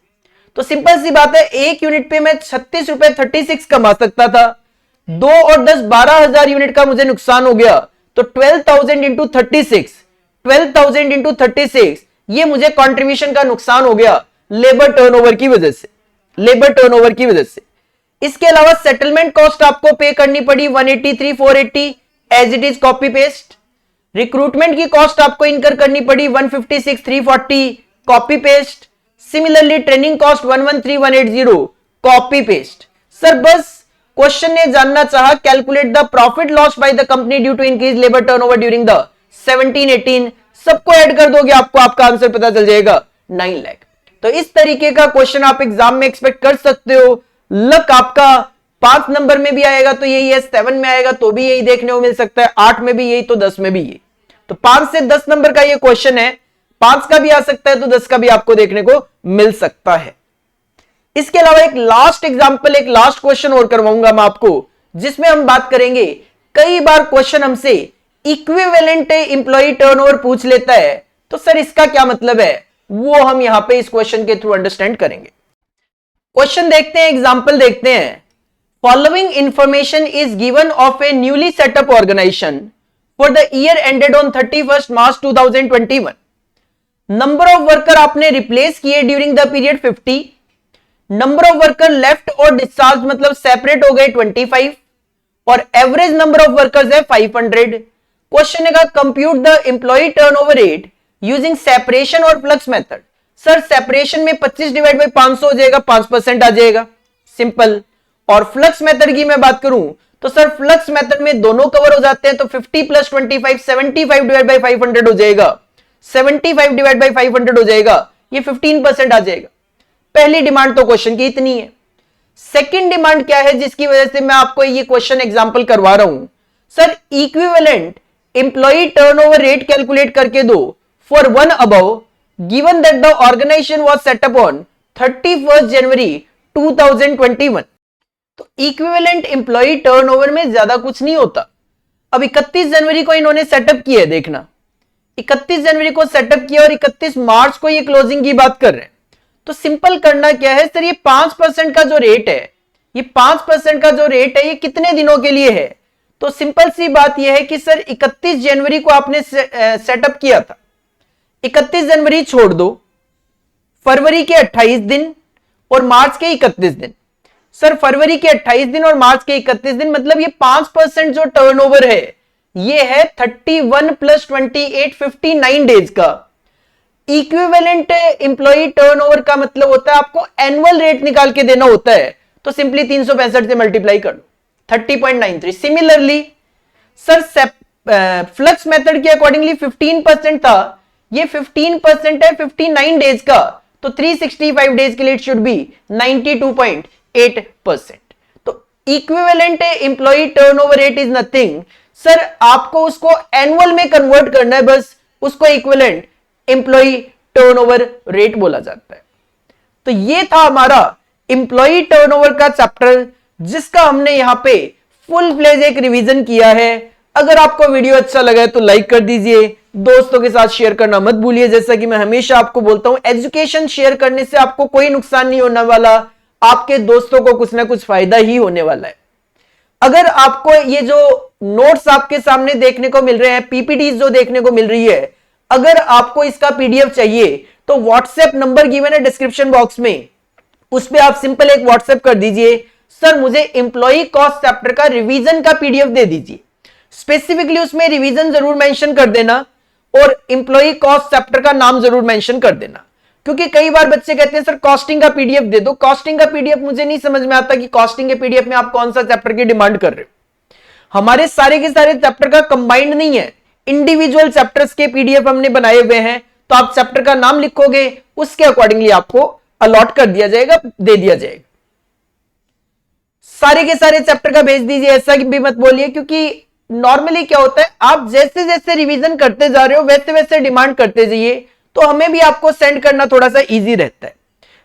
तो सिंपल सी बात है, 1 यूनिट पे मैं 36 रुपए 36 कमा सकता था। 2 और 10 12,000 यूनिट का मुझे नुकसान हो गया। तो 12,000 इंटू 36, 12,000 इंटू 36, ये मुझे कंट्रीब्यूशन का नुकसान हो गया लेबर टर्नओवर की वजह से, लेबर टर्नओवर की वजह से। इसके अलावा सेटलमेंट कॉस्ट आपको पे करनी पड़ी 183 480 as it is copy paste. Recruitment की कॉस्ट आपको इनकर करनी पड़ी 156 340 copy paste. Similarly training cost 113 180 copy paste. Sir बस क्वेश्चन ने जानना चाहा calculate the profit loss by the company due to increase labour turnover during the 17-18। सबको add कर दोगे आपको आपका आंसर पता चल जाएगा 9 लाख। तो इस तरीके का क्वेश्चन आप एग्जाम में एक्सपेक्ट कर सकते हो। लक आपका 5 नंबर में भी आएगा तो यही है, 7 में आएगा तो भी यही देखने को मिल सकता है, 8 में भी यही, तो 10 में भी यही। तो 5 से 10 नंबर का ये क्वेश्चन है, 5 का भी आ सकता है तो 10 का भी आपको देखने को मिल सकता है। इसके अलावा एक लास्ट एग्जांपल, एक लास्ट क्वेश्चन और करवाऊंगा मैं आपको, जिसमें हम बात करेंगे, कई बार क्वेश्चन हमसे इक्विवेलेंट एम्प्लॉय टर्नओवर पूछ लेता है, तो सर इसका क्या मतलब है, वो हम यहां पे इस क्वेश्चन के थ्रू अंडरस्टैंड करेंगे। क्वेश्चन देखते हैं, एग्जांपल देखते हैं। Following information is given of a newly set up organisation for the year ended on 31 March 2021। Number of worker आपने रिप्लेस किए during the period 50। Number of worker left और discharge मतलब separate हो गए 25, और एवरेज नंबर ऑफ वर्कर्स है 500। Question है compute the employee turnover rate using separation और फ्लक्स मेथड। सर सेपरेशन में 25 डिवाइड बाई 500 हो जाएगा, 5% आ जाएगा, सिंपल। और फ्लक्स मेथड की मैं बात करूं तो सर फ्लक्स मेथड में दोनों कवर हो जाते हैं, तो 50 प्लस 25 75 डिवाइड बाई 500 हो जाएगा, 75 डिवाइड बाई 500 हो जाएगा, ये 15% आ जाएगा। पहली डिमांड तो क्वेश्चन की इतनी है। सेकंड डिमांड क्या है जिसकी वजह से मैं आपको ये क्वेश्चन एग्जांपल करवा रहा हूं, sir equivalent employee turnover rate calculate करके दो for one above given that the organisation was set up on 31 January 2021। तो इक्विवेलेंट एम्प्लॉय टर्नओवर में ज्यादा कुछ नहीं होता। अब 31 जनवरी को इन्होंने सेटअप किया है, देखना 31 जनवरी को सेटअप किया और 31 मार्च को ये क्लोजिंग की बात कर रहे हैं। तो सिंपल करना क्या है सर, ये 5% का जो रेट है, ये 5% का जो रेट है ये कितने दिनों के लिए है? तो सिंपल सी बात ये है कि सर 31 जनवरी को आपने सेटअप किया था, 31 जनवरी छोड़ दो, फरवरी के 28 दिन और मार्च के 31 दिन। सर फरवरी के 28 दिन और मार्च के 31 दिन, मतलब ये 5% जो टर्नओवर है ये है 31 प्लस 28 59 डेज का। इक्विवेलेंट एम्प्लॉय टर्नओवर का मतलब होता है आपको एनुअल रेट निकाल के देना होता है, तो सिंपली 365 से मल्टीप्लाई कर लो 30.93। सिमिलरली सर फ्लक्स मेथड के अकॉर्डिंगली 15% था, ये 15% है 59 डेज का, तो 365 डेज के लिए इट शुड बी 92.8%। तो equivalent employee turnover rate is nothing, sir आपको उसको एनुअल में कन्वर्ट करना है, बस उसको इक्विवेलेंट एम्प्लॉय टर्नओवर रेट बोला जाता है। तो ये था हमारा एम्प्लॉय टर्नओवर का चैप्टर, जिसका हमने यहां पे फुल फ्लेज एक रिवीजन किया है। अगर आपको वीडियो अच्छा लगा है तो लाइक कर दीजिए, दोस्तों के साथ शेयर करना मत भूलिए। जैसा कि मैं हमेशा आपको बोलता हूं, एजुकेशन शेयर करने से आपको कोई नुकसान नहीं होने वाला, आपके दोस्तों को कुछ ना कुछ फायदा ही होने वाला है। अगर आपको ये जो नोट्स आपके सामने देखने को मिल रहे हैं, पीपीटी जो देखने को मिल रही है, अगर आपको इसका पीडीएफ चाहिए तो व्हाट्सएप नंबर गिवन है डिस्क्रिप्शन बॉक्स में, उस पर आप सिंपल एक व्हाट्सएप कर दीजिए, सर मुझे एम्प्लॉय कॉस्ट चैप्टर का रिवीजन का पीडीएफ दे दीजिए। स्पेसिफिकली उसमें रिवीजन जरूर मेंशन कर देना और एम्प्लॉय कॉस्ट चैप्टर का नाम जरूर मेंशन कर देना, क्योंकि कई बार बच्चे कहते हैं सर कॉस्टिंग का पीडीएफ दे दो। कॉस्टिंग का पीडीएफ मुझे नहीं समझ में आता कि कॉस्टिंग के पीडीएफ में आप कौन सा चैप्टर की डिमांड कर रहे हो। हमारे सारे के सारे चैप्टर का कंबाइंड नहीं है, इंडिविजुअल चैप्टर्स के पीडीएफ हमने बनाए हुए हैं। तो आप चैप्टर का नाम लिखोगे, उसके अकॉर्डिंगली आपको अलॉट कर दिया जाएगा, दे दिया जाएगा। सारे के सारे चैप्टर का भेज दीजिए, ऐसा भी मत बोलिए, क्योंकि नॉर्मली क्या होता है आप जैसे जैसे रिवीजन करते जा रहे हो वैसे वैसे डिमांड करते जाइए, तो हमें भी आपको सेंड करना थोड़ा सा इजी रहता है।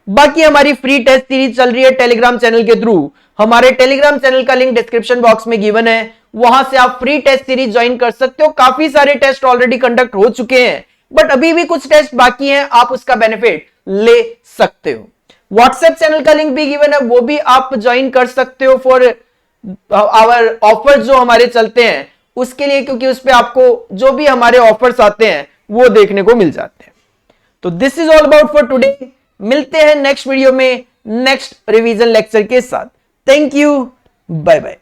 बाकी हमारी फ्री टेस्ट सीरीज चल रही है टेलीग्राम चैनल के थ्रू। हमारे टेलीग्राम चैनल का लिंक डिस्क्रिप्शन बॉक्स में गिवन है, वहां से आप फ्री टेस्ट सीरीज ज्वाइन कर सकते हो। काफी सारे टेस्ट ऑलरेडी कंडक्ट हो चुके हैं, बट अभी भी कुछ टेस्ट बाकी हैं, आप उसका बेनिफिट ले सकते हो। व्हाट्सएप चैनल का लिंक भी गिवन है, वो भी आप ज्वाइन कर सकते हो फॉर आवर ऑफर्स जो हमारे चलते हैं उसके लिए, क्योंकि उस पर आपको जो भी हमारे ऑफर्स आते हैं वो देखने को मिल जाते हैं। तो this is all about for today. मिलते हैं नेक्स्ट वीडियो में नेक्स्ट रिवीजन लेक्चर के साथ। Thank you, bye bye.